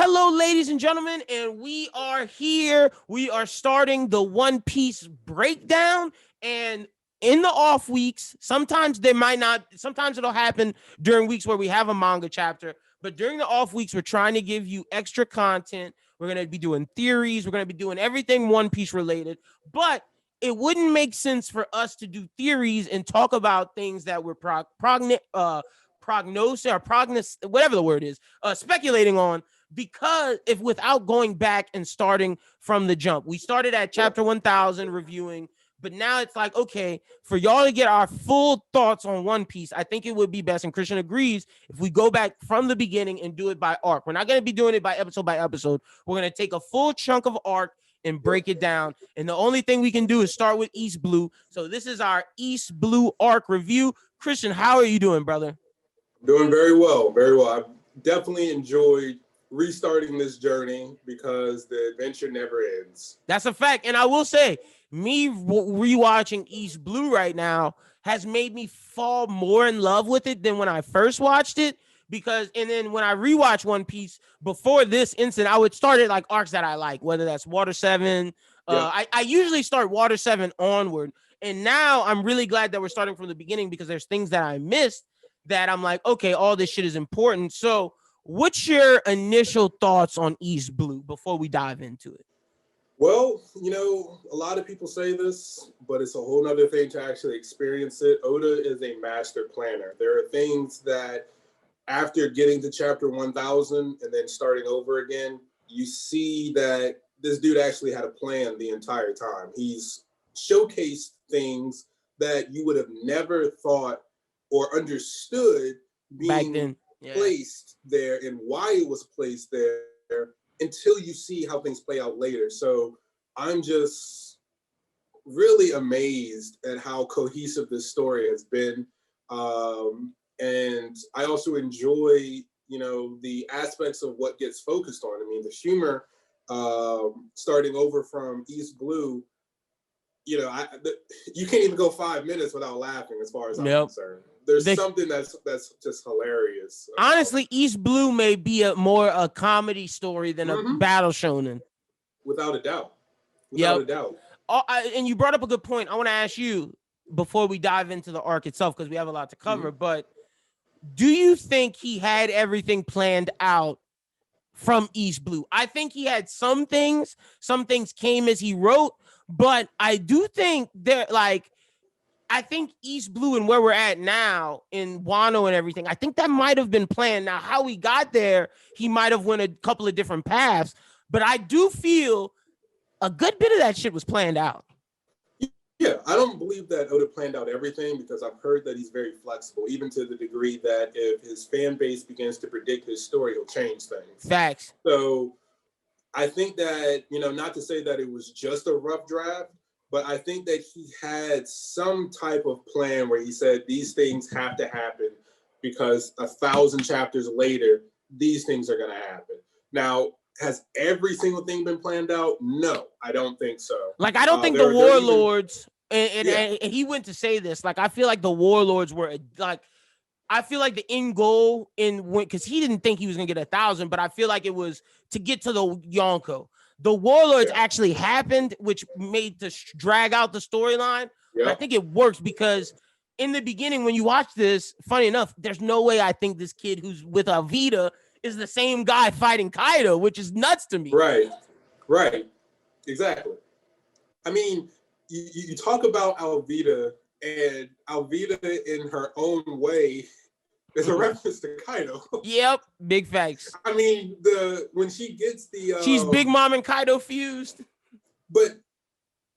Hello, ladies and gentlemen, and we are here. We are starting the One Piece breakdown. And in the off weeks, sometimes there might not, sometimes it'll happen during weeks where we have a manga chapter. But during the off weeks, we're trying to give you extra content. We're going to be doing theories. We're going to be doing everything One Piece related. But it wouldn't make sense for us to do theories and talk about things that we're whatever the word is, speculating on, because if without going back and starting from the jump. We started at chapter 1000 reviewing, but now it's like, okay, for y'all to get our full thoughts on One Piece, I think it would be best, and Christian agrees, if we go back from the beginning and do it by arc. We're not going to be doing it by episode. We're going to take a full chunk of arc and break it down. And the only thing we can do is start with East Blue. So this is our East Blue arc review. Christian, how are you doing, brother? Doing very well, very well. I've definitely enjoyed restarting this journey because the adventure never ends. That's a fact. And I will say, me rewatching East Blue right now has made me fall more in love with it than when I first watched it. And then when I rewatch One Piece before this incident, I would start at like arcs that I like, whether that's Water 7. I usually start Water 7 onward. And now I'm really glad that we're starting from the beginning because there's things that I missed that I'm like, okay, all this shit is important. So what's your initial thoughts on East Blue before we dive into it? Well, a lot of people say this, but it's a whole nother thing to actually experience it. Oda is a master planner. There are things that after getting to chapter 1000 and then starting over again, you see that this dude actually had a plan the entire time. He's showcased things that you would have never thought or understood being placed there and why it was placed there until you see how things play out later. So I'm just really amazed at how cohesive this story has been. And I also enjoy, the aspects of what gets focused on. I mean, the humor, starting over from East Blue, you can't even go 5 minutes without laughing as far as I'm concerned. There's something that's just hilarious. Honestly, East Blue may be more a comedy story than a battle shonen. Without a doubt. Without a doubt. And you brought up a good point. I want to ask you before we dive into the arc itself, because we have a lot to cover, but do you think he had everything planned out from East Blue? I think he had some things came as he wrote, but I do think I think East Blue and where we're at now in Wano and everything, I think that might have been planned. Now, how he got there, he might have went a couple of different paths, but I do feel a good bit of that shit was planned out. Yeah, I don't believe that Oda planned out everything because I've heard that he's very flexible, even to the degree that if his fan base begins to predict his story, he'll change things. Facts. So I think that, not to say that it was just a rough draft, but I think that he had some type of plan where he said these things have to happen because 1,000 chapters later, these things are going to happen. Now, has every single thing been planned out? No, I don't think so. Like, I don't think the warlords, and he went to say this, like, I feel like the warlords were, like, I feel like the end goal because he didn't think he was going to get 1,000, but I feel like it was to get to the Yonko. The warlords actually happened, which made to drag out the storyline. I think it works because in the beginning, when you watch this, funny enough, there's no way I think this kid who's with Alvida is the same guy fighting Kaido, which is nuts to me. Right. Exactly. I mean, you talk about Alvida, and Alvida in her own way is a reference to Kaido. Yep, big facts. I mean, when she gets she's Big Mom and Kaido fused. But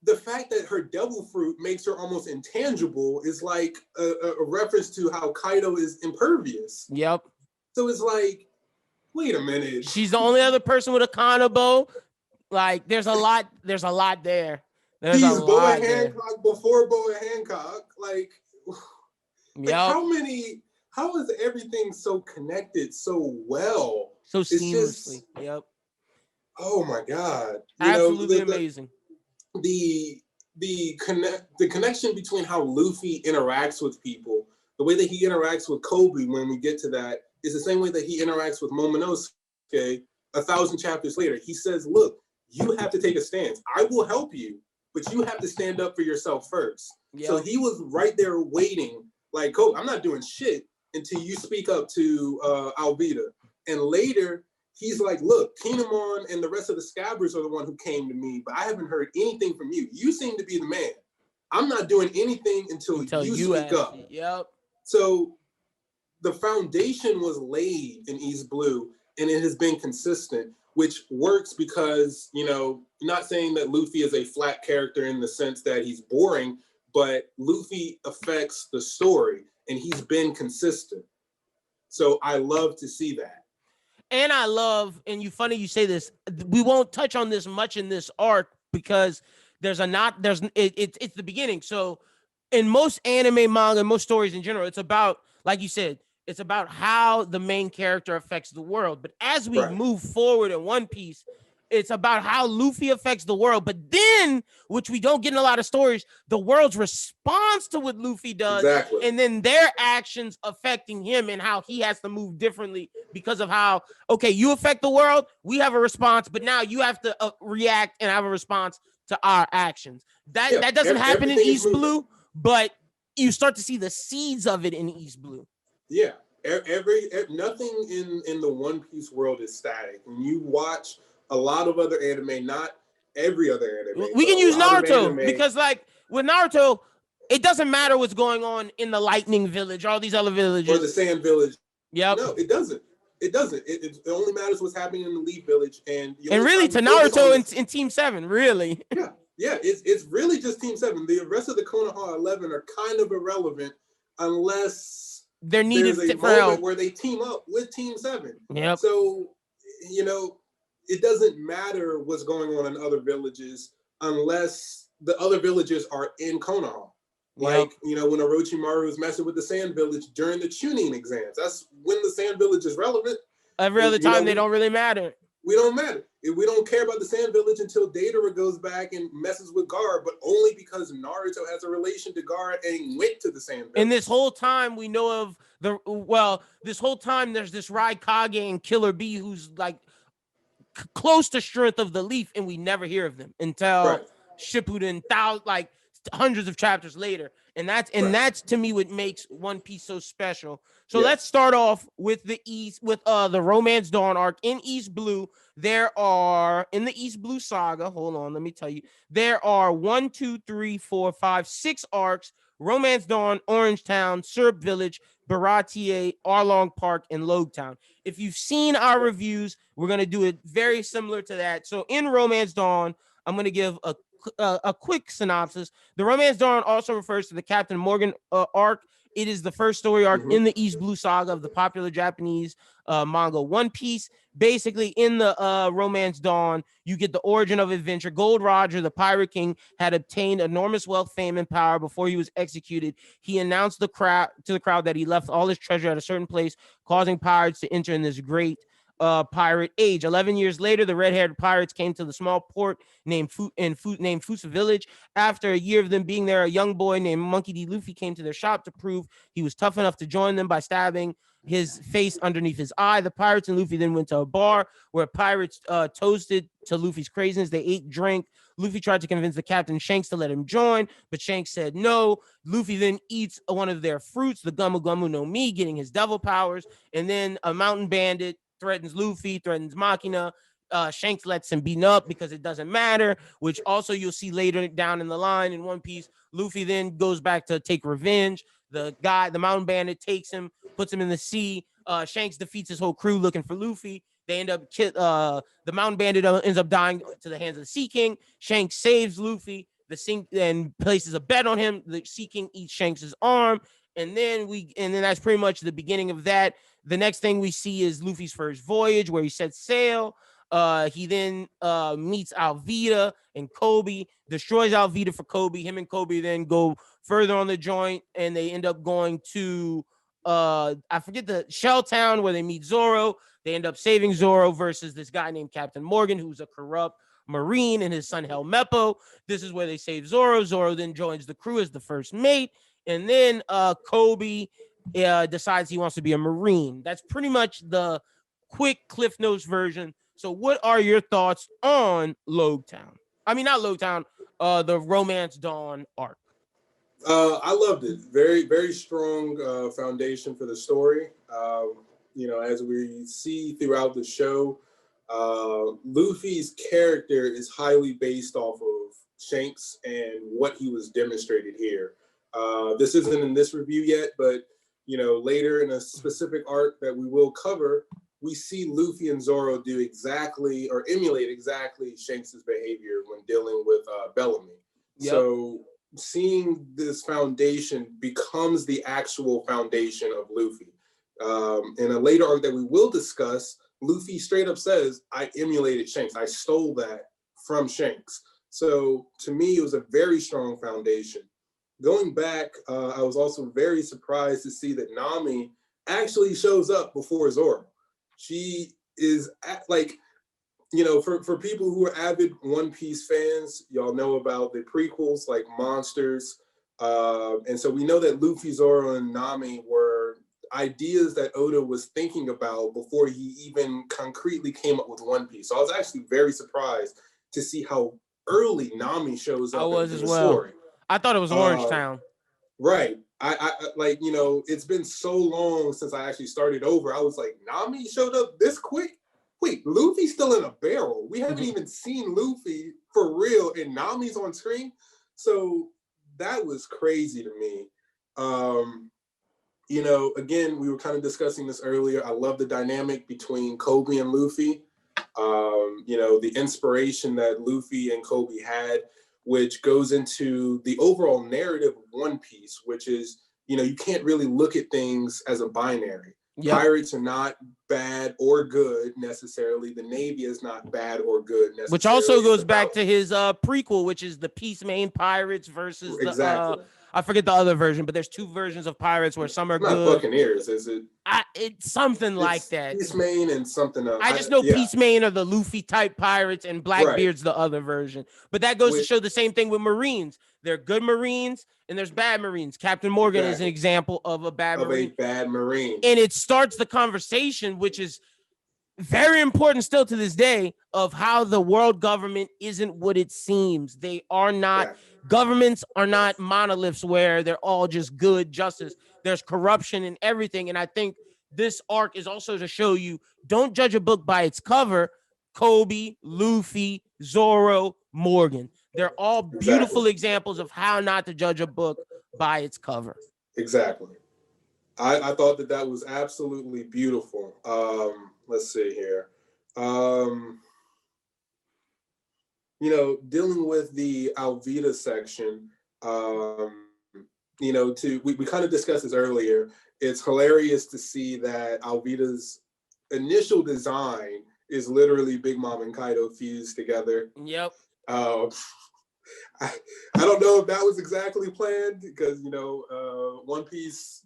the fact that her devil fruit makes her almost intangible is like a reference to how Kaido is impervious. Yep. So it's like, wait a minute. She's the only other person with a Kanabo. Like, there's a lot there. He's Boa Hancock before Boa Hancock. Like how is everything so connected so well? So seamlessly. Yep. Oh my God. Absolutely amazing. The connection between how Luffy interacts with people, the way that he interacts with Kobe when we get to that, is the same way that he interacts with Momonosuke 1,000 chapters later, he says, look, you have to take a stance. I will help you, but you have to stand up for yourself first. Yep. So he was right there waiting, like, Kobe, I'm not doing shit until you speak up to Alvida. And later, he's like, look, Kinemon and the rest of the Scabbers are the one who came to me, but I haven't heard anything from you. You seem to be the man. I'm not doing anything until you speak up. Yep. So the foundation was laid in East Blue, and it has been consistent, which works because, you know, not saying that Luffy is a flat character in the sense that he's boring, but Luffy affects the story, and he's been consistent. So I love to see that. And I love, and funny you say this, we won't touch on this much in this arc because it's the beginning. So in most anime, manga, most stories in general, it's about, like you said, it's about how the main character affects the world. But as we move forward in One Piece, it's about how Luffy affects the world. But then, which we don't get in a lot of stories, the world's response to what Luffy does, and then their actions affecting him and how he has to move differently because of how, okay, you affect the world, we have a response, but now you have to react and have a response to our actions. That doesn't happen in East Blue, but you start to see the seeds of it in East Blue. Yeah, nothing in the One Piece world is static. When you watch a lot of other anime, not every other anime. We can use Naruto because, like, with Naruto, it doesn't matter what's going on in the Lightning Village, all these other villages. Or the Sand Village. Yep. No, it doesn't. It doesn't. It only matters what's happening in the Leaf Village. And really to Naruto in Team 7, really. Yeah, it's really just Team 7. The rest of the Konoha 11 are kind of irrelevant unless they're needed there's a for help where they team up with Team 7. Yep. So, you know, it doesn't matter what's going on in other villages unless the other villages are in Konoha. Like, you know, when Orochimaru is messing with the Sand Village during the tuning exams. That's when the Sand Village is relevant. Every other time, they don't really matter. We don't matter. We don't care about the Sand Village until Deidara goes back and messes with Gar, but only because Naruto has a relation to Gar and went to the Sand Village. And this whole time, we know of this whole time, there's this Raikage and Killer Bee who's like close to strength of the Leaf, and we never hear of them until Shippuden, like hundreds of chapters later. And that's to me what makes One Piece so special. So let's start off with the Romance Dawn arc in East Blue. There are in the East Blue saga, hold on, let me tell you, there are 6 arcs: Romance Dawn, Orange Town, Syrup Village, Baratier, Arlong Park, and Logtown. If you've seen our reviews, we're going to do it very similar to that. So in Romance Dawn, I'm going to give a quick synopsis. The Romance Dawn also refers to the Captain Morgan arc. It is the first story arc in the East Blue saga of the popular Japanese manga One Piece. Basically, in the Romance Dawn, you get the origin of adventure. Gold Roger, the Pirate King, had obtained enormous wealth, fame, and power before he was executed. He announced to the crowd that he left all his treasure at a certain place, causing pirates to enter in this great pirate age. 11 years later, the red-haired pirates came to the small port named Fusa Village. After a year of them being there, a young boy named Monkey D. Luffy came to their shop to prove he was tough enough to join them by stabbing his face underneath his eye. The pirates and Luffy then went to a bar where pirates toasted to Luffy's craziness. They ate, drank. Luffy tried to convince the captain Shanks to let him join, but Shanks said no. Luffy then eats one of their fruits, the Gumu Gumu no Mi, getting his devil powers. And then a mountain bandit threatens Luffy, threatens Machina. Shanks lets him beat up because it doesn't matter, which also you'll see later down in the line in One Piece. Luffy then goes back to take revenge. The mountain bandit takes him, puts him in the sea. Shanks defeats his whole crew looking for Luffy. They end up the mountain bandit ends up dying to the hands of the Sea King. Shanks saves Luffy. And places a bet on him. The Sea King eats Shanks's arm. And then that's pretty much the beginning of that. The next thing we see is Luffy's first voyage where he sets sail. He then meets Alvida and Kobe, destroys Alvida for Kobe. Him and Kobe then go further on the joint, and they end up going to I forget the Shell Town where they meet Zoro. They end up saving Zoro versus this guy named Captain Morgan, who's a corrupt Marine, and his son Helmeppo. This is where they save Zoro. Zoro then joins the crew as the first mate, and then Kobe decides he wants to be a Marine. That's pretty much the quick Cliff Notes version So what are your thoughts on Logtown? I mean, not Logtown, the Romance Dawn arc. I loved it. Very, very strong foundation for the story. As we see throughout the show, Luffy's character is highly based off of Shanks and what he was demonstrated here. This isn't in this review yet, but later in a specific arc that we will cover, we see Luffy and Zoro do exactly or emulate exactly Shanks's behavior when dealing with Bellamy. Yep. So seeing this foundation becomes the actual foundation of Luffy. In a later arc that we will discuss, Luffy straight up says, I emulated Shanks. I stole that from Shanks. So to me, it was a very strong foundation. Going back, I was also very surprised to see that Nami actually shows up before Zoro. She is for people who are avid One Piece fans, y'all know about the prequels like Monsters. And so we know that Luffy, Zoro, and Nami were ideas that Oda was thinking about before he even concretely came up with One Piece. So I was actually very surprised to see how early Nami shows up. I was as well. Story. I thought it was Orange Town. Right. I it's been so long since I actually started over. I was like, Nami showed up this quick? Wait, Luffy's still in a barrel. We haven't even seen Luffy for real, and Nami's on screen. So that was crazy to me. Again, we were kind of discussing this earlier. I love the dynamic between Kobe and Luffy. The inspiration that Luffy and Kobe had, which goes into the overall narrative of One Piece, which is, you can't really look at things as a binary. Yep. Pirates are not bad or good necessarily. The Navy is not bad or good necessarily. Which also goes back to his prequel, which is the Peace Main Pirates versus the I forget the other version, but there's two versions of pirates where some are not good. Buccaneers, is it? It's something like that. Peace Main and something else. I just know Peace Main are the Luffy type pirates and Blackbeard's the other version. But that goes to show the same thing with Marines. They're good Marines and there's bad Marines. Captain Morgan is an example of a bad Marine. A bad Marine. And it starts the conversation, which is very important still to this day, of how the world government isn't what it seems. They are not. Governments are not monoliths where they're all just good justice. There's corruption and everything. And I think this arc is also to show you, don't judge a book by its cover. Kobe, Luffy, Zoro, Morgan. They're all beautiful examples of how not to judge a book by its cover. Exactly. I thought that was absolutely beautiful. Let's see here. Dealing with the Alvida section, we kind of discussed this earlier. It's hilarious to see that Alvida's initial design is literally Big Mom and Kaido fused together. Yep. I don't know if that was exactly planned because, One Piece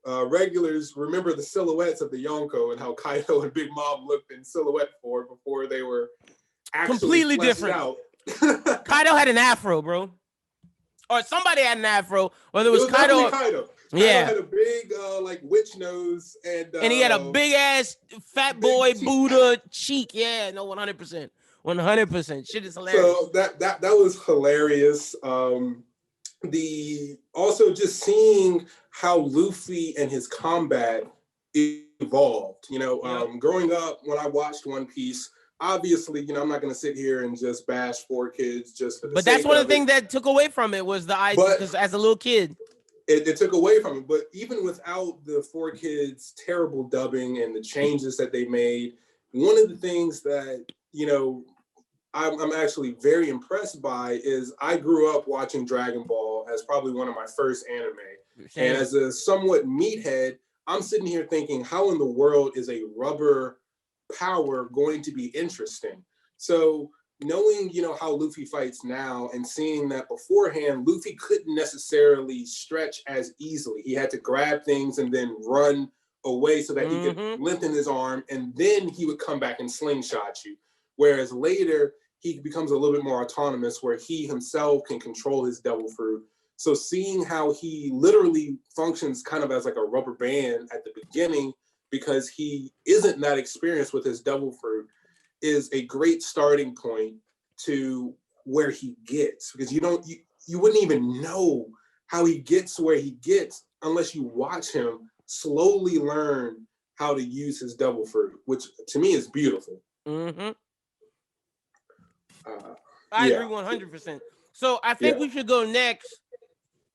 regulars remember the silhouettes of the Yonko and how Kaido and Big Mom looked in silhouette before they were completely different. Out. Kaido had an afro, bro. Or somebody had an afro, whether it was Kaido. Kaido Yeah, had a big witch nose and he had a big ass fat boy Buddha cheek. Yeah, no, 100%. 100%. Shit is hilarious. So that was hilarious. Also just seeing how Luffy and his combat evolved. Growing up when I watched One Piece, obviously, I'm not going to sit here and just bash 4Kids just for the But that's one of the things that took away from it was the idea, because as a little kid, it took away from it. But even without the 4Kids terrible dubbing and the changes that they made, one of the things that I'm actually very impressed by is I grew up watching Dragon Ball as probably one of my first anime. Same. And as a somewhat meathead, I'm sitting here thinking, how in the world is a rubber power going to be interesting? So knowing, how Luffy fights now and seeing that beforehand, Luffy couldn't necessarily stretch as easily. He had to grab things and then run away so that he could lengthen his arm, and then he would come back and slingshot you. Whereas later, he becomes a little bit more autonomous where he himself can control his devil fruit. So seeing how he literally functions kind of as like a rubber band at the beginning because he isn't that experienced with his devil fruit, is a great starting point to where he gets, because you wouldn't even know how he gets where he gets unless you watch him slowly learn how to use his devil fruit, which to me is beautiful. Mm-hmm. I agree 100%. So I think we should go next.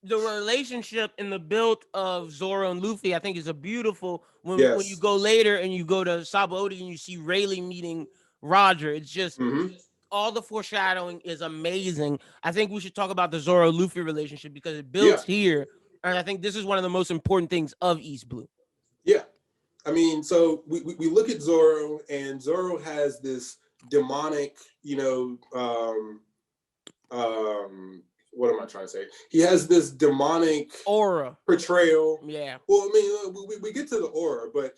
The relationship and the build of Zoro and Luffy, I think, is a beautiful. When you go later and you go to Sabaody and you see Rayleigh meeting Roger, it's just all the foreshadowing is amazing. I think we should talk about the Zoro Luffy relationship because it builds here, and I think this is one of the most important things of East Blue. Yeah, I mean, so we look at Zoro, and Zoro has this demonic, what am I trying to say? He has this demonic aura portrayal. Yeah. Well, I mean, we get to the aura, but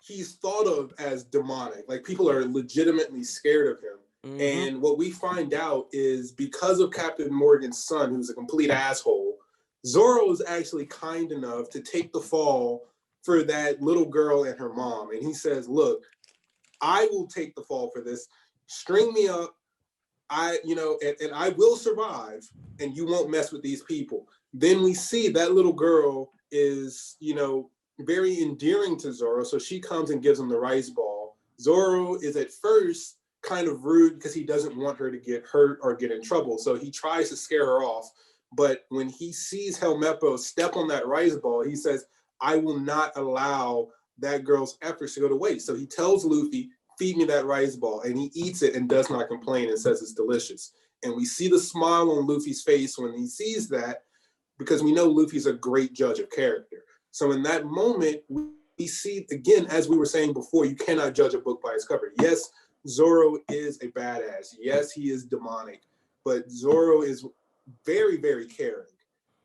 he's thought of as demonic. Like, people are legitimately scared of him. Mm-hmm. And what we find out is because of Captain Morgan's son, who's a complete asshole, Zoro is actually kind enough to take the fall for that little girl and her mom. And he says, look, I will take the fall for this. String me up. And I will survive, and you won't mess with these people. Then we see that little girl is, very endearing to Zoro. So she comes and gives him the rice ball. Zoro is at first kind of rude because he doesn't want her to get hurt or get in trouble. So he tries to scare her off. But when he sees Helmeppo step on that rice ball, he says, I will not allow that girl's efforts to go to waste. So he tells Luffy, feed me that rice ball, and he eats it and does not complain and says it's delicious. And we see the smile on Luffy's face when he sees that, because we know Luffy's a great judge of character. So in that moment, we see, again, as we were saying before, you cannot judge a book by its cover. Yes, Zoro is a badass. Yes, he is demonic, but Zoro is very, very caring.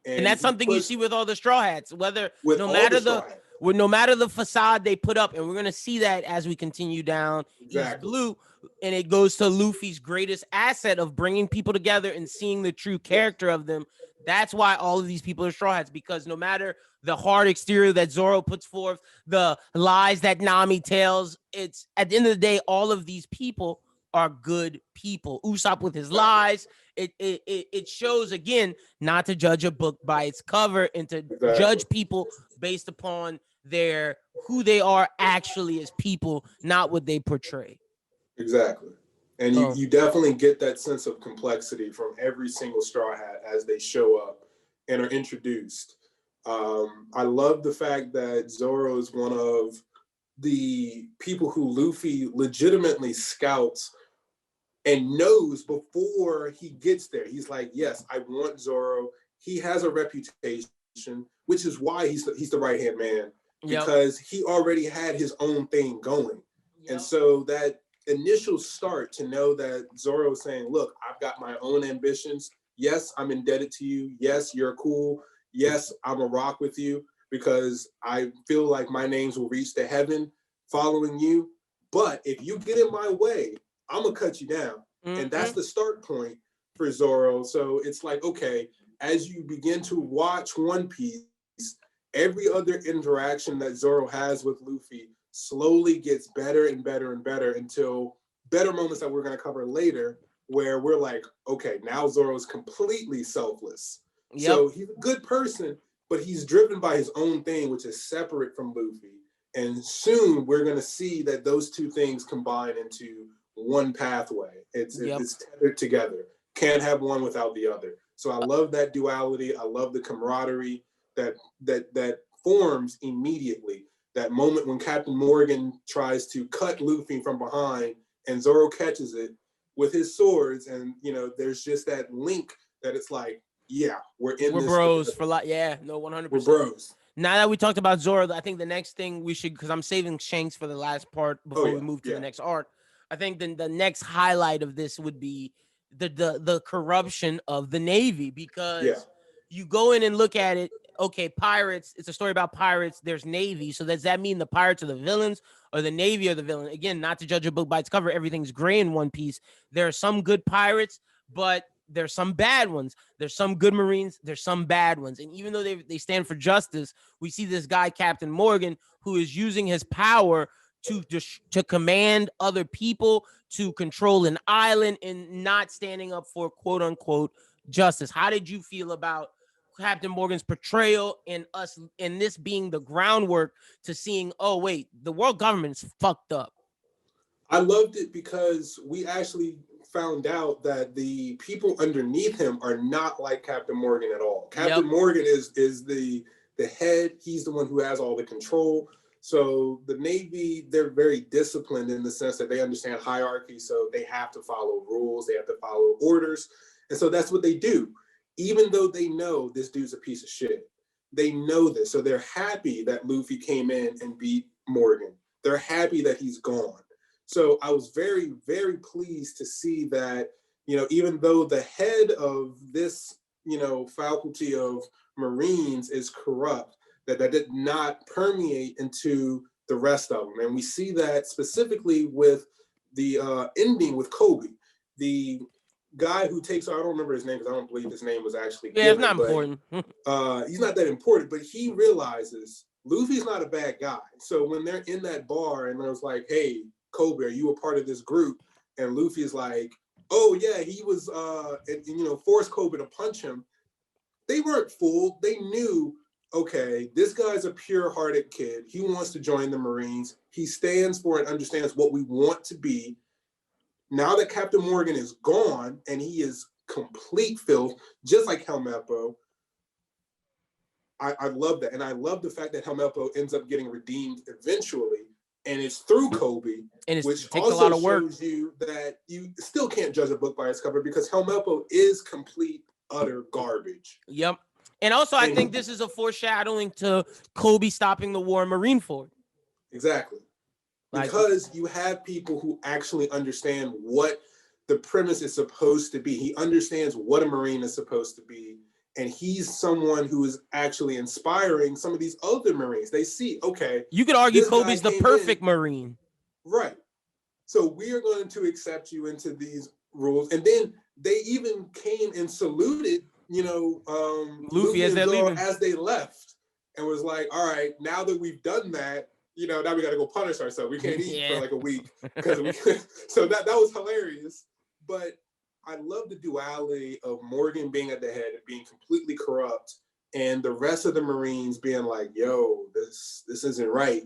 And that's something you see with all the Straw Hats, no matter the facade they put up, and we're gonna see that as we continue down East Blue, and it goes to Luffy's greatest asset of bringing people together and seeing the true character of them. That's why all of these people are Straw Hats, because no matter the hard exterior that Zoro puts forth, the lies that Nami tells, it's at the end of the day, all of these people are good people. Usopp with his lies. It shows, again, not to judge a book by its cover and to judge people based upon who they are actually as people, not what they portray. Exactly. And you definitely get that sense of complexity from every single Straw Hat as they show up and are introduced. I love the fact that Zoro is one of the people who Luffy legitimately scouts and knows before he gets there. He's like, yes, I want Zoro. He has a reputation, which is why he's the right-hand man, because he already had his own thing going. And so that initial start to know that Zoro is saying, look, I've got my own ambitions. Yes, I'm indebted to you. Yes, you're cool. Yes, I'm a rock with you because I feel like my names will reach to heaven following you. But if you get in my way, I'm going to cut you down. Mm-hmm. And that's the start point for Zoro. So it's like, okay, as you begin to watch One Piece, every other interaction that Zoro has with Luffy slowly gets better and better and better until better moments that we're going to cover later, where we're like, okay, now Zoro's completely selfless. Yep. So he's a good person, but he's driven by his own thing, which is separate from Luffy. And soon we're going to see that those two things combine into one pathway. It's tethered together. Can't have one without the other. So I love that duality. I love the camaraderie that forms immediately. That moment when Captain Morgan tries to cut Luffy from behind and Zoro catches it with his swords, and there's just that link that it's like, yeah, we're bros for life. Yeah, no, 100%. We're bros. Now that we talked about Zoro, I think the next thing we should, because I'm saving Shanks for the last part before we move to the next arc. I think then the next highlight of this would be the corruption of the Navy, because you go in and look at it. Okay, pirates. It's a story about pirates. There's Navy. So does that mean the pirates are the villains or the Navy are the villain? Again, not to judge a book by its cover. Everything's gray in One Piece. There are some good pirates, but there's some bad ones. There's some good Marines. There's some bad ones. And even though they stand for justice, we see this guy, Captain Morgan, who is using his power to command other people, to control an island, and not standing up for quote unquote justice. How did you feel about Captain Morgan's portrayal and us, and this being the groundwork to seeing, oh wait, the world government's fucked up? I loved it because we actually found out that the people underneath him are not like Captain Morgan at all. Captain Morgan is the head. He's the one who has all the control. So the Navy, they're very disciplined in the sense that they understand hierarchy. So they have to follow rules. They have to follow orders. And so that's what they do. Even though they know this dude's a piece of shit, they know this. So they're happy that Luffy came in and beat Morgan. They're happy that he's gone. So I was very, very pleased to see that, even though the head of this, faculty of Marines is corrupt, that did not permeate into the rest of them. And we see that specifically with the ending with Kobe, the guy who takes, I don't remember his name because I don't believe his name was actually given, it's not important. He's not that important, but he realizes Luffy's not a bad guy. So when they're in that bar and there's like, hey, Kobe, are you a part of this group? And Luffy is like, oh yeah, he was, forced Kobe to punch him. They weren't fooled. They knew, okay, this guy's a pure-hearted kid. He wants to join the Marines. He stands for and understands what we want to be. Now that Captain Morgan is gone and he is complete filth, just like Helmeppo, I love that. And I love the fact that Helmeppo ends up getting redeemed eventually. And it's through Kobe, and which takes also a lot of work. shows you that you still can't judge a book by its cover because Helmeppo is complete, utter garbage. Yep. And also, I think this is a foreshadowing to Kobe stopping the war in Marineford. Exactly. Because you have people who actually understand what the premise is supposed to be. He understands what a Marine is supposed to be. And he's someone who is actually inspiring some of these other Marines. They see, okay. You could argue Kobe's the perfect Marine. Right. So we are going to accept you into these rules. And then they even came and saluted, Luffy as they left. And was like, all right, now that we've done that, now we got to go punish ourselves. We can't eat for like a week. So that was hilarious. But I love the duality of Morgan being at the head and being completely corrupt, and the rest of the Marines being like, yo, this isn't right.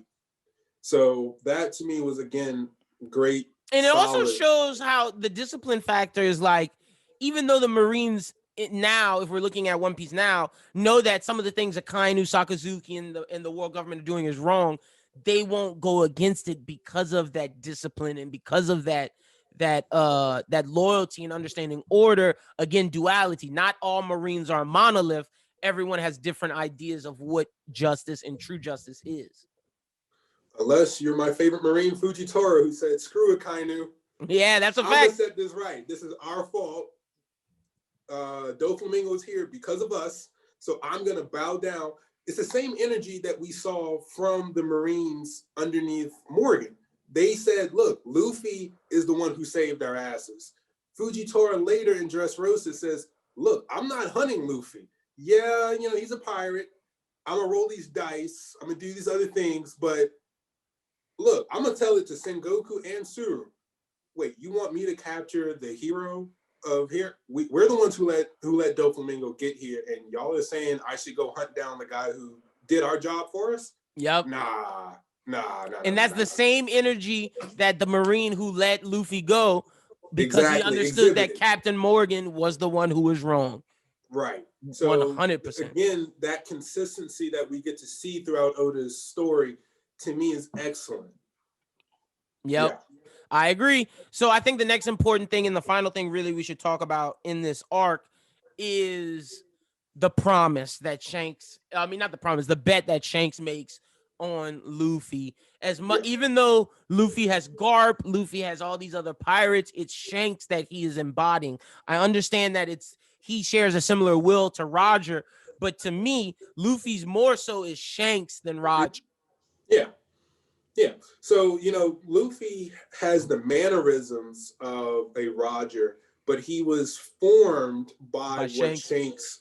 So that to me was, again, great. And it also shows how the discipline factor is like, even though the Marines now, if we're looking at One Piece now, know that some of the things that Kainu, Sakazuki, and the world government are doing is wrong, they won't go against it because of that discipline and because of that loyalty and understanding order. Again, duality. Not all Marines are a monolith. Everyone has different ideas of what justice and true justice is. Unless you're my favorite Marine, Fujitora, who said, screw it, Kainu. Yeah, that's a fact. I'm going to set this right. This is our fault. Doflamingo's here because of us. So I'm going to bow down. It's the same energy that we saw from the Marines underneath Morgan. They said, look, Luffy is the one who saved our asses. Fujitora later in Dressrosa says, look, I'm not hunting Luffy. Yeah, he's a pirate. I'm going to roll these dice. I'm going to do these other things. But look, I'm going to tell it to Sengoku and Tsuru. Wait, you want me to capture the hero of here? We're the ones who let Doflamingo get here. And y'all are saying I should go hunt down the guy who did our job for us? Yep. Nah. And that's the same energy that the Marine who let Luffy go, because he understood that Captain Morgan was the one who was wrong. Right. So 100%. Again, that consistency that we get to see throughout Oda's story, to me, is excellent. Yep. Yeah. I agree. So I think the next important thing and the final thing really we should talk about in this arc is the promise that the bet that Shanks makes on Luffy. As much, even though Luffy has Garp, Luffy has all these other pirates, it's Shanks that he is embodying. I understand that he shares a similar will to Roger, but to me, Luffy's more so is Shanks than Roger. Yeah. So, Luffy has the mannerisms of a Roger, but he was formed by what Shanks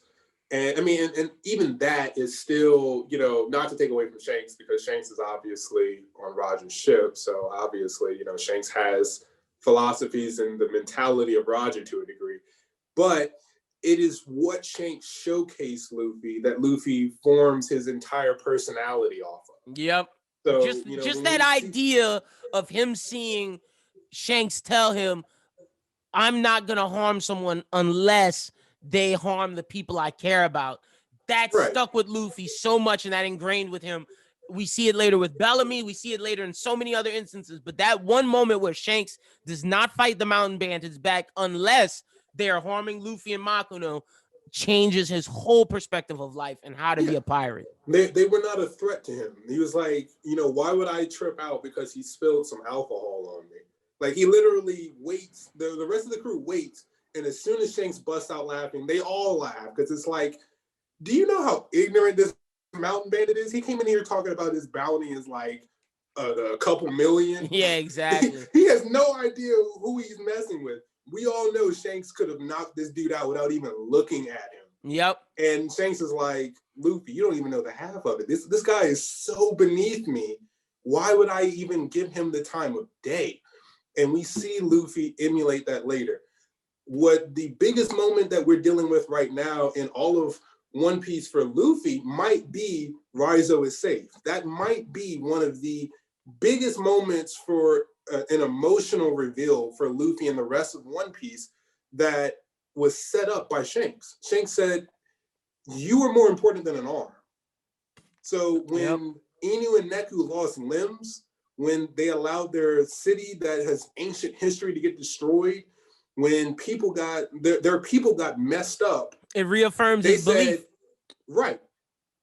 And I mean, and even that is still, you know, not to take away from Shanks, because Shanks is obviously on Roger's ship. So obviously, you know, Shanks has philosophies and the mentality of Roger to a degree. But it is what Shanks showcased Luffy that Luffy forms his entire personality off of. Yep. So, just you know, just that idea of him seeing Shanks tell him, I'm not going to harm someone unless they harm the people I care about. That right. stuck with Luffy so much, and that ingrained with him. We see it later with Bellamy. We see it later in so many other instances. But that one moment where Shanks does not fight the mountain bandits back unless they are harming Luffy and Makuno changes his whole perspective of life and how to be a pirate. They were not a threat to him. He was like, you know, why would I trip out because he spilled some alcohol on me? Like, he literally waits. The rest of the crew waits. And as soon as Shanks busts out laughing, they all laugh. Because it's like, do you know how ignorant this mountain bandit is? He came in here talking about his bounty is like a couple million. Yeah, exactly. He has no idea who he's messing with. We all know Shanks could have knocked this dude out without even looking at him. Yep. And Shanks is like, Luffy, you don't even know the half of it. This guy is so beneath me. Why would I even give him the time of day? And we see Luffy emulate that later. What the biggest moment that we're dealing with right now in all of One Piece for Luffy might be Raizo is safe. That might be one of the biggest moments for an emotional reveal for Luffy and the rest of One Piece that was set up by Shanks. Shanks said, you are more important than an arm. So when Inu and Neku lost limbs, when they allowed their city that has ancient history to get destroyed, when people got their people got messed up, it reaffirms his belief. Right.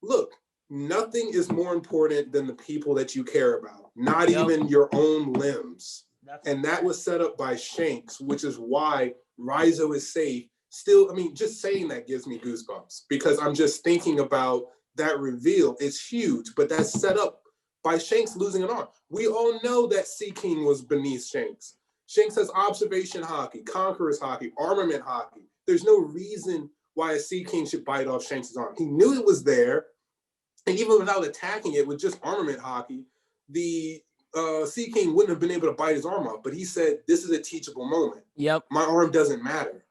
Look, nothing is more important than the people that you care about, not even your own limbs. And that was set up by Shanks, which is why Raizo is safe. Still, I mean, just saying that gives me goosebumps because I'm just thinking about that reveal. It's huge, but that's set up by Shanks losing an arm. We all know that Sea King was beneath Shanks. Shanks has observation hockey, conqueror's hockey, armament hockey. There's no reason why a Sea King should bite off Shanks' arm. He knew it was there, and even without attacking it with just armament hockey, the Sea King wouldn't have been able to bite his arm off. But he said, this is a teachable moment. Yep. My arm doesn't matter.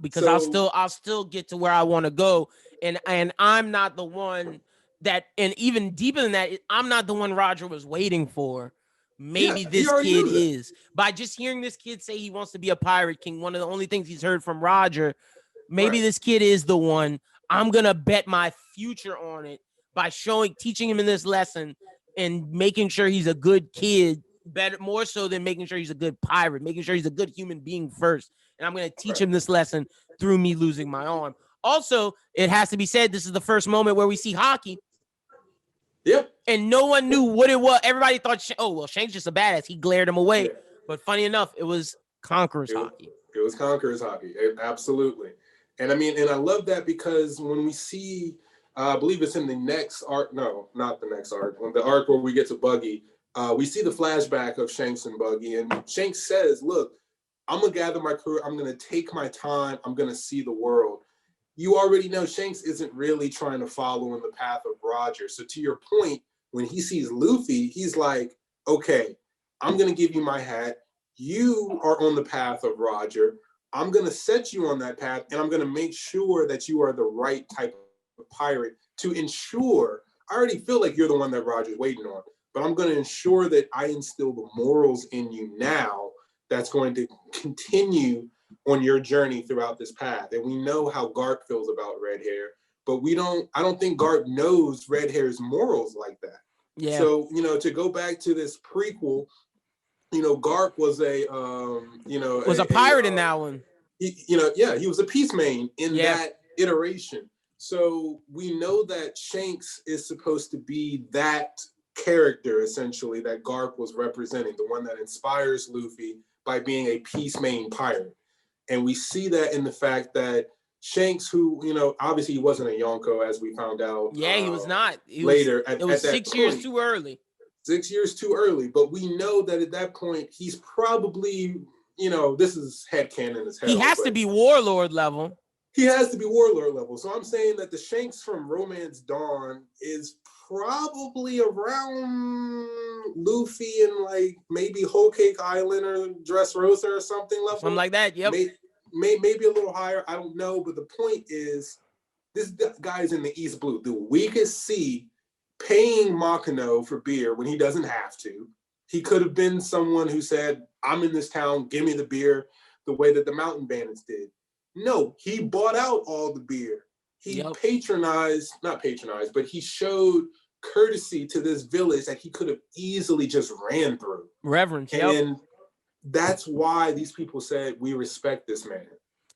Because I'll still get to where I want to go. And I'm not the one that, and even deeper than that, I'm not the one Roger was waiting for. Maybe this kid is. By just hearing this kid say he wants to be a pirate king, one of the only things he's heard from Roger, maybe this kid is the one. I'm going to bet my future on it by teaching him in this lesson and making sure he's a good kid, better, more so than making sure he's a good pirate, making sure he's a good human being first. And I'm going to teach him this lesson through me losing my arm. Also, it has to be said, this is the first moment where we see hockey. Yep. And no one knew what it was. Everybody thought, oh, well, Shank's just a badass. He glared him away. Yeah. But funny enough, it was Conqueror's hockey. It was Conqueror's hockey. Absolutely. And I mean, and I love that because when we see, I believe it's in the next arc. No, not the next arc. When the arc where we get to Buggy, we see the flashback of Shanks and Buggy. And Shanks says, look, I'm going to gather my crew. I'm going to take my time. I'm going to see the world. You already know Shanks isn't really trying to follow in the path of Roger. So to your point, when he sees Luffy, he's like, okay, I'm going to give you my hat. You are on the path of Roger. I'm going to set you on that path, and I'm going to make sure that you are the right type of pirate to ensure, I already feel like you're the one that Roger's waiting on, but I'm going to ensure that I instill the morals in you now that's going to continue on your journey throughout this path. And we know how Garp feels about red hair, but I don't think Garp knows red hair's morals like that. Yeah. So, to go back to this prequel, Garp was a pirate in that one. He was a peace main in that iteration. So we know that Shanks is supposed to be that character, essentially, that Garp was representing, the one that inspires Luffy by being a peace main pirate. And we see that in the fact that Shanks, who, obviously he wasn't a Yonko, as we found out. Yeah, he was not. It was 6 years too early. 6 years too early. But we know that at that point, he's probably, this is headcanon as hell. He has to be warlord level. he has to be warlord level. So I'm saying that the Shanks from Romance Dawn is probably around Luffy and like maybe Whole Cake Island or Dressrosa or something level. Something like that. Yep. Maybe a little higher. I don't know. But the point is, this guy is in the East Blue, the weakest sea, paying Makino for beer when he doesn't have to. He could have been someone who said, I'm in this town, give me the beer, the way that the Mountain Bandits did. No, he bought out all the beer. He not patronized, but he showed courtesy to this village that he could have easily just ran through. Reverence, and that's why these people said, we respect this man.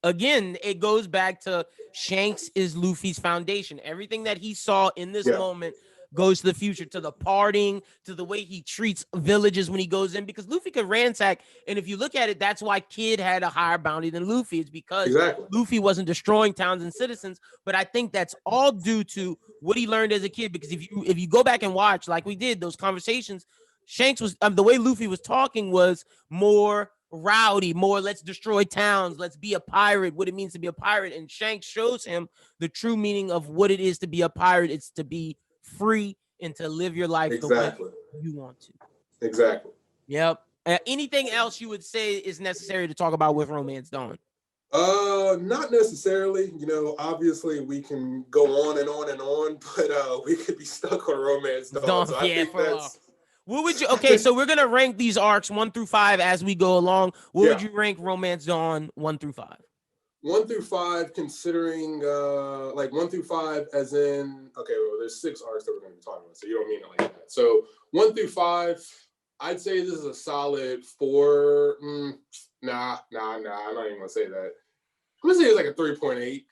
Again, it goes back to Shanks is Luffy's foundation. Everything that he saw in this moment goes to the future, to the partying, to the way he treats villages when he goes in, because Luffy could ransack. And if you look at it, that's why Kid had a higher bounty than Luffy. It's because Luffy wasn't destroying towns and citizens. But I think that's all due to what he learned as a kid, because if you go back and watch, like we did, those conversations, Shanks was the way Luffy was talking was more rowdy, more let's destroy towns, let's be a pirate, what it means to be a pirate. And Shanks shows him the true meaning of what it is to be a pirate. It's to be free and to live your life the way you want to. Exactly. Yep. Anything else you would say is necessary to talk about with Romance Dawn? Not necessarily. You know, obviously we can go on and on and on, but we could be stuck on Romance Dawn. So I think that's... What would you? Okay, so we're gonna rank these arcs 1 through 5 as we go along. What would you rank Romance Dawn 1 through 5? 1 through 5, considering like 1 through 5, as in well, there's 6 arcs that we're gonna be talking about, so you don't mean it like that. So 1 through 5, I'd say this is a solid 4. Nah. I'm not even gonna say that. I'm gonna say it's like a 3.8.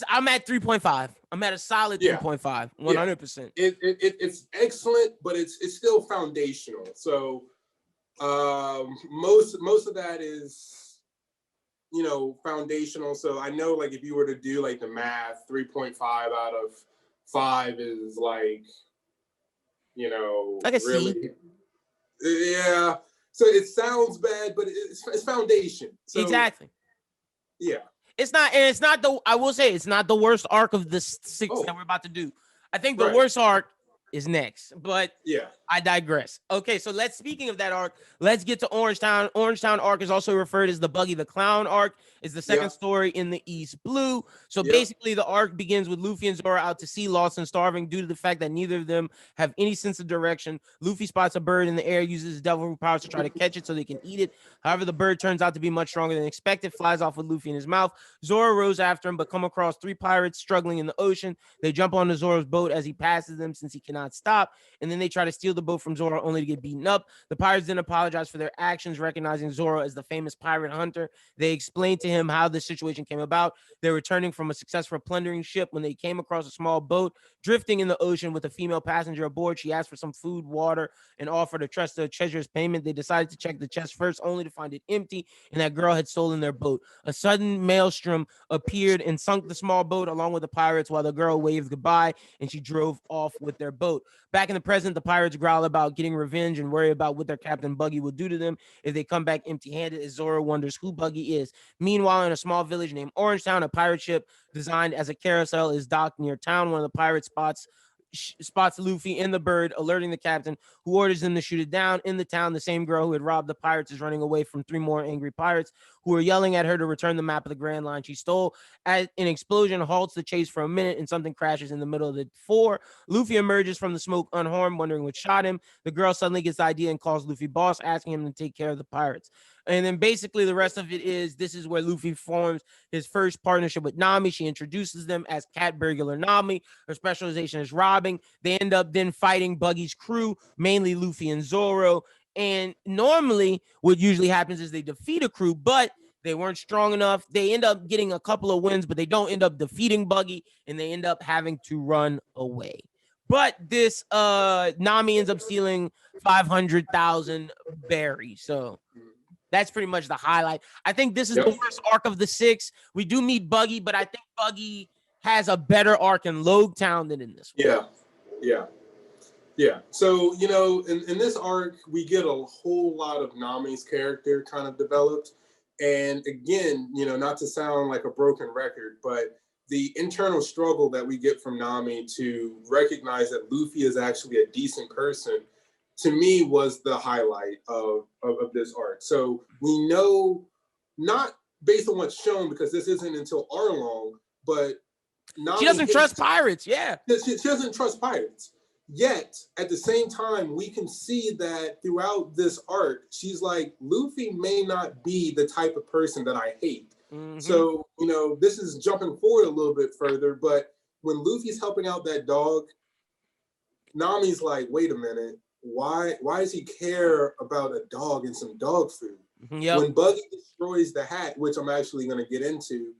I'm at 3.5. I'm at a solid 3.5, 100%. It's excellent, but it's still foundational. So most of that is, you know, foundational. So I know, like, if you were to do like the math, 3.5 out of 5 is like, you know, like a really C. Yeah. So it sounds bad, but it's foundation. So, exactly. Yeah. I will say it's not the worst arc of the 6 that we're about to do. I think the worst arc is next, but I digress. Okay, so speaking of that arc, let's get to Orange Town. Orange Town arc is also referred as the Buggy the Clown arc. It's the second story in the East Blue. So basically the arc begins with Luffy and Zoro out to sea, lost and starving due to the fact that neither of them have any sense of direction. Luffy spots a bird in the air, uses his devil powers to try to catch it so they can eat it. However, the bird turns out to be much stronger than expected, flies off with Luffy in his mouth. Zoro rows after him, but come across 3 pirates struggling in the ocean. They jump onto Zoro's boat as he passes them since he cannot stop, and then they try to steal the boat from Zoro only to get beaten up. The pirates then apologize for their actions, recognizing Zoro as the famous pirate hunter. They explain to him how this situation came about. They're returning from a successful plundering ship when they came across a small boat drifting in the ocean with a female passenger aboard. She asked for some food, water, and offered to trust a treasurer's payment. They decided to check the chest first, only to find it empty, and that girl had stolen their boat. A sudden maelstrom appeared and sunk the small boat along with the pirates while the girl waved goodbye, and she drove off with their boat. Back in the present, the pirates growl about getting revenge and worry about what their captain Buggy will do to them if they come back empty-handed, as Zoro wonders who Buggy is. Meanwhile, in a small village named Orange Town, a pirate ship designed as a carousel is docked near town. One of the pirates spots Luffy and the bird, alerting the captain, who orders them to shoot it down. In the town, the same girl who had robbed the pirates is running away from 3 more angry pirates who are yelling at her to return the map of the Grand Line she stole. As an explosion halts the chase for a minute and something crashes in the middle of the 4. Luffy emerges from the smoke unharmed, wondering what shot him. The girl suddenly gets the idea and calls Luffy boss, asking him to take care of the pirates. And then basically the rest of it is, this is where Luffy forms his first partnership with Nami. She introduces them as Cat Burglar Nami. Her specialization is robbing. They end up then fighting Buggy's crew, mainly Luffy and Zoro. And normally what usually happens is they defeat a crew, but they weren't strong enough. They end up getting a couple of wins, but they don't end up defeating Buggy, and they end up having to run away. But this Nami ends up stealing 500,000 berries. So that's pretty much the highlight. I think this is the worst arc of the 6. We do meet Buggy, but I think Buggy has a better arc in Logue Town than in this one. Yeah. So, you know, in this arc, we get a whole lot of Nami's character kind of developed. And again, not to sound like a broken record, but the internal struggle that we get from Nami to recognize that Luffy is actually a decent person, to me, was the highlight of this arc. So we know, not based on what's shown, because this isn't until Arlong, but Nami she doesn't trust pirates. Yeah. She doesn't trust pirates. Yet, at the same time, we can see that throughout this arc, she's like, Luffy may not be the type of person that I hate. Mm-hmm. So, this is jumping forward a little bit further, but when Luffy's helping out that dog, Nami's like, wait a minute, why does he care about a dog and some dog food? Yep. When Buggy destroys the hat, which I'm actually going to get into,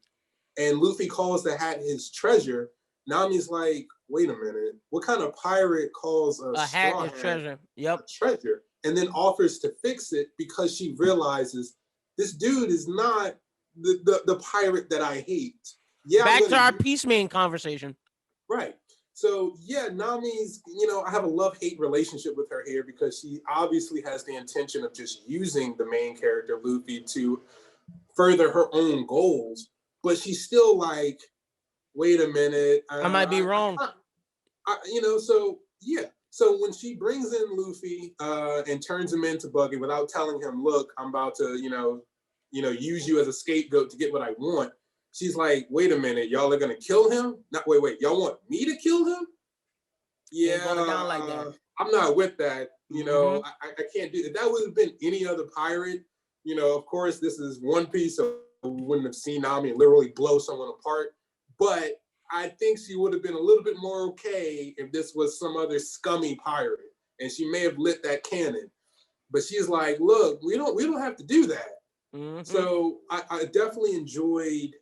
and Luffy calls the hat his treasure, Nami's like, wait a minute, what kind of pirate calls a hat his treasure? Yep. A treasure, and then offers to fix it because she realizes this dude is not the pirate that I hate. Yeah. Back to our Peacemain conversation. Right. So yeah, Nami's, I have a love-hate relationship with her here because she obviously has the intention of just using the main character, Luffy, to further her own goals. But she's still like, wait a minute. I might be wrong. So yeah. So when she brings in Luffy and turns him into Buggy without telling him, look, I'm about to, use you as a scapegoat to get what I want. She's like, wait a minute, y'all are gonna kill him? Wait, y'all want me to kill him? Yeah, down like that. I'm not with that. I can't do that. That would have been any other pirate. Of course, this is One Piece, so we wouldn't have seen Nami literally blow someone apart. But I think she would have been a little bit more okay if this was some other scummy pirate, and she may have lit that cannon. But she's like, look, we don't have to do that. Mm-hmm. So I definitely enjoyed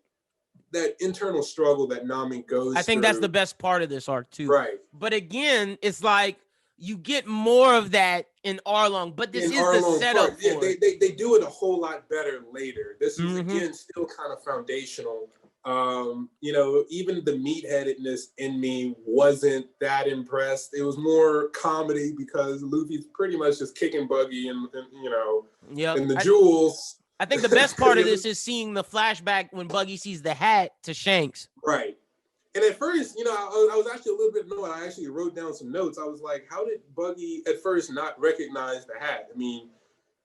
that internal struggle that Nami goes through. I think that's the best part of this arc too. Right. But again, it's like you get more of that in Arlong, but this is the setup for it. They do it a whole lot better later. This is again still kind of foundational. Even the meatheadedness in me wasn't that impressed. It was more comedy because Luffy's pretty much just kicking Buggy and the jewels. I think the best part of this is seeing the flashback when Buggy sees the hat to Shanks. Right. And at first, I was actually a little bit annoyed. I actually wrote down some notes. I was like, how did Buggy at first not recognize the hat? I mean,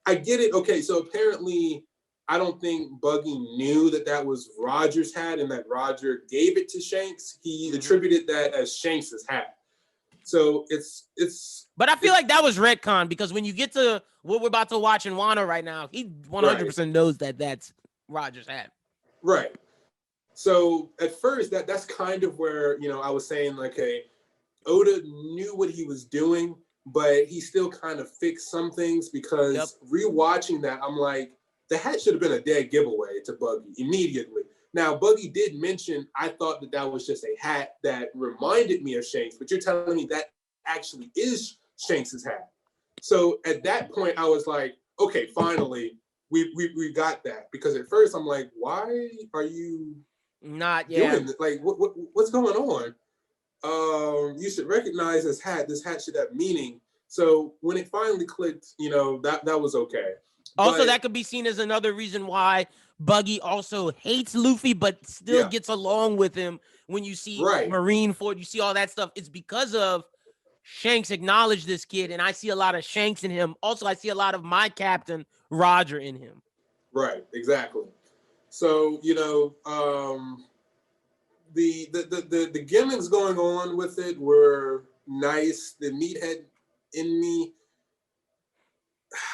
I get it. Okay, so apparently I don't think Buggy knew that was Roger's hat and that Roger gave it to Shanks. He attributed that as Shanks's hat. So it's. But I feel like that was retcon because when you get to what we're about to watch in Wano right now, he 100% knows that that's Roger's hat. Right. So at first, that's kind of where I was saying like, okay, Oda knew what he was doing, but he still kind of fixed some things because rewatching that, I'm like, the hat should have been a dead giveaway to Buggy immediately. Now, Buggy did mention, I thought that was just a hat that reminded me of Shanks, but you're telling me that actually is Shanks's hat. So at that point, I was like, okay, finally, we got that. Because at first, I'm like, why are you not doing this? Like, what's going on? You should recognize this hat. This hat should have meaning. So when it finally clicked, that was okay. Also, that could be seen as another reason why Buggy also hates Luffy, but still gets along with him. When you see Marineford, you see all that stuff. It's because of Shanks acknowledged this kid, and I see a lot of Shanks in him. Also, I see a lot of my captain, Roger, in him. Right, exactly. So, the gimmicks going on with it were nice. The meathead in me.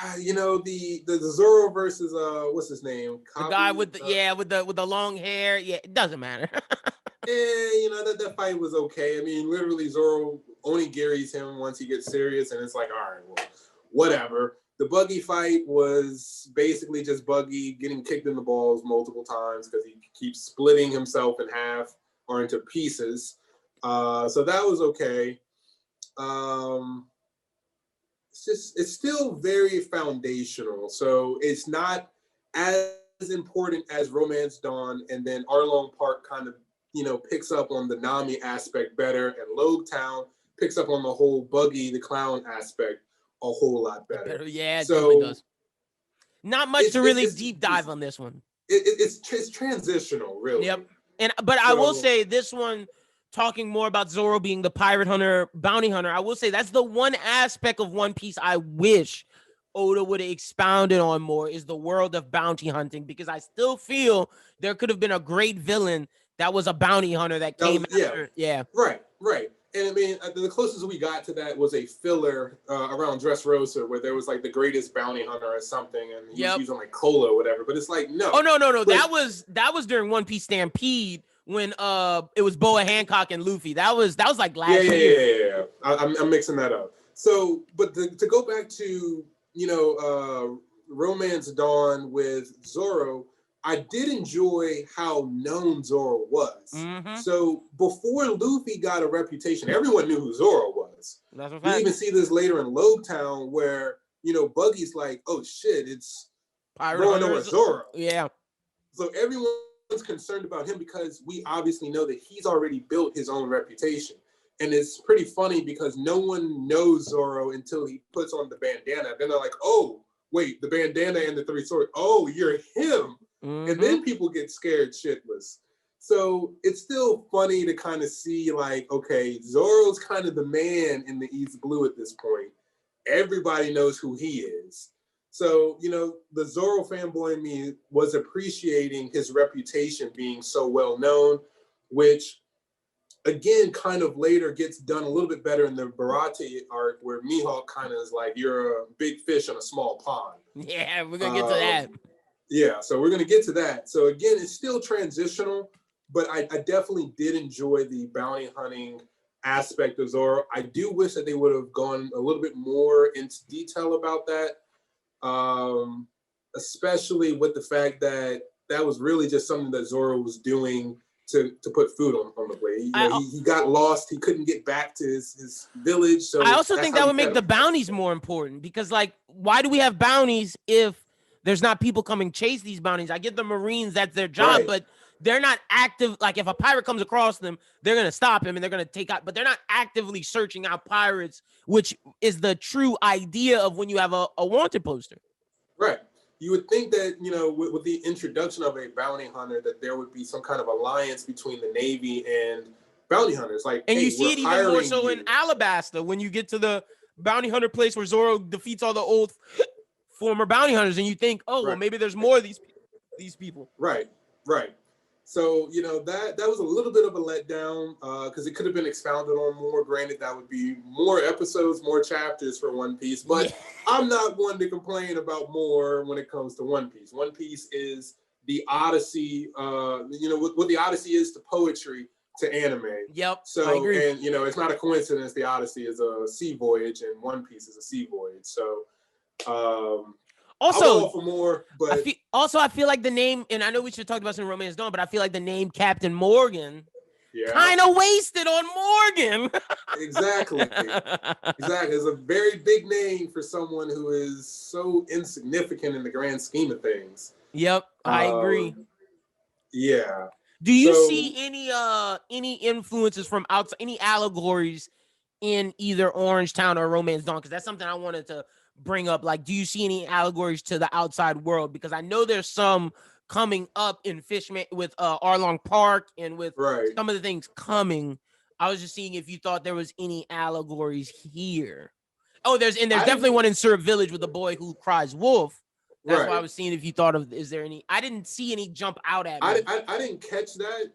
The Zoro versus what's his name? The guy with the long hair. Yeah, it doesn't matter. That fight was okay. I mean, literally Zoro only carries him once he gets serious, and it's like, all right, well, whatever. The Buggy fight was basically just Buggy getting kicked in the balls multiple times because he keeps splitting himself in half or into pieces. So that was okay. It's still very foundational. So it's not as important as Romance Dawn, and then Arlong Park kind of, picks up on the Nami aspect better, and Logue Town picks up on the whole Buggy the Clown aspect a whole lot better. Yeah, it definitely does. Not much to really deep dive on this one. It's transitional, really. Yep. But I will say this one, talking more about Zoro being the pirate hunter, bounty hunter, I will say that's the one aspect of One Piece I wish Oda would have expounded on more, is the world of bounty hunting, because I still feel there could have been a great villain that was a bounty hunter that came after. Yeah. Right. And I mean, the closest we got to that was a filler around Dressrosa, where there was like the greatest bounty hunter or something, and he was using like cola or whatever. But it's like, no. Oh, no. But that was during One Piece Stampede, when it was Boa Hancock and Luffy. That was like last year. Yeah. I'm mixing that up. So, but to go back to, Romance Dawn with Zoro, I did enjoy how known Zoro was. Mm-hmm. So before Luffy got a reputation, everyone knew who Zoro was. That's we even see this later in Lobetown, where Buggy's like, "Oh shit, it's Pirate Zoro." Yeah. So everyone's concerned about him because we obviously know that he's already built his own reputation. And it's pretty funny because no one knows Zoro until he puts on the bandana. Then they're like, "Oh, wait, the bandana and the three swords. Oh, you're him." Mm-hmm. And then people get scared shitless. So it's still funny to kind of see, like, okay, Zoro's kind of the man in the East Blue at this point. Everybody knows who he is. So, the Zoro fanboy in me was appreciating his reputation being so well known, which, again, kind of later gets done a little bit better in the Barate arc, where Mihawk kind of is like, you're a big fish in a small pond. Yeah, we're going to get to that. Yeah, so we're going to get to that. So again, it's still transitional, but I definitely did enjoy the bounty hunting aspect of Zoro. I do wish that they would have gone a little bit more into detail about that, especially with the fact that was really just something that Zoro was doing to put food on the plate. He got lost. He couldn't get back to his village. So I also think that would make the bounties more important, because, like, why do we have bounties if there's not people coming chase these bounties? I get the Marines, that's their job, but they're not active. Like, if a pirate comes across them, they're going to stop him and they're going to take out, but they're not actively searching out pirates, which is the true idea of when you have a wanted poster. Right. You would think that, with the introduction of a bounty hunter, that there would be some kind of alliance between the Navy and bounty hunters. Like, and you see it even more so in Alabasta, when you get to the bounty hunter place where Zoro defeats all the old former bounty hunters, and you think, well, maybe there's more of these people. Right. So, that was a little bit of a letdown, because it could have been expounded on more. Granted, that would be more episodes, more chapters for One Piece, but I'm not one to complain about more when it comes to One Piece. One Piece is the Odyssey, what the Odyssey is to poetry, to anime. Yep. So, I agree. And, it's not a coincidence the Odyssey is a sea voyage and One Piece is a sea voyage. So, also, for more, but I feel like the name, and I know we should talk about some Romance Dawn, but I feel like the name Captain Morgan kind of wasted on Morgan. Exactly. It's a very big name for someone who is so insignificant in the grand scheme of things. Yep, I agree. Yeah. Do you see any influences from outside, any allegories in either Orange Town or Romance Dawn? Because that's something I wanted to bring up. Like, do you see any allegories to the outside world? Because I know there's some coming up in Fishman with Arlong Park and with some of the things coming. I was just seeing if you thought there was any allegories here. Oh, there's definitely one in Syrup Village with the boy who cries wolf. That's why I was seeing if you thought of, is there any? I didn't see any jump out at me. I didn't catch that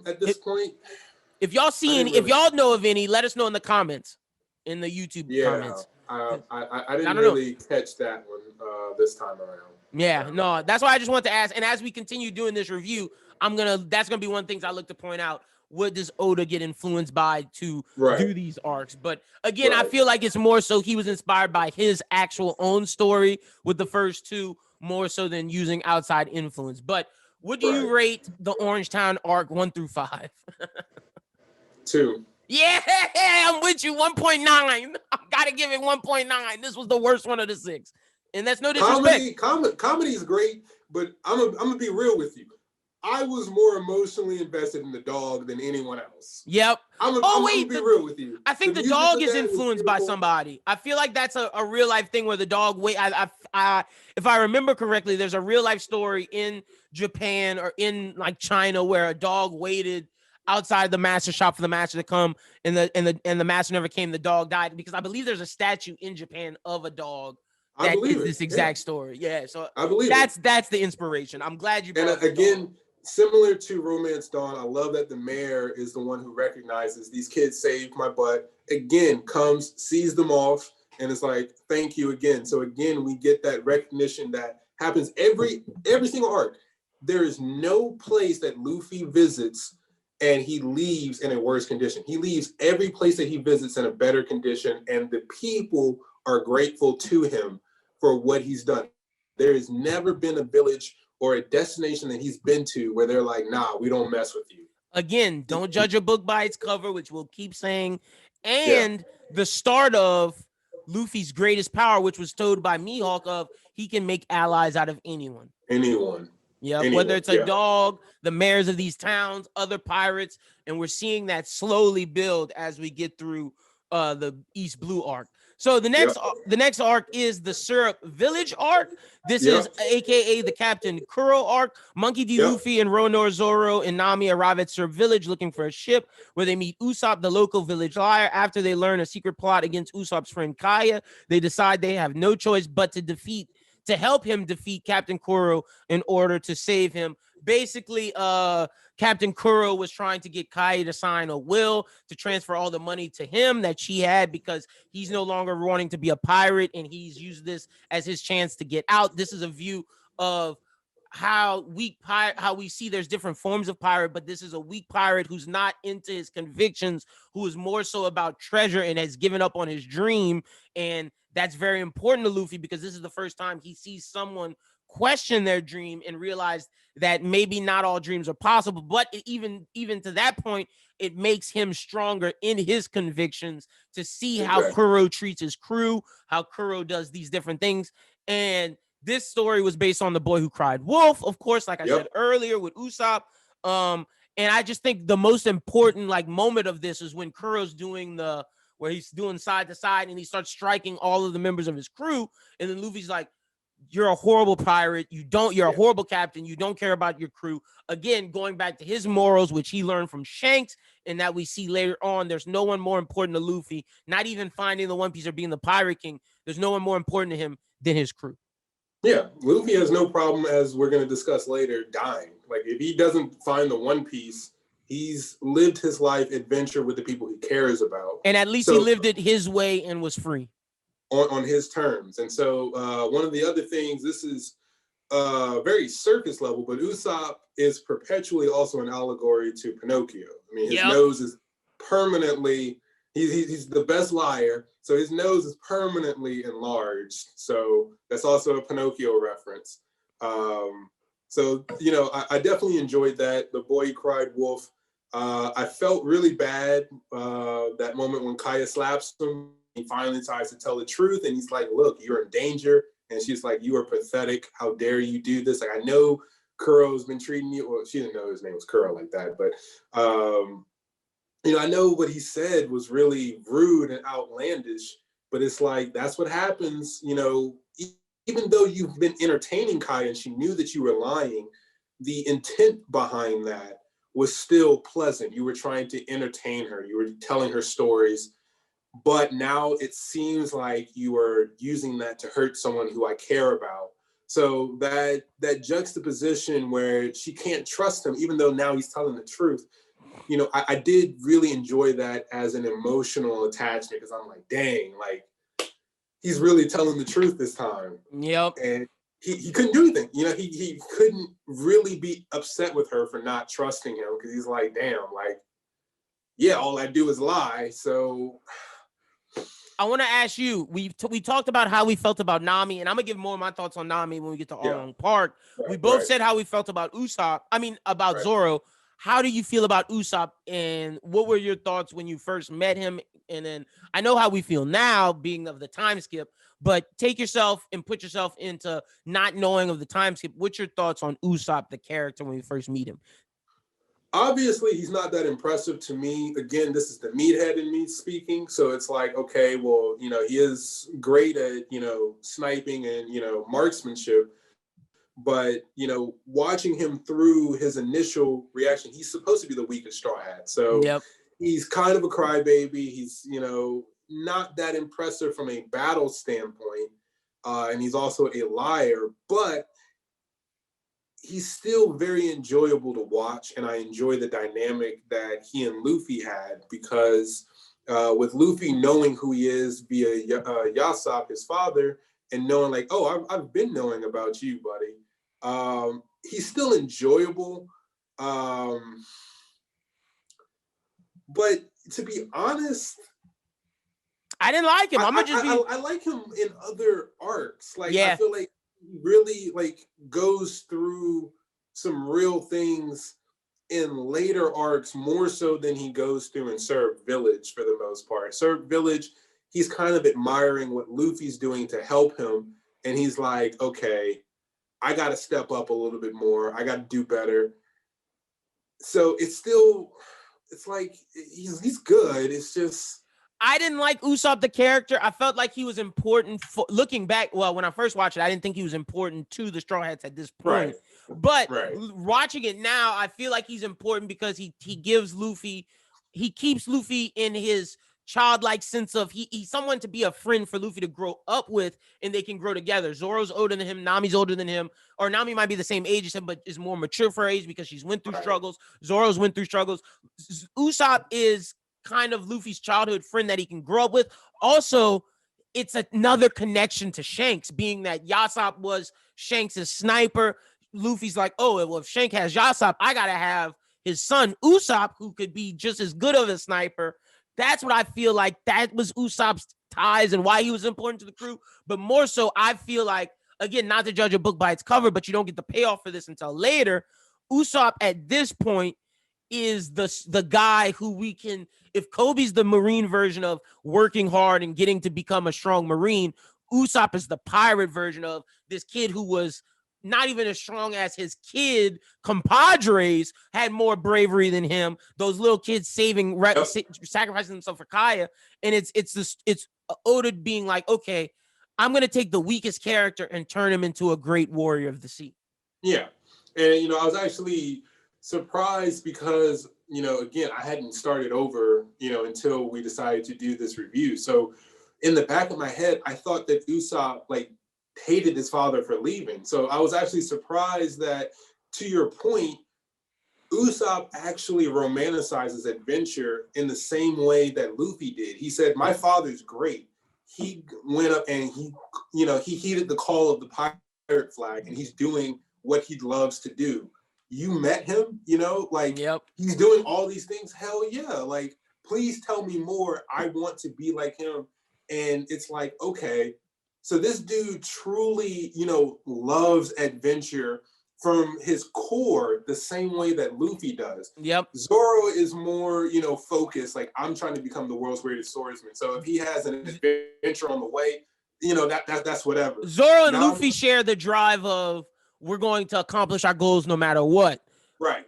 at this point. If y'all see any, if y'all know of any, let us know in the comments, in the YouTube comments. I didn't really catch that one this time around. Yeah, no, that's why I just want to ask. And as we continue doing this review, that's gonna be one of the things I look to point out. What does Oda get influenced by to do these arcs? But again, I feel like it's more so he was inspired by his actual own story with the first two, more so than using outside influence. But what do you rate the Orange Town arc 1 through 5? 2. Yeah, I'm with you. 1.9. I gotta give it 1.9. This was the worst one of the 6, and that's no disrespect. Comedy is great, but I'm gonna be real with you. I was more emotionally invested in the dog than anyone else. Yep. I'm gonna be real with you. I think the dog is influenced by somebody. I feel like that's a real life thing where the dog if I remember correctly, there's a real life story in Japan or in like China where a dog waited outside the master shop for the master to come, and the master never came. The dog died because I believe there's a statue in Japan of a dog that is this exact story. Yeah, so I believe that's the inspiration. I'm glad you brought it. And again, similar to Romance Dawn, I love that the mayor is the one who recognizes these kids saved my butt. Again, comes, sees them off, and it's like, thank you again. So again, we get that recognition that happens every single arc. There is no place that Luffy visits and he leaves in a worse condition. He leaves every place that he visits in a better condition, and the people are grateful to him for what he's done. There has never been a village or a destination that he's been to where they're like, nah, we don't mess with you. Again, don't judge a book by its cover, which we'll keep saying. And the start of Luffy's greatest power, which was told by Mihawk, of he can make allies out of anyone. Yeah, whether it's a dog, the mayors of these towns, other pirates, and we're seeing that slowly build as we get through the East Blue arc. So the next arc is the Syrup Village arc. This is AKA the Captain Kuro arc. Monkey D. Luffy and Ronor, Zoro, and Nami arrive at Syrup Village looking for a ship where they meet Usopp, the local village liar. After they learn a secret plot against Usopp's friend Kaya, they decide they have no choice but to help him defeat Captain Kuro in order to save him. Basically, Captain Kuro was trying to get Kaya to sign a will to transfer all the money to him that she had because he's no longer wanting to be a pirate, and he's used this as his chance to get out. This is a view of how we see there's different forms of pirate, but this is a weak pirate who's not into his convictions, who is more so about treasure and has given up on his dream. And that's very important to Luffy because this is the first time he sees someone question their dream and realize that maybe not all dreams are possible. But even to that point, it makes him stronger in his convictions to see how Kuro treats his crew, how Kuro does these different things. And this story was based on The Boy Who Cried Wolf, of course, like I said earlier with Usopp. And I just think the most important like moment of this is when Kuro's doing where he's doing side to side and he starts striking all of the members of his crew. And then Luffy's like, you're a horrible pirate. You're a horrible captain. You don't care about your crew. Again, going back to his morals, which he learned from Shanks, and that we see later on, there's no one more important to Luffy, not even finding the One Piece or being the Pirate King. There's no one more important to him than his crew. Yeah, Luffy has no problem, as we're going to discuss later, dying. Like, if he doesn't find the One Piece, he's lived his life adventure with the people he cares about. And at least he lived it his way and was free. On his terms. And so one of the other things, this is very surface level, but Usopp is perpetually also an allegory to Pinocchio. I mean, his nose is permanently, he's the best liar, so his nose is permanently enlarged. So that's also a Pinocchio reference. So, you know, I definitely enjoyed that. The Boy Who Cried Wolf. I felt really bad that moment when Kaya slaps him. He finally tries to tell the truth, and he's like, look, you're in danger. And she's like, you are pathetic. How dare you do this? Like, I know Kuro's been treating you, well, she didn't know his name was Kuro like that, but, you know, I know what he said was really rude and outlandish, but it's like, that's what happens, you know, even though you've been entertaining Kaya and she knew that you were lying, the intent behind that was still pleasant. You were trying to entertain her. You were telling her stories. But now it seems like you are using that to hurt someone who I care about. So that juxtaposition where she can't trust him, even though now he's telling the truth, you know, I did really enjoy that as an emotional attachment because I'm like, dang, like he's really telling the truth this time. Yep. And he couldn't do anything. You know, he couldn't really be upset with her for not trusting him because he's like, damn, like, yeah, all I do is lie. So I want to ask you, we talked about how we felt about Nami, and I'm going to give more of my thoughts on Nami when we get to Arlong Park. We both said how we felt about Zoro. how do you feel about Usopp, and what were your thoughts when you first met him? And then I know how we feel now, being of the time skip, but take yourself and put yourself into not knowing of the time skip. What's your thoughts on Usopp, the character, when we first meet him? Obviously, he's not that impressive to me. Again, this is the meathead in me speaking. So it's like, okay, well, he is great at, sniping and, marksmanship. But, watching him through his initial reaction, he's supposed to be the weakest Straw Hat. So Yep. he's kind of a crybaby. He's, not that impressive from a battle standpoint. And he's also a liar. But he's still very enjoyable to watch, and I enjoy the dynamic that he and Luffy had, because with Luffy knowing who he is via Yasopp, his father, and knowing like, oh, I've been knowing about you, buddy. He's still enjoyable. But to be honest, I didn't like him. I like him in other arcs. Like, yeah. I feel like really goes through some real things in later arcs, more so than he goes through in Syrup Village for the most part. Syrup Village, he's kind of admiring what Luffy's doing to help him, and he's like, okay, I got to step up a little bit more. I got to do better. So it's like he's good. It's just, I didn't like Usopp, the character. I felt like he was important looking back. Well, when I first watched it, I didn't think he was important to the Straw Hats at this point. Right. But watching it now, I feel like he's important because he gives Luffy, he keeps Luffy in his childlike sense of he's someone to be a friend for Luffy to grow up with, and they can grow together. Zoro's older than him, Nami's older than him, or Nami might be the same age as him, but is more mature for her age because she's went through struggles. Zoro's went through struggles. Usopp is kind of Luffy's childhood friend that he can grow up with. Also, it's another connection to Shanks, being that Yasopp was Shanks' sniper. Luffy's like, oh, well, if Shanks has Yasopp, I gotta have his son Usopp, who could be just as good of a sniper. That's what I feel like. That was Usopp's ties and why he was important to the crew. But more so, I feel like, again, not to judge a book by its cover, but you don't get the payoff for this until later. Usopp at this point is the guy who we can, if Kobe's the Marine version of working hard and getting to become a strong Marine, Usopp is the pirate version of this kid who was not even as strong as his kid compadres, had more bravery than him. Those little kids sacrificing themselves for Kaya. And it's Oda being like, okay, I'm going to take the weakest character and turn him into a great warrior of the sea. Yeah. And, I was actually surprised because, again, I hadn't started over, until we decided to do this review. So in the back of my head, I thought that Usopp hated his father for leaving. So I was actually surprised that, to your point, Usopp actually romanticizes adventure in the same way that Luffy did. He said, my father's great. He went up and he heeded the call of the pirate flag, and he's doing what he loves to do. You met him, yep. He's doing all these things. Hell yeah. Please tell me more. I want to be like him. And it's like, okay, so this dude truly, loves adventure from his core the same way that Luffy does. Yep. Zoro is more, focused. I'm trying to become the world's greatest swordsman. So if he has an adventure on the way, that's whatever. Zoro and Luffy share the drive of, we're going to accomplish our goals no matter what. Right.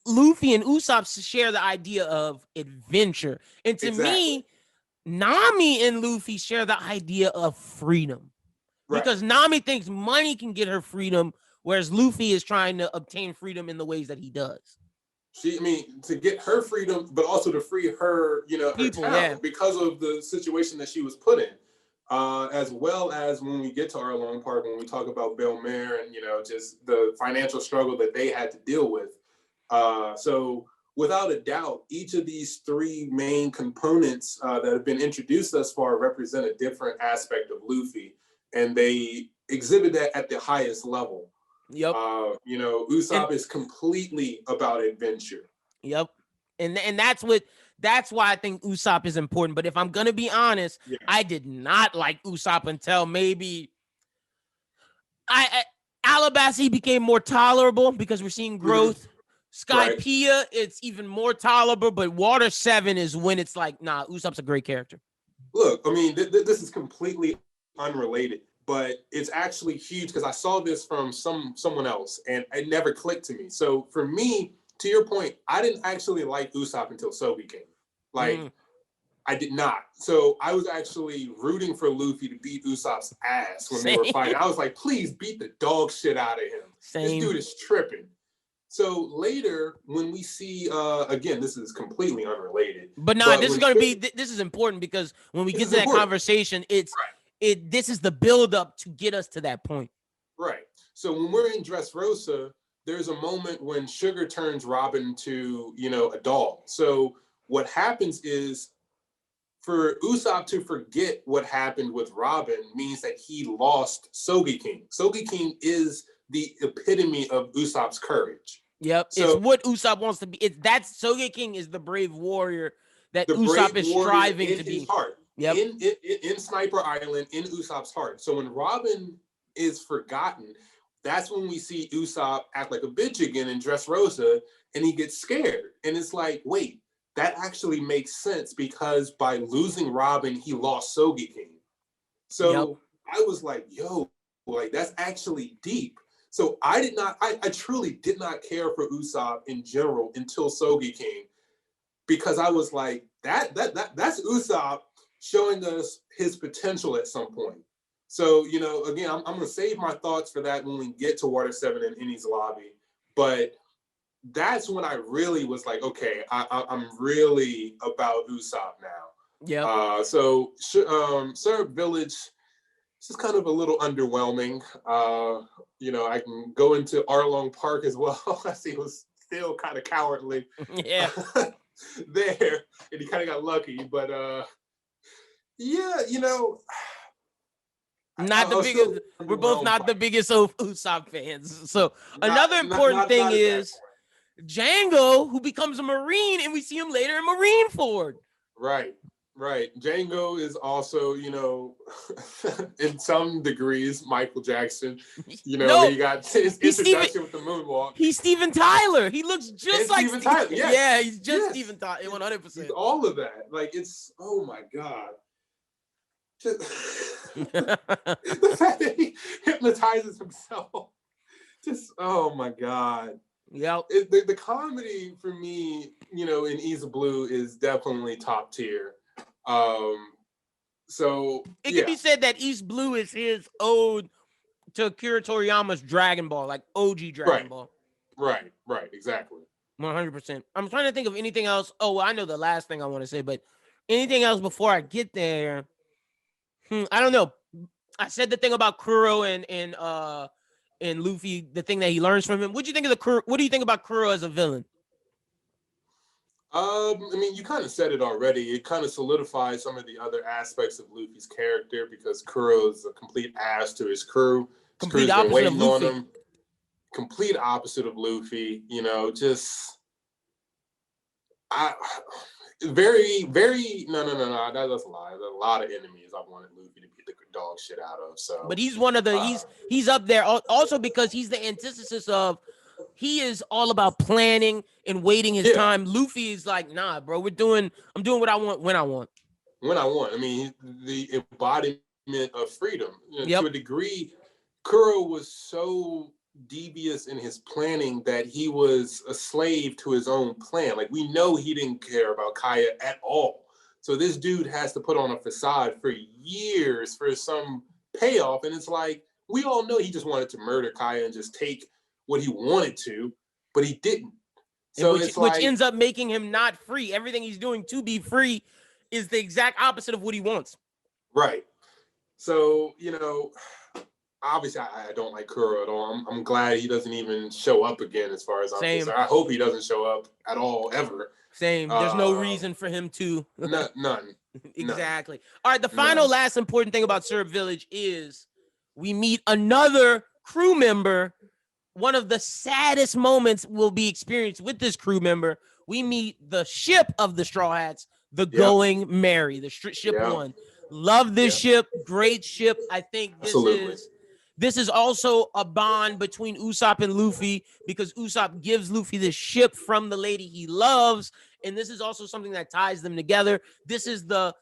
Luffy and Usopp share the idea of adventure. And to me, Nami and Luffy share the idea of freedom. Right. Because Nami thinks money can get her freedom, whereas Luffy is trying to obtain freedom in the ways that he does. To get her freedom, but also to free her, people, her town, because of the situation that she was put in. As well as when we get to our long part, when we talk about Belmare and, just the financial struggle that they had to deal with. So without a doubt, each of these three main components that have been introduced thus far represent a different aspect of Luffy, and they exhibit that at the highest level. Yep. Usopp is completely about adventure. Yep. And that's why I think Usopp is important. But if I'm going to be honest, I did not like Usopp until maybe Alabasta. He became more tolerable because we're seeing growth. Skypiea, it's even more tolerable, but Water 7 is when it's like, nah, Usopp's a great character. Look, I mean, this is completely unrelated, but it's actually huge because I saw this from someone else and it never clicked to me. So for me, to your point, I didn't actually like Usopp until Sogi came. Like, I did not. So I was actually rooting for Luffy to beat Usopp's ass when they were fighting. I was like, please beat the dog shit out of him. This dude is tripping. So later, when we see, again, this is completely unrelated. But this is going to be, this is important because when we get to that conversation, this is the buildup to get us to that point. Right. So when we're in Dressrosa, there's a moment when Sugar turns Robin to, a doll. So what happens is for Usopp to forget what happened with Robin means that he lost Sogi King. Sogi King is the epitome of Usopp's courage. Yep, so, it's what Usopp wants to be. That's Sogi King is the brave warrior that Usopp is striving to be. In his heart. Yep. In Sniper Island, in Usopp's heart. So when Robin is forgotten, that's when we see Usopp act like a bitch again in Dressrosa, and he gets scared. And it's like, wait, that actually makes sense because by losing Robin, he lost Sogi King. So I was like, yo, like that's actually deep. So I truly did not care for Usopp in general until Sogi King, because I was like, that's Usopp showing us his potential at some point. So, again, I'm going to save my thoughts for that when we get to Water 7 and Enies Lobby. But that's when I really was like, okay, I'm really about Usopp now. Yeah. So Syrup Village, this is kind of a little underwhelming. I can go into Arlong Park as well. I see it was still kind of cowardly. Yeah. There, and he kind of got lucky, but not the biggest. We're both not the biggest Usopp fans. So another important thing is Django, who becomes a Marine, and we see him later in Marineford. Right. Django is also, in some degrees, Michael Jackson. He got his introduction with the moonwalk. He's Steven Tyler. He looks just like Steven Tyler. Yes. Yeah, he's just Steven Tyler, 100%. He's all of that. Like, it's, oh my God. The fact that he hypnotizes himself. Just, oh my God. Yep. The comedy for me, in East Blue is definitely top tier. So it can be said that East Blue is his ode to Akira Toriyama's Dragon Ball, like OG Dragon Ball. Right, exactly. 100%. I'm trying to think of anything else. Oh, I know the last thing I want to say, but anything else before I get there? I don't know. I said the thing about Kuro and Luffy, the thing that he learns from him. What do you think of What do you think about Kuro as a villain? You kind of said it already. It kind of solidifies some of the other aspects of Luffy's character because Kuro is a complete ass to his crew. Complete opposite of Luffy. On him. Complete opposite of Luffy. Very, very. No. That's a lie. There's a lot of enemies I wanted Luffy to beat the dog shit out of. So, but he's one of the. He's up there also because he's the antithesis of. He is all about planning and waiting his time. Luffy is like, nah, bro. I'm doing what I want when I want. I mean, the embodiment of freedom. To a degree, Kuro was so devious in his planning that he was a slave to his own plan. Like, we know he didn't care about Kaya at all. So this dude has to put on a facade for years for some payoff. And it's like, we all know he just wanted to murder Kaya and just take what he wanted to, but he didn't. So which ends up making him not free. Everything he's doing to be free is the exact opposite of what he wants. Right. So, obviously I don't like Kuro at all. I'm glad he doesn't even show up again as far as I'm concerned. I hope he doesn't show up at all, ever. Same. There's no reason for him to. None. Exactly. None. All right. The final last important thing about Syrup Village is we meet another crew member. One of the saddest moments will be experienced with this crew member. We meet the ship of the Straw Hats, the Going Merry, the ship one. Love this ship. Great ship. I think This is also a bond between Usopp and Luffy because Usopp gives Luffy this ship from the lady he loves, and this is also something that ties them together. This is the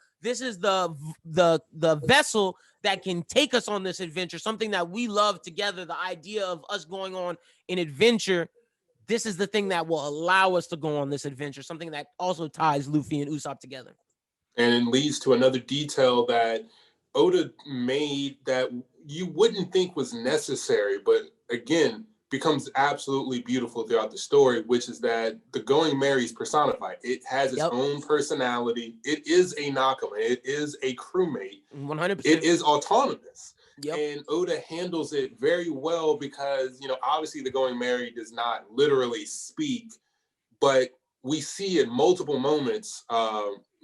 vessel that can take us on this adventure, something that we love together. The idea of us going on an adventure. This is the thing that will allow us to go on this adventure, something that also ties Luffy and Usopp together. And it leads to another detail that Oda made that you wouldn't think was necessary, but again, becomes absolutely beautiful throughout the story, which is that the Going Merry is personified. It has its own personality. It is a Nakama. It is a crewmate. 100%. It is autonomous. Yep. And Oda handles it very well because, obviously the Going Merry does not literally speak, but we see in multiple moments,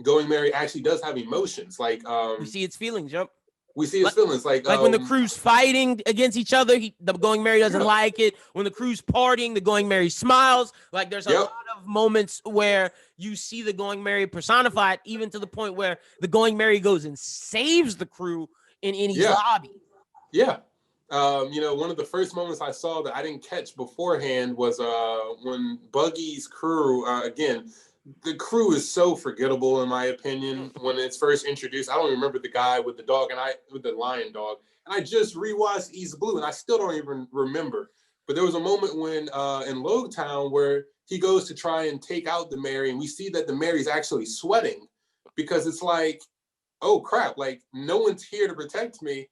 Going Merry actually does have emotions. Like we see its feelings, yep. We see his feelings. Like when the crew's fighting against each other, the Going Merry doesn't like it. When the crew's partying, the Going Merry smiles. Like there's a lot of moments where you see the Going Merry personified, even to the point where the Going Merry goes and saves the crew in any lobby. Yeah. One of the first moments I saw that I didn't catch beforehand was when Buggy's crew, again, the crew is so forgettable in my opinion. When it's first introduced, I don't remember the guy with the dog with the lion dog. And I just rewatched East Blue and I still don't even remember. But there was a moment when in Logtown where he goes to try and take out the Merry, and we see that the Merry's actually sweating because it's like, oh crap, like no one's here to protect me.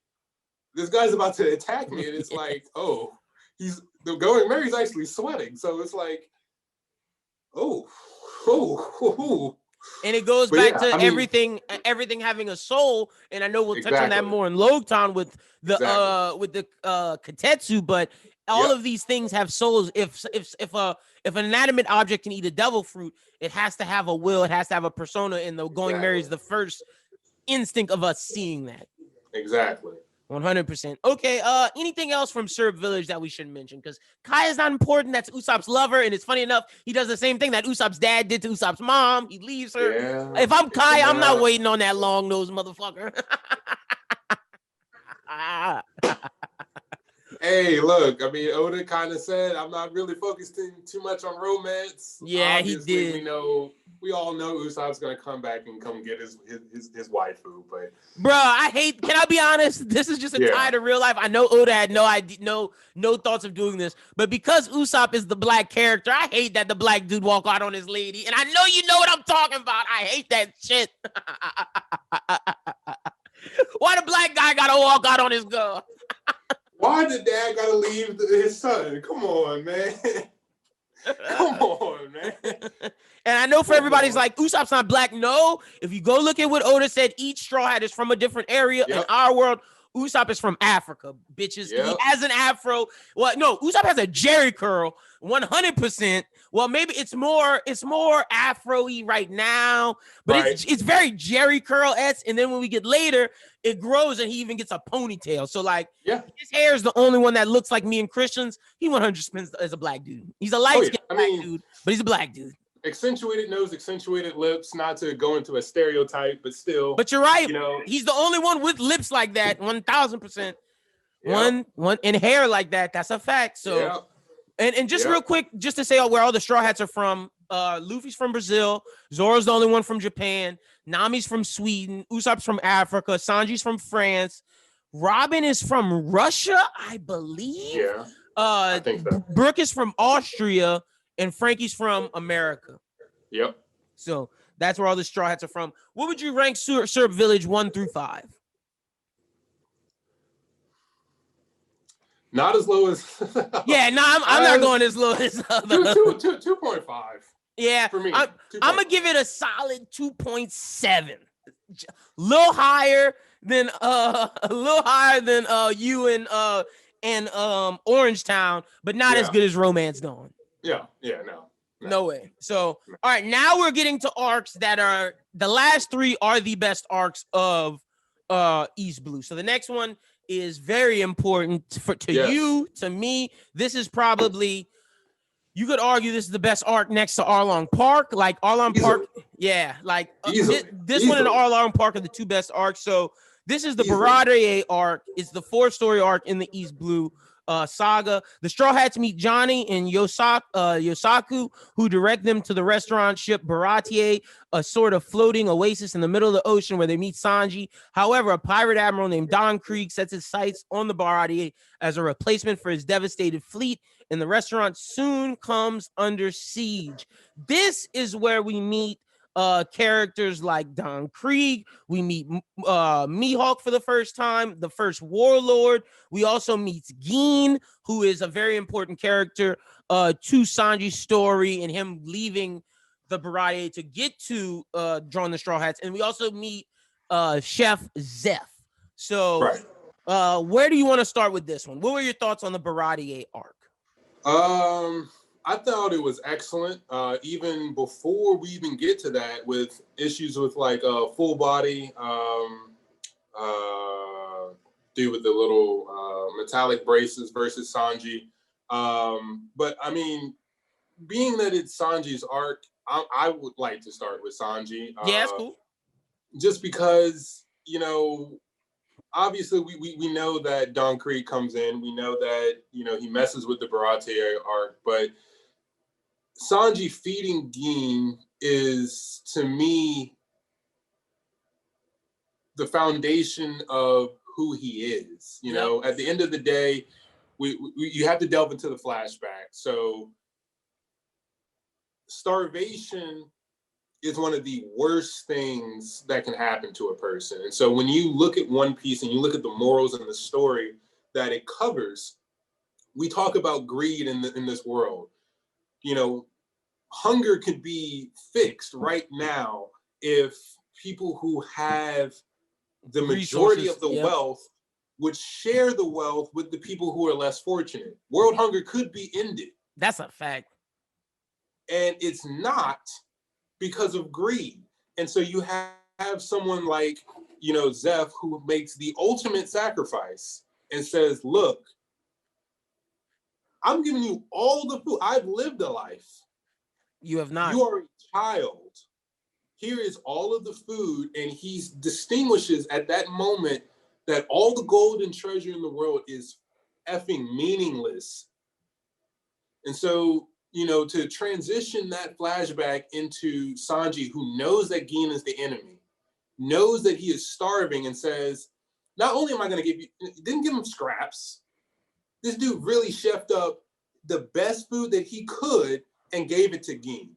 This guy's about to attack me, and it's like, oh, the Going Merry's actually sweating. So it's like, oh. And it goes back to everything having a soul, and I know we'll touch on that more in Logtown with the Katetsu, but all of these things have souls. If an inanimate object can eat a devil fruit, it has to have a will, it has to have a persona, and the Going Merry is the first instinct of us seeing that. Exactly. 100%. Okay, anything else from Syrup Village that we should mention? Because Kai is not important. That's Usopp's lover, and it's funny enough, he does the same thing that Usopp's dad did to Usopp's mom. He leaves her. Yeah, if I'm Kai, I'm not waiting on that long-nosed motherfucker. Hey, look, I mean, Oda kind of said, I'm not really focusing too much on romance. Yeah, obviously, he did. We all know Usopp's going to come back and come get his waifu, but... Bro, can I be honest? This is just a tie to real life. I know Oda had no idea, no thoughts of doing this, but because Usopp is the black character, I hate that the black dude walk out on his lady, and I know you know what I'm talking about. I hate that shit. Why the black guy got to walk out on his girl? Why did dad gotta leave his son? Come on, man. Come on, man. And I know for everybody's like, Usopp's not black. No, if you go look at what Oda said, each Straw Hat is from a different area. In our world, Usopp is from Africa, bitches. He has an afro. Well, no, Usopp has a Jerry curl, 100%. Well, maybe it's more afro-y right now, but it's very Jerry curl-esque. And then when we get later, it grows and he even gets a ponytail. So like, his hair is the only one that looks like me and Christian's. He 100% is a black dude. He's a light-skinned black dude, but he's a black dude. Accentuated nose, accentuated lips, not to go into a stereotype, but still. But you're right. He's the only one with lips like that, 1,000%. One and hair like that. That's a fact. So, and just real quick, just to say where all the Straw Hats are from. Luffy's from Brazil. Zoro's the only one from Japan. Nami's from Sweden. Usopp's from Africa. Sanji's from France. Robin is from Russia, I believe. Yeah. I think so. Brooke is from Austria. And Frankie's from America. Yep. So that's where all the Straw Hats are from. What would you rank Syrup Village 1 through 5? Not as low as... I'm not going as low as... 2.5. Yeah. For me. I'm going to give it a solid 2.7. A little higher than you and Orange Town, but not as good as Romance Gone. No way. So, all right, now we're getting to arcs that are the last 3 are the best arcs of East Blue. So the next one is very important to you, to me. This is probably, you could argue this is the best arc next to Arlong Park. Like Arlong Park, this one and Arlong Park are the 2 best arcs. So This is the Easily. Baratier arc. It's the 4-story arc in the East Blue saga. The Straw Hats meet Johnny and Yosaku, who direct them to the restaurant ship Baratier, a sort of floating oasis in the middle of the ocean where they meet Sanji. However, a pirate admiral named Don Krieg sets his sights on the Baratier as a replacement for his devastated fleet, and the restaurant soon comes under siege. This is where we meet characters like Don Krieg. We meet Mihawk for the first time, the first warlord. We also meet Gin, who is a very important character to Sanji's story and him leaving the Baratier to get to Drawing the Straw Hats. And we also meet Chef Zeph. So where do you want to start with this one? What were your thoughts on the Baratier arc? I thought it was excellent. Even before we even get to that, with issues with like full body, dude with the little metallic braces versus Sanji. But I mean, being that it's Sanji's arc, I would like to start with Sanji. Yeah, that's cool. Just because, you know, obviously we know that Don Krieg comes in. We know that, you know, he messes with the Baratier arc, but Sanji feeding Gin is, to me, the foundation of who he is. You know, at the end of the day, you have to delve into the flashback. So starvation is one of the worst things that can happen to a person. And so when you look at One Piece and you look at the morals and the story that it covers, we talk about greed in this world. You know, hunger could be fixed right now if people who have the majority of the wealth would share the wealth with the people who are less fortunate. World hunger could be ended. That's a fact. And it's not because of greed. And so you have someone like, you know, Zeph, who makes the ultimate sacrifice and says, look, I'm giving you all the food. I've lived a life. You have not. You are a child. Here is all of the food. And he distinguishes at that moment that all the gold and treasure in the world is effing meaningless. And so, you know, to transition that flashback into Sanji, who knows that Gin is the enemy, knows that he is starving, and says, not only am I going to give you, didn't give him scraps. This dude really chefed up the best food that he could and gave it to Gin.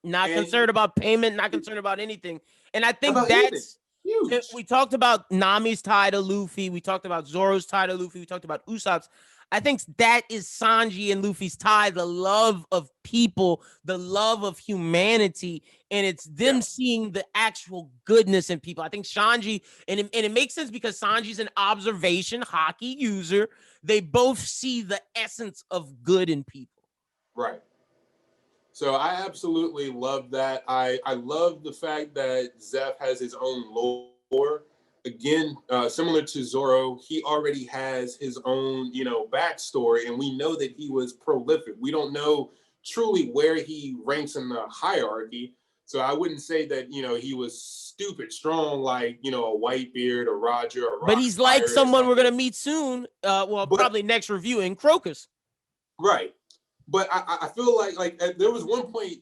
Not concerned about payment, not concerned about anything. And I think that's huge. We talked about Nami's tie to Luffy. We talked about Zoro's tie to Luffy. We talked about Usopp's. I think that is Sanji and Luffy's tie, the love of people, the love of humanity, and it's them seeing the actual goodness in people. I think Sanji, and it makes sense because Sanji's an observation hockey user. They both see the essence of good in people. Right. So I absolutely love that. I love the fact that Zeph has his own lore. Again, similar to Zoro, he already has his own, you know, backstory, and we know that he was prolific. We don't know truly where he ranks in the hierarchy. So I wouldn't say that, you know, he was stupid strong like, you know, a Whitebeard or Roger or But he's like someone we're going to meet soon. Probably next review in Crocus. Right. But I feel like there was one point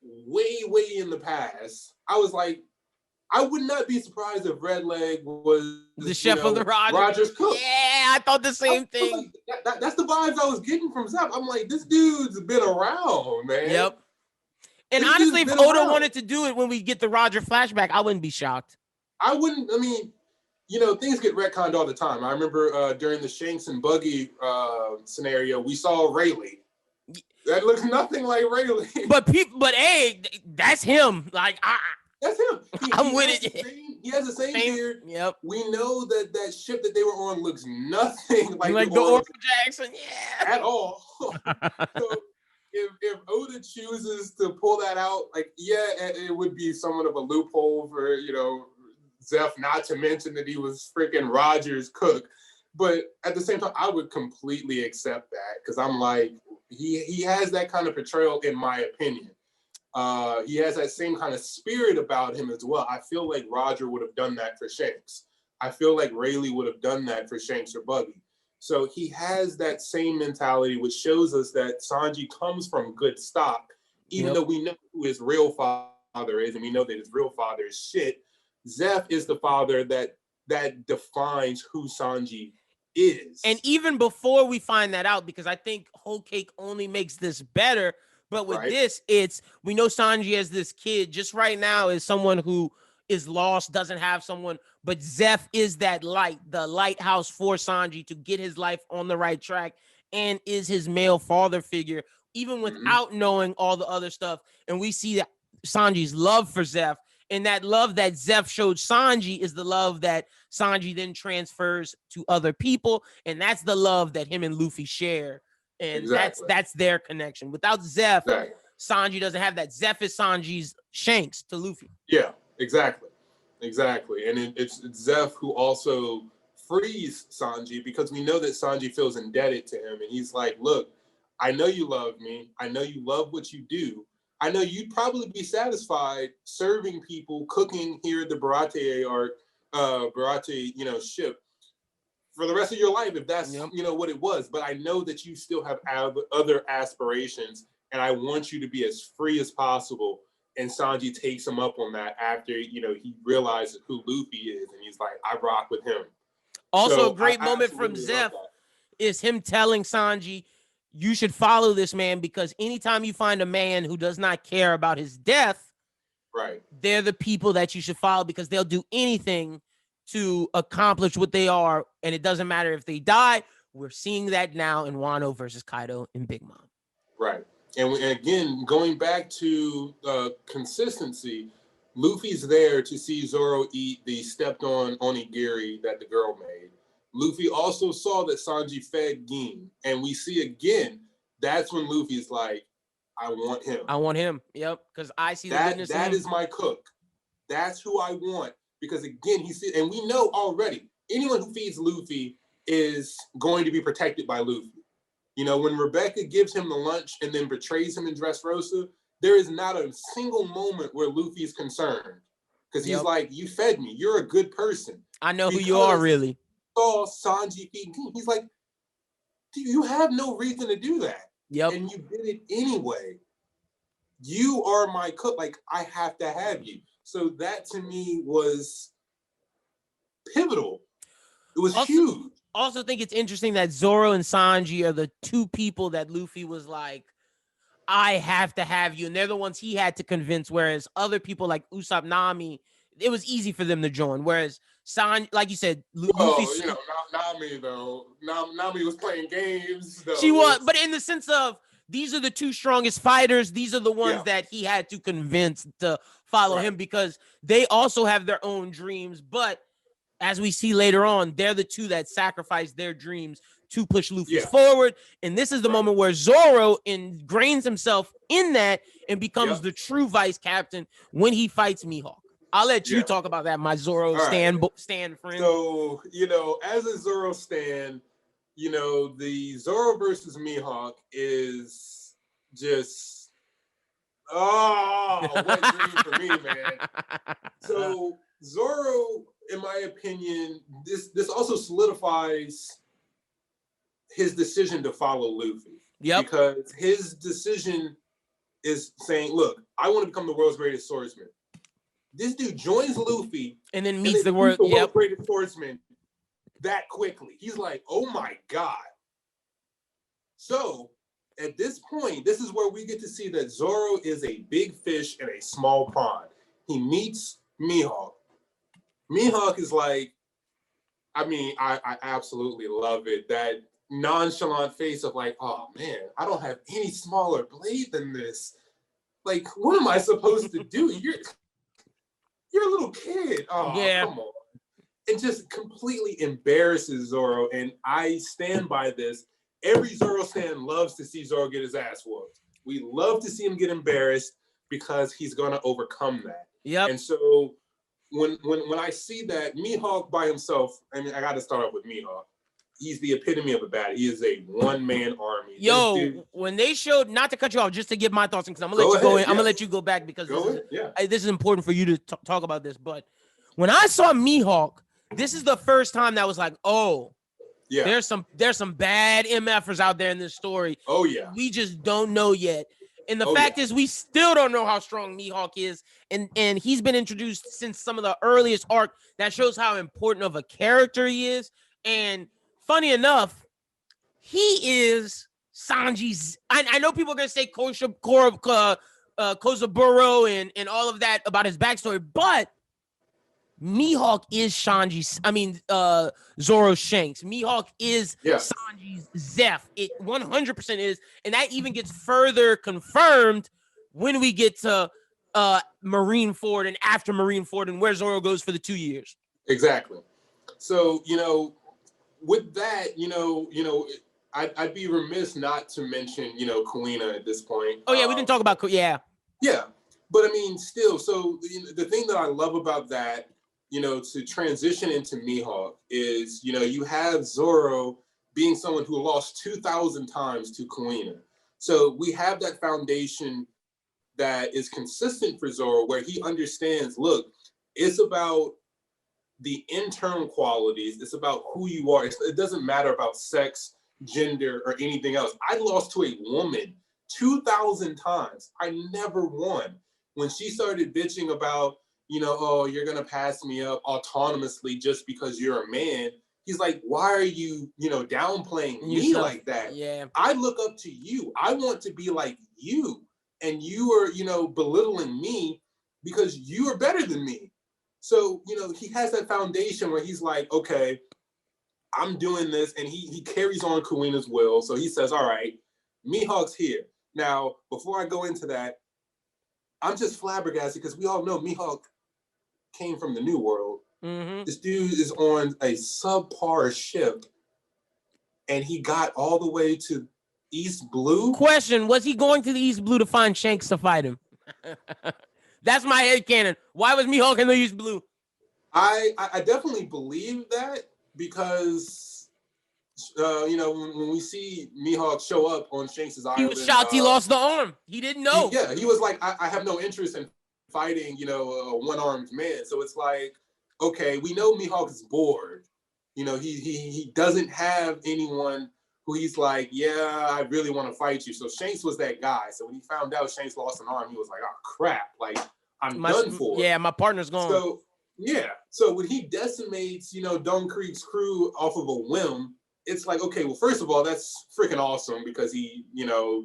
way in the past, I was like, I would not be surprised if Red Leg was the chef of the Roger's cook. Yeah, I thought the same thing. Like, that's the vibes I was getting from Zeph. I'm like, this dude's been around, man. Yep. And this honestly, if Oda wanted to do it when we get the Roger flashback, I wouldn't be shocked. I mean, you know, things get retconned all the time. I remember during the Shanks and Buggy scenario, we saw Rayleigh. That looks nothing like Rayleigh. But hey, that's him. Like, that's him. I'm with it. He has the same beard. Yep. We know that ship that they were on looks nothing like the Orville Jackson. Yeah. At all. So if Oda chooses to pull that out, like, yeah, it would be somewhat of a loophole for, you know, Zeph, not to mention that he was freaking Roger's cook. But at the same time, I would completely accept that because I'm like, he has that kind of portrayal, in my opinion. He has that same kind of spirit about him as well. I feel like Roger would have done that for Shanks. I feel like Rayleigh would have done that for Shanks or Buggy. So he has that same mentality, which shows us that Sanji comes from good stock, even though we know who his real father is, and we know that his real father is shit. Zeph is the father that defines who Sanji is. And even before we find that out, because I think Whole Cake only makes this better, but with this, we know Sanji as this kid just right now is someone who is lost, doesn't have someone, but Zeph is that light, the lighthouse for Sanji to get his life on the right track, and is his male father figure, even without knowing all the other stuff. And we see that Sanji's love for Zeph, and that love that Zeph showed Sanji is the love that Sanji then transfers to other people, and that's the love that him and Luffy share. And that's their connection. Without Zeph, Sanji doesn't have that. Zeph is Sanji's Shanks to Luffy. Yeah, exactly. And it's Zeph who also frees Sanji, because we know that Sanji feels indebted to him. And he's like, look, I know you love me. I know you love what you do. I know you'd probably be satisfied serving people, cooking here at the Baratie ship for the rest of your life, if that's what it was. But I know that you still have other aspirations, and I want you to be as free as possible. And Sanji takes him up on that after he realizes who Luffy is, and he's like, I rock with him. Also, a great moment from Zeph is him telling Sanji, you should follow this man, because anytime you find a man who does not care about his death, they're the people that you should follow, because they'll do anything to accomplish what they are, and it doesn't matter if they die. We're seeing that now in Wano versus Kaido and Big Mom. Right. And again, going back to consistency, Luffy's there to see Zoro eat the stepped-on onigiri that the girl made. Luffy also saw that Sanji fed Gin. And we see again, that's when Luffy's like, I want him. I want him. Yep. Because I see that, the goodness that in him. is my cook. That's who I want. Because again, he see, and we know already, anyone who feeds Luffy is going to be protected by Luffy. When Rebecca gives him the lunch and then betrays him in Dressrosa, there is not a single moment where Luffy's concerned. Because he's like, you fed me. You're a good person. I know who you are, really. Saw Sanji feed Gin. He's like, you have no reason to do that. Yep. And you did it anyway. You are my cook. Like, I have to have you. So that to me was pivotal. It was huge. Also think it's interesting that Zoro and Sanji are the two people that Luffy was like, I have to have you. And they're the ones he had to convince. Whereas other people like Usopp, Nami, it was easy for them to join. Whereas Sanji, like you said, Luffy. Nami though. Nami was playing games. Though. She was, but in the sense of, these are the two strongest fighters. These are the ones that he had to convince to follow him, because they also have their own dreams. But as we see later on, they're the two that sacrifice their dreams to push Luffy forward. And this is the moment where Zoro ingrains himself in that and becomes the true vice captain when he fights Mihawk. I'll let you talk about that, my Zoro stan friend. So, as a Zoro stan, the Zoro versus Mihawk is just, wet dream for me, man. So Zoro, in my opinion, this also solidifies his decision to follow Luffy. Yep. Because his decision is saying, look, I want to become the world's greatest swordsman. This dude joins Luffy and then meets the world's greatest swordsman that quickly. He's like, oh my God. So at this point, this is where we get to see that Zoro is a big fish in a small pond. He meets Mihawk. Mihawk is like, I absolutely love it. That nonchalant face of like, oh man, I don't have any smaller blade than this. Like, what am I supposed to do? You're a little kid. Oh, come on. It just completely embarrasses Zoro, and I stand by this. Every Zoro stan loves to see Zoro get his ass whooped. We love to see him get embarrassed because he's going to overcome that. Yep. And so when I see that Mihawk by himself, I got to start off with Mihawk. he's the epitome of a bad. He is a one-man army. Yo, when they showed, not to cut you off, just to give my thoughts, because I'm gonna let you go in. I'm gonna let you go back because this is important for you to talk about this. But when I saw Mihawk, this is the first time that was like, oh, yeah, there's some bad MFers out there in this story. Oh yeah, we just don't know yet. And the fact is, we still don't know how strong Mihawk is, and he's been introduced since some of the earliest arc. That shows how important of a character he is. And funny enough, he is Sanji's. I know people are gonna say Kozaburo and all of that about his backstory, but Mihawk is Zoro's Shanks. Mihawk is Sanji's Zeph. It 100% is, and that even gets further confirmed when we get to Marineford and after Marineford and where Zoro goes for the 2 years. Exactly. So, with that, I'd be remiss not to mention, Kuina at this point. Oh yeah, we didn't talk about Yeah, but I mean, still. So the thing that I love about that, to transition into Mihawk is, you have Zoro being someone who lost 2,000 times to Kuina. So we have that foundation that is consistent for Zoro, where he understands, look, it's about the internal qualities. It's about who you are. It doesn't matter about sex, gender, or anything else. I lost to a woman 2,000 times. I never won. When she started bitching about, oh, you're going to pass me up autonomously just because you're a man. He's like, why are you, downplaying me like that? Yeah. I look up to you. I want to be like you. And you are, belittling me because you are better than me. So, he has that foundation where he's like, okay, I'm doing this. And he carries on Kuina's will. So he says, all right, Mihawk's here. Now, before I go into that, I'm just flabbergasted because we all know Mihawk came from the New World. Mm-hmm. This dude is on a subpar ship and he got all the way to East Blue. Question, was he going to the East Blue to find Shanks to fight him? That's my headcanon. Why was Mihawk in the East Blue? I definitely believe that because, when we see Mihawk show up on Shanks' island. He was shocked he lost the arm. He didn't know. He was like, I have no interest in fighting, a one-armed man. So it's like, okay, we know Mihawk is bored. He doesn't have anyone who he's like, yeah, I really want to fight you. So Shanks was that guy. So when he found out Shanks lost an arm, he was like, oh, crap. Like, I'm done for. Yeah, my partner's gone. So, yeah. So when he decimates, Don Krieg's crew off of a whim, it's like, okay, well, first of all, that's freaking awesome because he,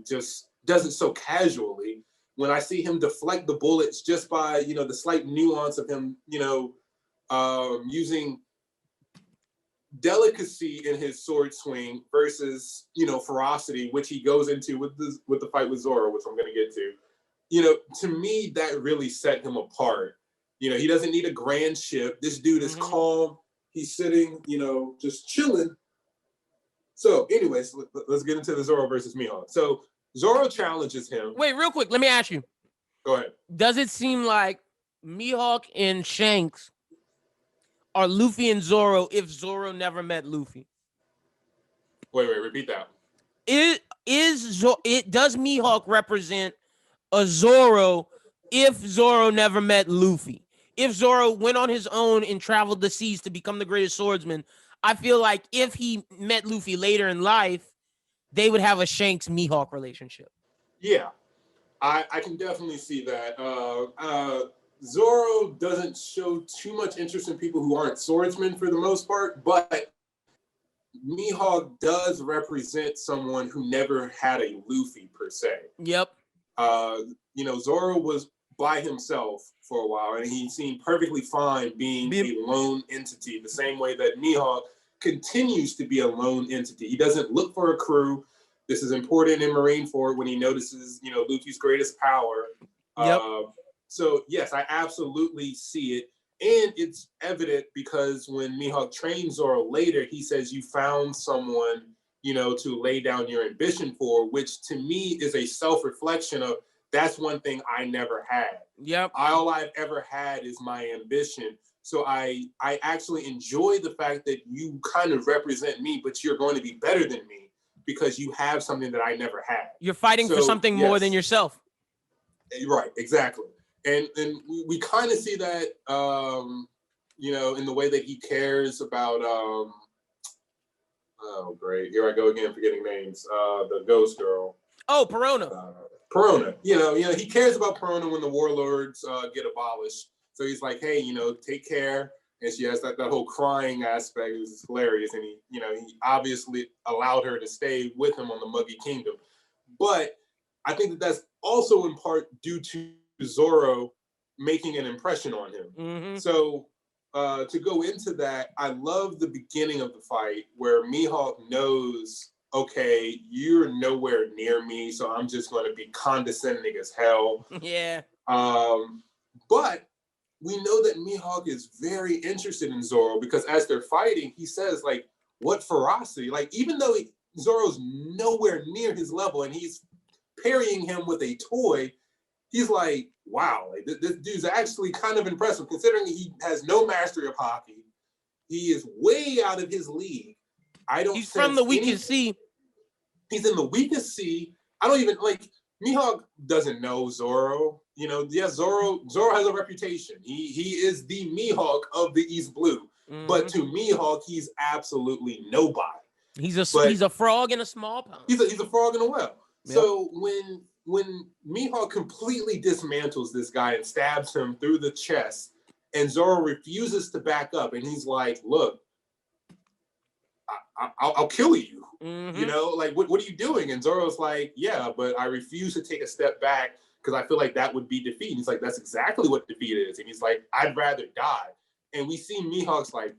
just does it so casually. When I see him deflect the bullets just by, the slight nuance of him, using delicacy in his sword swing versus, ferocity, which he goes into with the fight with Zoro, which I'm going to get to. To me, that really set him apart. He doesn't need a grand ship. This dude is calm. He's sitting, just chilling. So, anyways, let's get into the Zoro versus Mihawk. So, Zoro challenges him. Wait, real quick. Let me ask you. Go ahead. Does it seem like Mihawk and Shanks are Luffy and Zoro if Zoro never met Luffy? Wait, repeat that. Does Mihawk represent a Zoro if Zoro never met Luffy? If Zoro went on his own and traveled the seas to become the greatest swordsman, I feel like if he met Luffy later in life, they would have a Shanks-Mihawk relationship. Yeah, I can definitely see that. Zoro doesn't show too much interest in people who aren't swordsmen for the most part, but Mihawk does represent someone who never had a Luffy per se. Yep. Zoro was by himself for a while, and he seemed perfectly fine being a lone entity, the same way that Mihawk continues to be a lone entity. He doesn't look for a crew. This is important in Marineford when he notices, Luffy's greatest power. Yep. So yes, I absolutely see it. And it's evident because when Mihawk trains Zoro later, he says, you found someone, to lay down your ambition for, which to me is a self-reflection of, that's one thing I never had. Yep. All I've ever had is my ambition. So I actually enjoy the fact that you kind of represent me, but you're going to be better than me because you have something that I never had. You're fighting for something more than yourself. Right, exactly. And we kind of see that, you know, in the way that he cares about, oh, great. Here I go again, forgetting names. The ghost girl. Oh, Perona. Perona. You know, he cares about Perona when the warlords get abolished. So he's like, hey, you know, take care. And she has that whole crying aspect. It was hilarious. And he obviously allowed her to stay with him on the Muggy Kingdom. But I think that that's also in part due to Zoro making an impression on him. Mm-hmm. So to go into that, I love the beginning of the fight where Mihawk knows, okay, you're nowhere near me, so I'm just going to be condescending as hell. Yeah. But we know that Mihawk is very interested in Zoro because as they're fighting, he says, like, what ferocity? Like, even though Zoro's nowhere near his level and he's parrying him with a toy, he's like, wow, like, this dude's actually kind of impressive considering he has no mastery of hockey. He is way out of his league. He's from the weakest sea. He's in the weakest sea. I don't even, like, Mihawk doesn't know Zoro. You know, yes, Zoro has a reputation. He is the Mihawk of the East Blue. Mm-hmm. But to Mihawk, he's absolutely nobody. He's a frog in a small pond. He's a frog in a well. Yep. So when Mihawk completely dismantles this guy and stabs him through the chest, and Zoro refuses to back up, and he's like, look, I'll kill you. Mm-hmm. You know, like, what are you doing? And Zoro's like, yeah, but I refuse to take a step back because I feel like that would be defeat. And he's like, that's exactly what defeat is. And he's like, I'd rather die. And we see Mihawk's like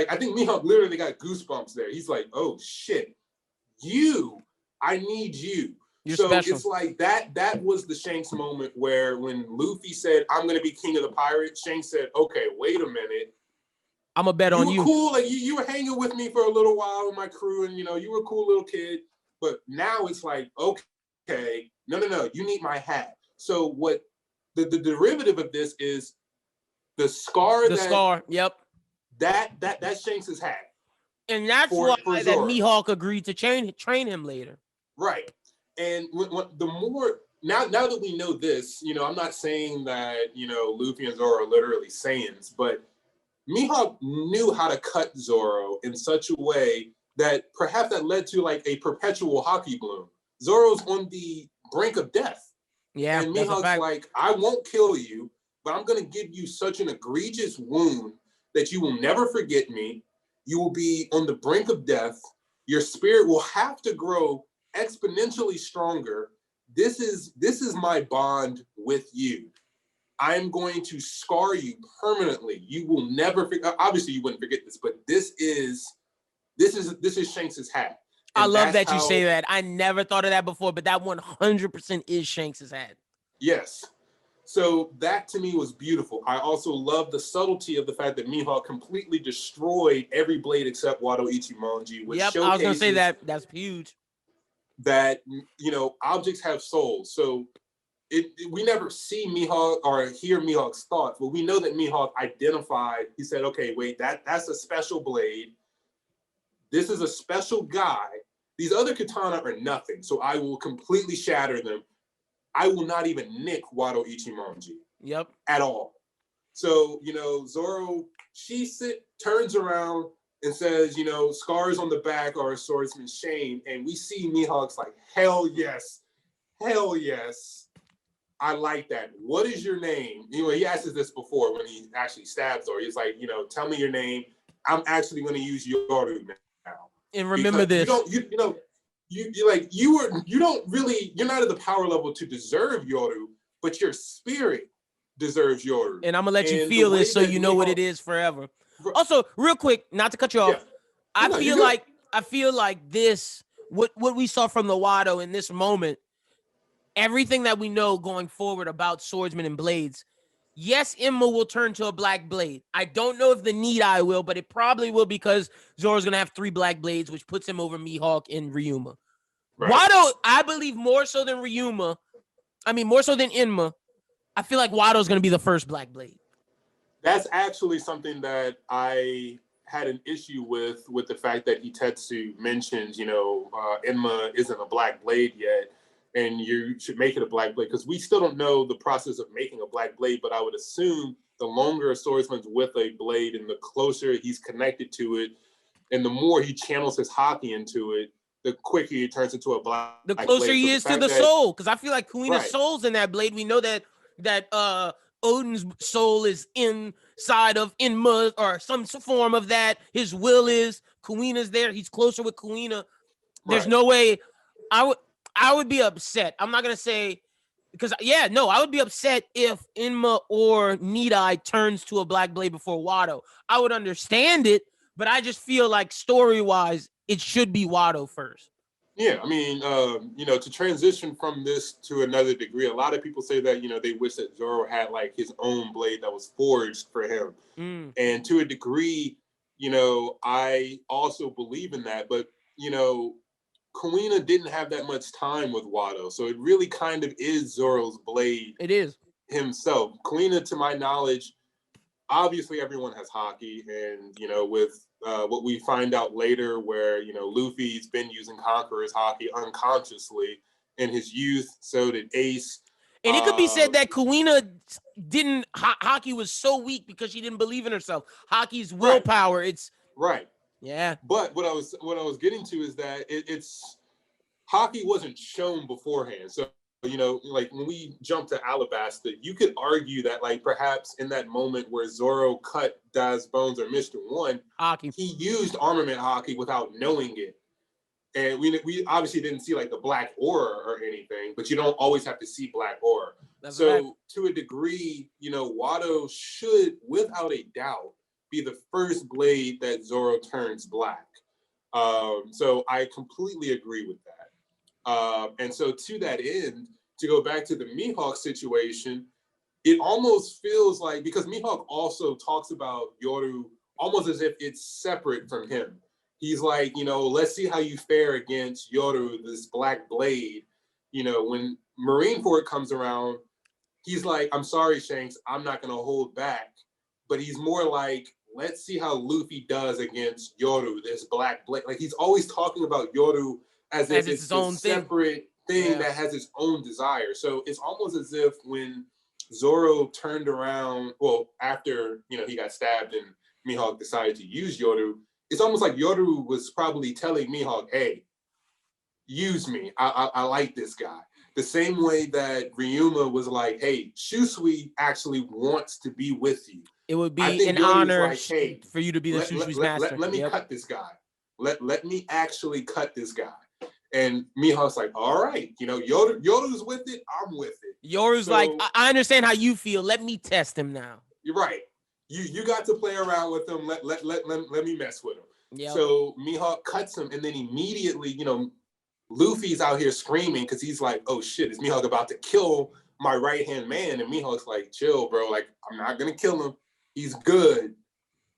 I think Mihawk literally got goosebumps there. He's like, oh shit, I need you. You're so special. It's like that was the Shanks moment where when Luffy said, I'm going to be king of the pirates, Shanks said, okay, wait a minute. I'm a bet on you. You were cool. Like you were hanging with me for a little while with my crew and, you know, you were a cool little kid. But now it's like, okay, no, you need my hat. So what the derivative of this is the scar. Yep. That's Shanks' hat. And that's why that Mihawk agreed to train him later. Right. And the more now that we know this, you know, I'm not saying that, you know, Luffy and Zoro are literally Saiyans, but Mihawk knew how to cut Zoro in such a way that perhaps that led to like a perpetual hockey bloom. Zoro's on the brink of death. Yeah. And Mihawk's like, I won't kill you, but I'm going to give you such an egregious wound that you will never forget me. You will be on the brink of death. Your spirit will have to grow exponentially stronger. This is my bond with you. I'm going to scar you permanently. You will never forget. Obviously, you wouldn't forget this, but this is Shanks' hat. And I love that you say that. I never thought of that before, but that 100% is Shanks' hat. Yes. So that to me was beautiful. I also love the subtlety of the fact that Mihawk completely destroyed every blade except Wado Ichimonji, which showcases I was gonna say that's huge. That, you know, objects have souls. So we never see Mihawk or hear Mihawk's thoughts, but we know that Mihawk identified. He said, "Okay, wait, that's a special blade. This is a special guy. These other katana are nothing. So I will completely shatter them. I will not even nick Wado Ichimonji. Yep. At all." So, you know, Zoro, turns around and says, you know, scars on the back are a swordsman's shame. And we see Mihawk's like, hell yes. I like that. What is your name? You know, he asked us this before when he actually stabbed Zoro. He's like, you know, tell me your name. I'm actually going to use Yoru now. And remember this. You're not at the power level to deserve Yoru, but your spirit deserves Yoru. And I'm gonna let you feel it so you know what it is forever. Also, real quick, not to cut you off, I feel like this, what we saw from the Wado in this moment, everything that we know going forward about swordsmen and blades. Yes, Imma will turn to a black blade. I don't know if the Need Eye will, but it probably will because Zoro's going to have 3 black blades, which puts him over Mihawk and Ryuma. Right. Wado, I believe more so than more so than Inma, I feel like Wado's going to be the first black blade. That's actually something that I had an issue with the fact that Hitetsu mentions, Enma isn't a black blade yet, and you should make it a black blade, because we still don't know the process of making a black blade, but I would assume the longer a swordsman's with a blade and the closer he's connected to it, and the more he channels his hockey into it, the quicker he turns into a black The closer blade. he is to the soul, because I feel like Kuina's soul's in that blade. We know that Odin's soul is inside of Enma, or some form of that. His will is. Kuina's there. He's closer with Kuina. There's no way I would be upset. I'm not gonna say, because I would be upset if Enma or Nidai turns to a black blade before Wado. I would understand it, but I just feel like story-wise, it should be Wado first. Yeah, I mean, to transition from this to another degree, a lot of people say that, they wish that Zoro had like his own blade that was forged for him. And to a degree, I also believe in that, but, Kuina didn't have that much time with Wado. So it really kind of is Zoro's blade. It is. Himself. Kuina, to my knowledge, obviously everyone has hockey, and with what we find out later, where Luffy's been using Conqueror's hockey unconsciously in his youth, so did Ace. And it could be said that Kuina didn't. Hockey was so weak because she didn't believe in herself. Hockey's willpower. Right. It's right. Yeah. But what I was getting to is that it's hockey wasn't shown beforehand. So like when we jump to Alabasta, you could argue that like perhaps in that moment where Zoro cut Daz's bones or Mr. One, hockey, he used armament hockey without knowing it. And we obviously didn't see like the black aura or anything, but you don't always have to see black aura. So to a degree, Wado should, without a doubt, be the first blade that Zoro turns black. So I completely agree with that. And so to that end, to go back to the Mihawk situation, it almost feels like, because Mihawk also talks about Yoru almost as if it's separate from him. He's like, let's see how you fare against Yoru, this black blade. When Marineford comes around, he's like, I'm sorry, Shanks, I'm not going to hold back. But he's more like, let's see how Luffy does against Yoru, this black blade. Like, he's always talking about Yoru as if it's a separate thing that has its own desire. So it's almost as if when Zoro turned around, well, after, he got stabbed and Mihawk decided to use Yoru, it's almost like Yoru was probably telling Mihawk, hey, use me. I like this guy. The same way that Ryuma was like, hey, Shusui actually wants to be with you. It would be an honor for you to be the Shushui's master. Let me cut this guy. Let me actually cut this guy. And Mihawk's like, all right, Yoru's with it, I'm with it. Yoru's like, I understand how you feel. Let me test him now. You're right. You got to play around with him. Let me mess with him. Yep. So Mihawk cuts him, and then immediately, Luffy's out here screaming because he's like, oh shit, is Mihawk about to kill my right-hand man? And Mihawk's like, chill, bro. Like, I'm not gonna kill him. He's good.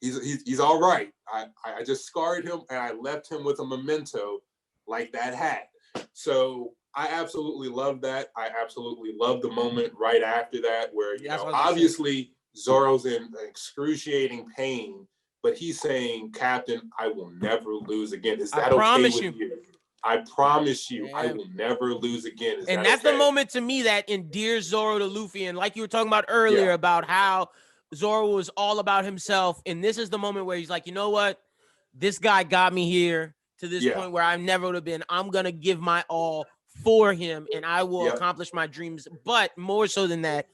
He's all right. I just scarred him and I left him with a memento like that hat. So I absolutely love that. I absolutely love the moment right after that where, obviously Zoro's in excruciating pain, but he's saying, Captain, I will never lose again. Is that okay with you? I promise you, I will never lose again. And that's the moment to me that endears Zoro to Luffy. And like you were talking about earlier about how Zoro was all about himself. And this is the moment where he's like, you know what? This guy got me here to this point where I never would have been. I'm going to give my all for him and I will accomplish my dreams. But more so than that,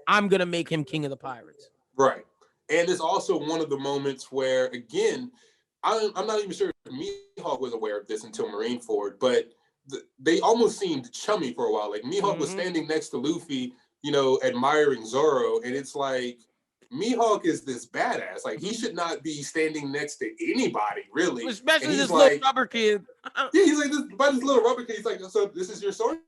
I'm going to make him king of the pirates. Right. And it's also one of the moments where, again, I'm not even sure if Mihawk was aware of this until Marineford, but they almost seemed chummy for a while. Like Mihawk was standing next to Luffy, admiring Zoro, and it's like Mihawk is this badass. Like he should not be standing next to anybody, really. Especially this little rubber kid. He's like this little rubber kid. He's like, so this is your swordsman?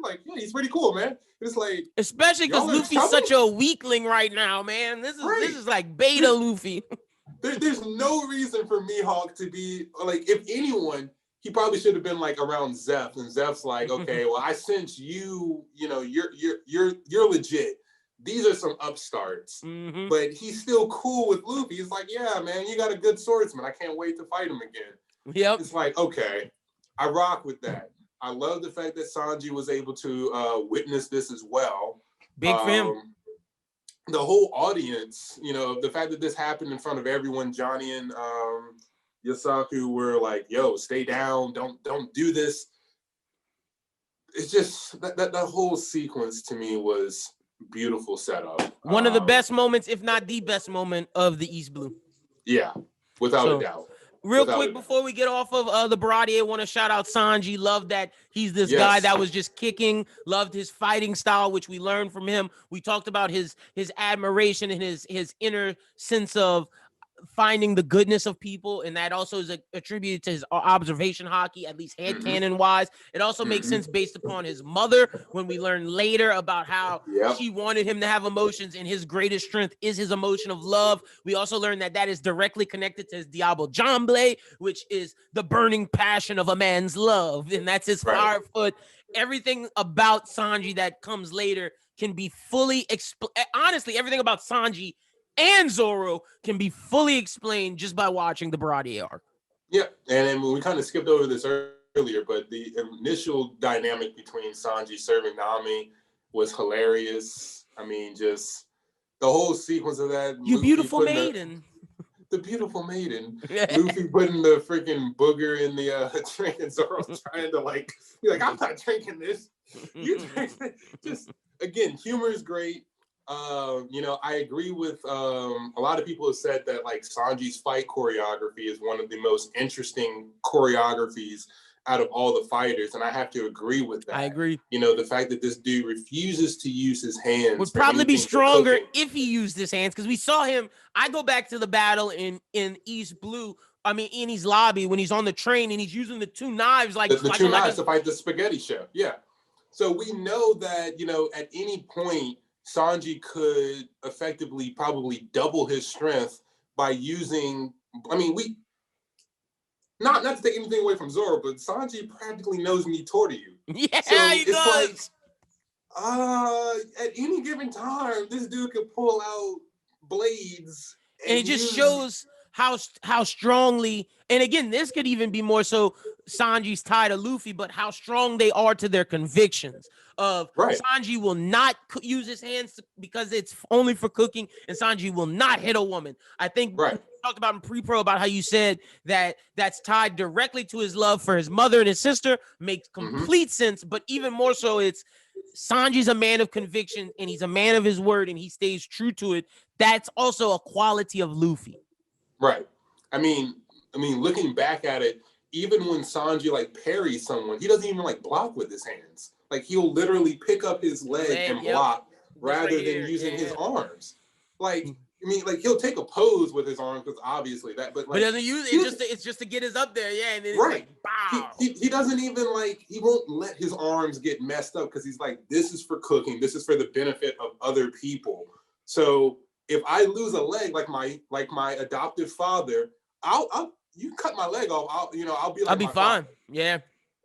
Like, yeah, he's pretty cool, man. It's like, especially because Luffy's such a weakling right now, man. This is like beta Luffy. There's no reason for Mihawk to be like, if anyone, he probably should have been like around Zeph, and Zeph's like, okay, well, I sense you're legit, these are some upstarts, but he's still cool with Luffy. He's like, yeah, man, you got a good swordsman. I can't wait to fight him again. Yep. It's like, okay, I rock with that. I love the fact that Sanji was able to witness this as well. Big for him. The whole audience, you know, the fact that this happened in front of everyone, Johnny and Yasaku were like, yo, stay down, don't do this. It's just that whole sequence to me was beautiful setup. One of the best moments, if not the best moment of the East Blue. Yeah, without a doubt. Real quick, before we get off of the Barati, I want to shout out Sanji. Love that he's this guy that was just kicking. Loved his fighting style, which we learned from him. We talked about his admiration and his inner sense of finding the goodness of people, and that also is attributed to his observation hockey, at least headcanon wise. It also makes sense based upon his mother, when we learn later about how she wanted him to have emotions, and his greatest strength is his emotion of love. We also learn that is directly connected to his Diablo Jamble, which is the burning passion of a man's love, and that's his fire foot. Everything about Sanji that comes later can be fully honestly, everything about Sanji and Zoro can be fully explained just by watching the Barati arc. Yeah, and then we kind of skipped over this earlier, but the initial dynamic between Sanji serving Nami was hilarious. I mean, just the whole sequence of that. You Luffy beautiful maiden. The beautiful maiden. Luffy putting the freaking booger in the drink, and Zoro trying to be like, I'm not drinking this. You drink it. Just, again, humor is great. You know, I agree with a lot of people have said that Sanji's fight choreography is one of the most interesting choreographies out of all the fighters, and I have to agree with that. I agree. You know, the fact that this dude refuses to use his hands would probably be stronger if he used his hands, because we saw him. I go back to the battle in East Blue. I mean, in his lobby when he's on the train and he's using the two knives the two knives to fight the spaghetti chef. Yeah. So we know that, you know, at any point Sanji could effectively probably double his strength by using, I mean, not to take anything away from Zoro, but Sanji practically knows Nitoryu. Yeah, so he does. At any given time, this dude could pull out blades. And it just shows how strongly, and again, this could even be more so Sanji's tie to Luffy, but how strong they are to their convictions of Sanji will not use his hands because it's only for cooking, and Sanji will not hit a woman. I think we talked about in pre-pro about how you said that that's tied directly to his love for his mother and his sister. Makes complete sense, but even more so, it's Sanji's a man of conviction, and he's a man of his word, and he stays true to it. That's also a quality of Luffy. Right. I mean, looking back at it, even when Sanji parries someone, he doesn't even block with his hands. He'll literally pick up his leg and block rather than using his arms. He'll take a pose with his arms because obviously that, but he doesn't use it. It's just to get his up there, and then it's bow. He doesn't even he won't let his arms get messed up because he's this is for cooking, this is for the benefit of other people. So if I lose a leg like my adoptive father, you cut my leg off, I'll be fine. Father. Yeah.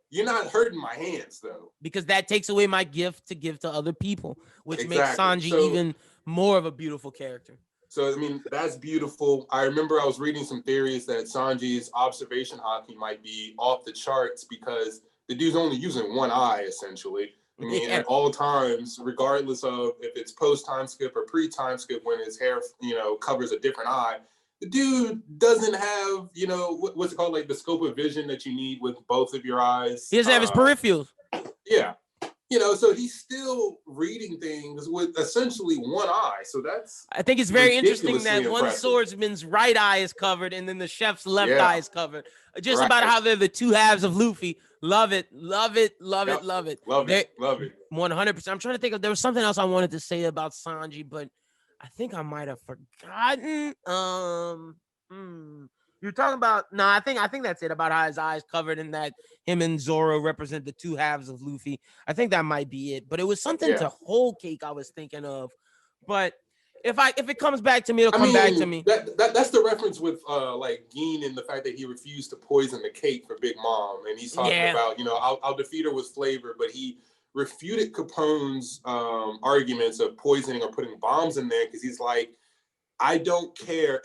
You're not hurting my hands though. Because that takes away my gift to give to other people, which makes Sanji even more of a beautiful character. So, I mean, that's beautiful. I remember I was reading some theories that Sanji's observation hockey might be off the charts because the dude's only using one eye, essentially. I mean, at all times, regardless of if it's post-time skip or pre-time skip when his hair, covers a different eye, the dude doesn't have, what's it called, the scope of vision that you need with both of your eyes. He doesn't have his peripherals. Yeah. So he's still reading things with essentially one eye. So I think it's very interesting that one swordsman's right eye is covered and then the chef's left eye is covered. Just about how they're the two halves of Luffy. Love it. Love it. Love it. Love it. Love it. Love it. 100%. I'm trying to think there was something else I wanted to say about Sanji, but I think I might have forgotten. You're talking about I think that's it about how his eyes covered and that him and Zoro represent the two halves of Luffy. I think that might be it. But it was something to whole cake I was thinking of. But if it comes back to me, it'll come back to me. That's the reference with Gin and the fact that he refused to poison the cake for Big Mom, and he's talking about I'll defeat her with flavor, but he refuted Capone's arguments of poisoning or putting bombs in there, because he's like, I don't care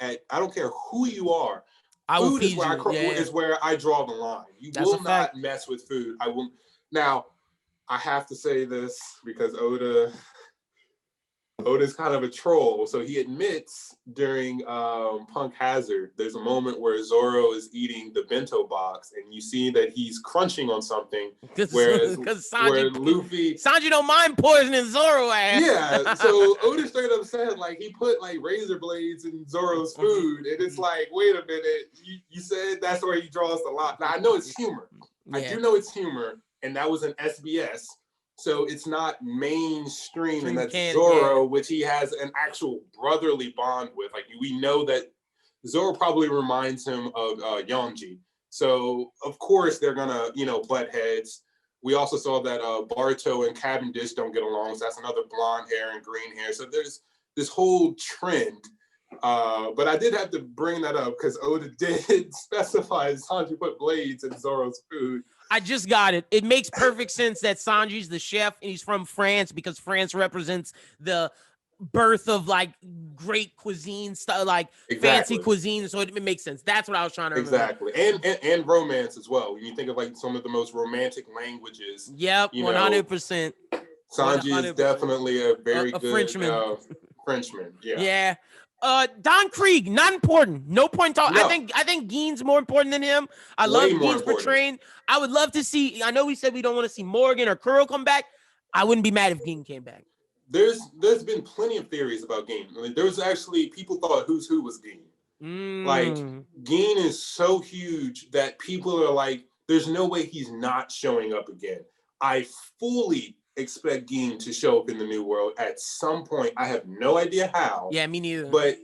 who you are. I will Food is feed where you. is where I draw the line. You That's will a fact. not mess with food. I will. Now, I have to say this because Oda's kind of a troll, so he admits during Punk Hazard, there's a moment where Zoro is eating the bento box, and you see that he's crunching on something, whereas where Sanji don't mind poisoning Zoro ass. Yeah, so Oda straight up said like he put like razor blades in Zoro's food, and it's like, wait a minute, you said that's where he draws the line. Now I know it's humor, I do know it's humor, and that was an SBS. So it's not mainstream, and that's Zoro, which he has an actual brotherly bond with. Like, we know that Zoro probably reminds him of Yonji. So of course they're gonna, butt heads. We also saw that Barto and Cavendish don't get along. So that's another blonde hair and green hair. So there's this whole trend. But I did have to bring that up because Oda did specify Sanji put blades in Zoro's food. I just got it. It makes perfect sense that Sanji's the chef and he's from France because France represents the birth of like great cuisine stuff, like fancy cuisine. So it makes sense. That's what I was trying to remember. Exactly. And romance as well. When you think of like some of the most romantic languages. Yep, 100%. Sanji is definitely a very good Frenchman. Frenchman. Yeah. Yeah. Don Krieg, not important. No point talking. No. I think Gein's more important than him. I love Gein's portraying. I would love to see. I know we said we don't want to see Morgan or Kuro come back. I wouldn't be mad if Gein came back. There's been plenty of theories about Gein. I mean, there was actually people thought Who's Who was Gein. Like, Gein is so huge that people are like, there's no way he's not showing up again. I fully expect Gein to show up in the New World at some point. I have no idea how. Yeah, me neither. But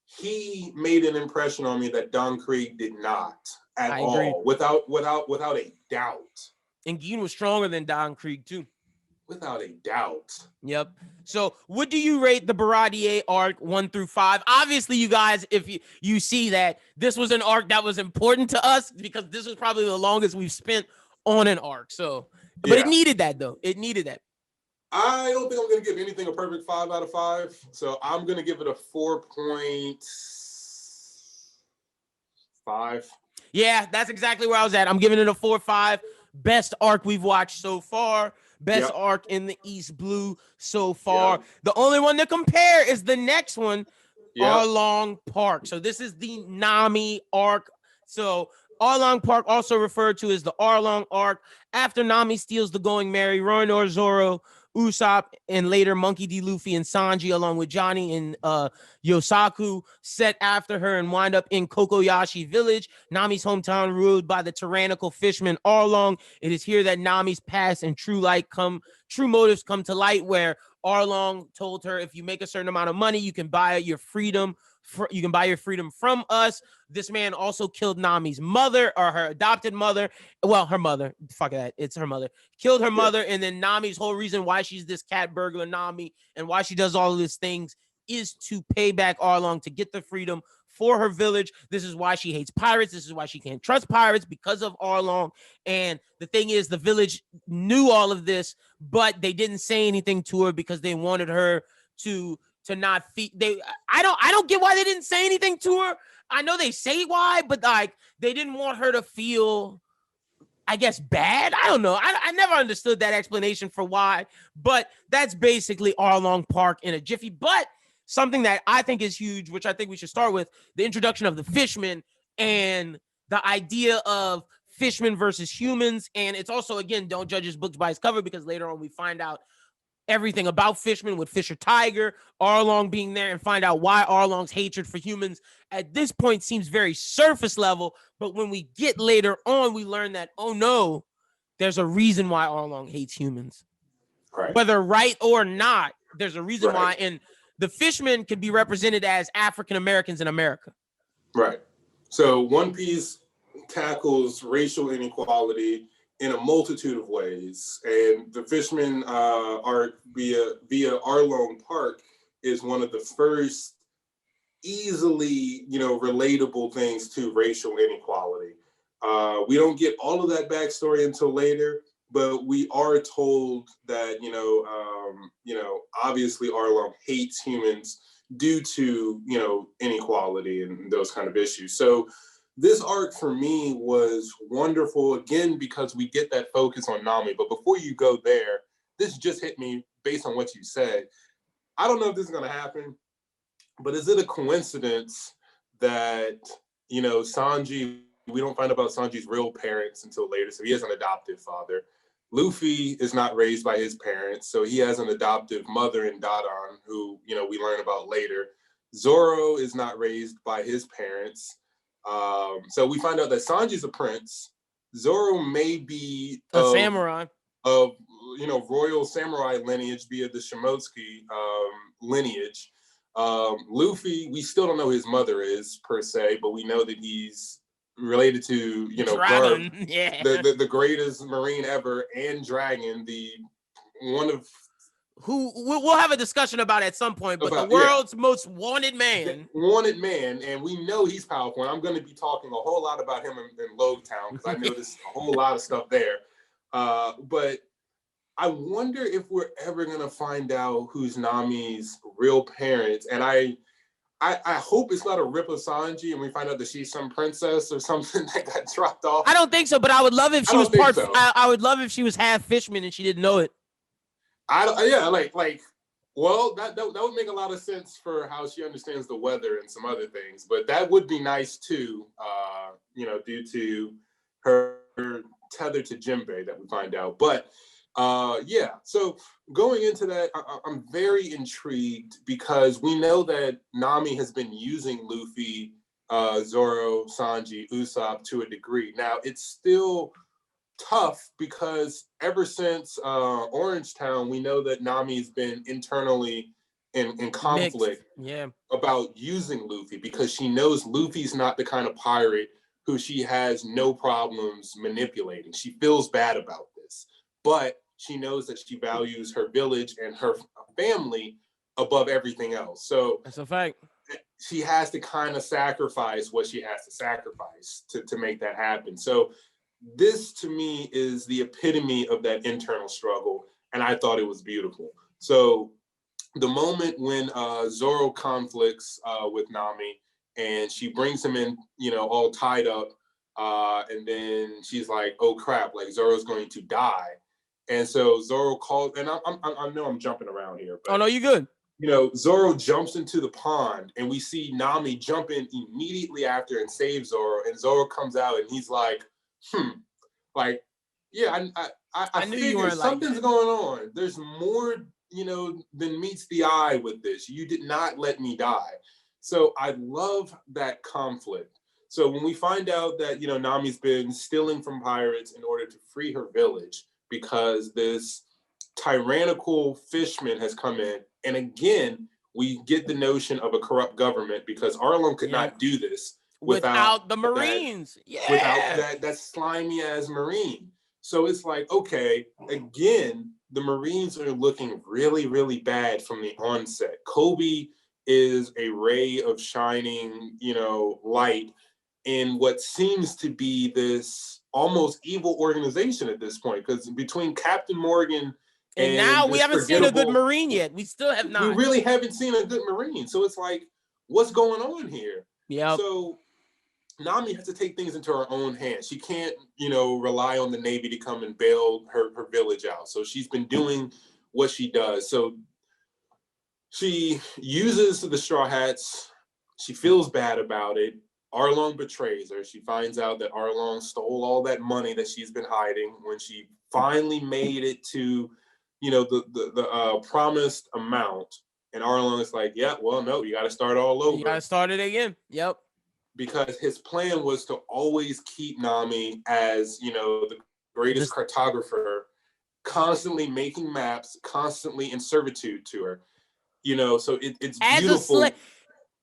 he made an impression on me that Don Krieg did not at all, without a doubt. And Gein was stronger than Don Krieg too. Without a doubt. Yep. So what do you rate the Baradier arc 1 through 5? Obviously, you guys, if you see that this was an arc that was important to us because this was probably the longest we've spent on an arc. So, but it needed that though. It needed that. I don't think I'm going to give anything a perfect 5 out of 5. So I'm going to give it a 4.5. Yeah, that's exactly where I was at. I'm giving it a 4.5. Best arc we've watched so far. Best arc in the East Blue so far. The only one to compare is the next one, Arlong Park. So this is the Nami arc. So Arlong Park, also referred to as the Arlong arc. After Nami steals the Going Merry, Roronoa, Zoro, Usopp, and later Monkey D. Luffy and Sanji, along with Johnny and Yosaku, set after her and wind up in Kokoyashi Village, Nami's hometown, ruled by the tyrannical fisherman Arlong. It is here that Nami's past and true motives come to light, where Arlong told her, if you make a certain amount of money, you can buy your freedom. You can buy your freedom from us. This man also killed Nami's mother, or her adopted mother. Well, her mother. Fuck that. It's her mother. Killed her mother. And then Nami's whole reason why she's this cat burglar Nami and why she does all of these things is to pay back Arlong to get the freedom for her village. This is why she hates pirates. This is why she can't trust pirates, because of Arlong. And the thing is, the village knew all of this, but they didn't say anything to her because they wanted her to not feed. I don't get why they didn't say anything to her. I know they say why, but like they didn't want her to feel, I guess, bad. I don't know. I never understood that explanation for why, but that's basically Arlong Park in a jiffy. But something that I think is huge, which I think we should start with, the introduction of the fishmen and the idea of fishmen versus humans. And it's also, again, don't judge his books by his cover, because later on we find out everything about fishermen with Fisher Tiger, Arlong being there, and find out why Arlong's hatred for humans at this point seems very surface level. But when we get later on, we learn that, oh no, there's a reason why Arlong hates humans. Right. Whether right or not, there's a reason why. And the fishermen can be represented as African Americans in America. Right. So One Piece tackles racial inequality in a multitude of ways, and the Fisherman arc via Arlong Park is one of the first easily, relatable things to racial inequality. We don't get all of that backstory until later, but we are told that, obviously Arlong hates humans due to, inequality and those kind of issues. So this arc for me was wonderful, again, because we get that focus on Nami. But before you go there, this just hit me based on what you said. I don't know if this is going to happen, but is it a coincidence that, Sanji, we don't find out about Sanji's real parents until later, so he has an adoptive father. Luffy is not raised by his parents, so he has an adoptive mother in Dadan, who, we learn about later. Zoro is not raised by his parents. So we find out that Sanji's a prince. Zoro may be a samurai of royal samurai lineage via the Shimotsuki lineage. Luffy, we still don't know who his mother is per se, but we know that he's related to Dragon. Garp, Yeah, the greatest marine ever, and Dragon, the one of who we'll have a discussion about at some point, but the world's most wanted man. And we know he's powerful. And I'm going to be talking a whole lot about him in Logtown because I noticed a whole lot of stuff there. But I wonder if we're ever going to find out who's Nami's real parents. And I hope it's not a rip of Sanji and we find out that she's some princess or something that got dropped off. I don't think so, but I would love if she was part. So. I would love if she was half fishman and she didn't know it. Well, that would make a lot of sense for how she understands the weather and some other things. But that would be nice too, due to her tether to Jinbei that we find out. But so going into that, I'm very intrigued because we know that Nami has been using Luffy, Zoro, Sanji, Usopp to a degree. Now, it's still tough because ever since Orange Town, we know that Nami's been internally in conflict about using Luffy because she knows Luffy's not the kind of pirate who she has no problems manipulating. She feels bad about this, but she knows that she values her village and her family above everything else. So that's a fact. She has to kind of sacrifice what she has to sacrifice to make that happen. So this to me is the epitome of that internal struggle, and I thought it was beautiful. So the moment when Zoro conflicts with Nami and she brings him in, all tied up, and then she's like, oh crap, like Zoro's going to die. And so Zoro calls, and I know I'm jumping around here. But, oh no, you good. Zoro jumps into the pond and we see Nami jump in immediately after and save Zoro, and Zoro comes out and he's like, I knew you weren't something's like going on. There's more, than meets the eye with this. You did not let me die. So I love that conflict. So when we find out that, Nami's been stealing from pirates in order to free her village because this tyrannical fishman has come in, and again, we get the notion of a corrupt government because Arlong could not do this without the Marines. Without that slimy ass Marine. So it's like, okay, again, the Marines are looking really, really bad from the onset. Kobe is a ray of shining, light in what seems to be this almost evil organization at this point. Because between Captain Morgan and now we haven't seen a good Marine yet. We still have not. We really haven't seen a good Marine. So it's like, what's going on here? Yeah. So Nami has to take things into her own hands. She can't, rely on the Navy to come and bail her village out. So she's been doing what she does. So she uses the Straw Hats. She feels bad about it. Arlong betrays her. She finds out that Arlong stole all that money that she's been hiding. When she finally made it to, the promised amount, and Arlong is like, yeah, well, no, you got to start all over. You got to start it again. Yep. Because his plan was to always keep Nami as, the greatest cartographer, constantly making maps, constantly in servitude to her. So it's as beautiful.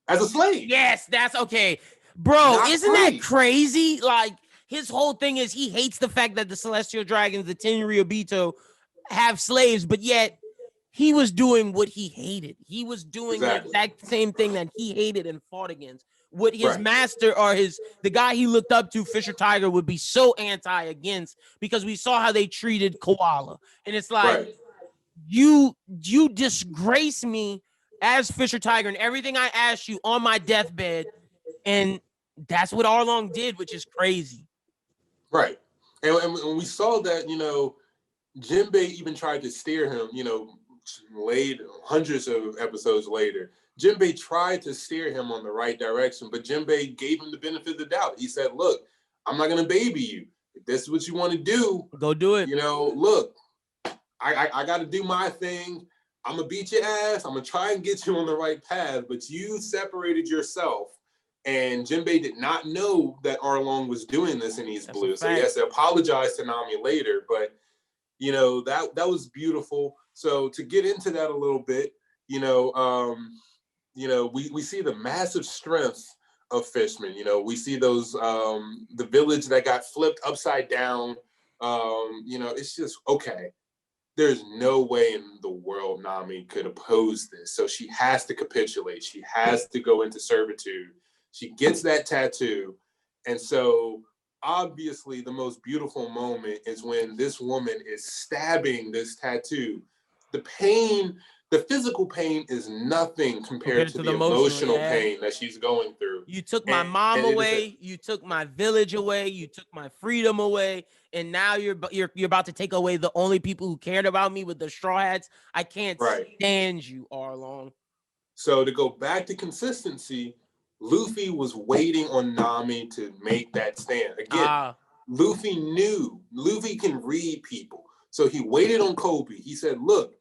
As a slave. Yes, that's okay. Bro, isn't that crazy? Like, his whole thing is he hates the fact that the Celestial Dragons, the Tenryubito, have slaves, but yet he was doing what he hated. He was doing the exact same thing that he hated and fought against, what his master or the guy he looked up to, Fisher Tiger, would be so anti against, because we saw how they treated Koala. And it's like, you disgrace me as Fisher Tiger and everything I asked you on my deathbed. And that's what Arlong did, which is crazy. Right. And we saw that, Jinbei even tried to steer him, hundreds of episodes later. Jinbei tried to steer him on the right direction, but Jinbei gave him the benefit of the doubt. He said, look, I'm not going to baby you. If this is what you want to do, go do it. Look, I got to do my thing. I'm going to beat your ass. I'm going to try and get you on the right path, but you separated yourself. And Jinbei did not know that Arlong was doing this in East Blue. So yes, he apologized to Nami later, but that was beautiful. So to get into that a little bit, we see the massive strength of Fishman. We see those the village that got flipped upside down. It's just okay. There's no way in the world Nami could oppose this. So she has to capitulate. She has to go into servitude. She gets that tattoo. And so obviously the most beautiful moment is when this woman is stabbing this tattoo. The pain, the physical pain is nothing compared to the emotional pain that she's going through. You took my mom away, you took my village away, you took my freedom away, and now you're about to take away the only people who cared about me with the straw hats. I can't stand you, Arlong. So to go back to consistency, Luffy was waiting on Nami to make that stand. Again, Luffy knew. Luffy can read people. So he waited on Kobe. He said, look,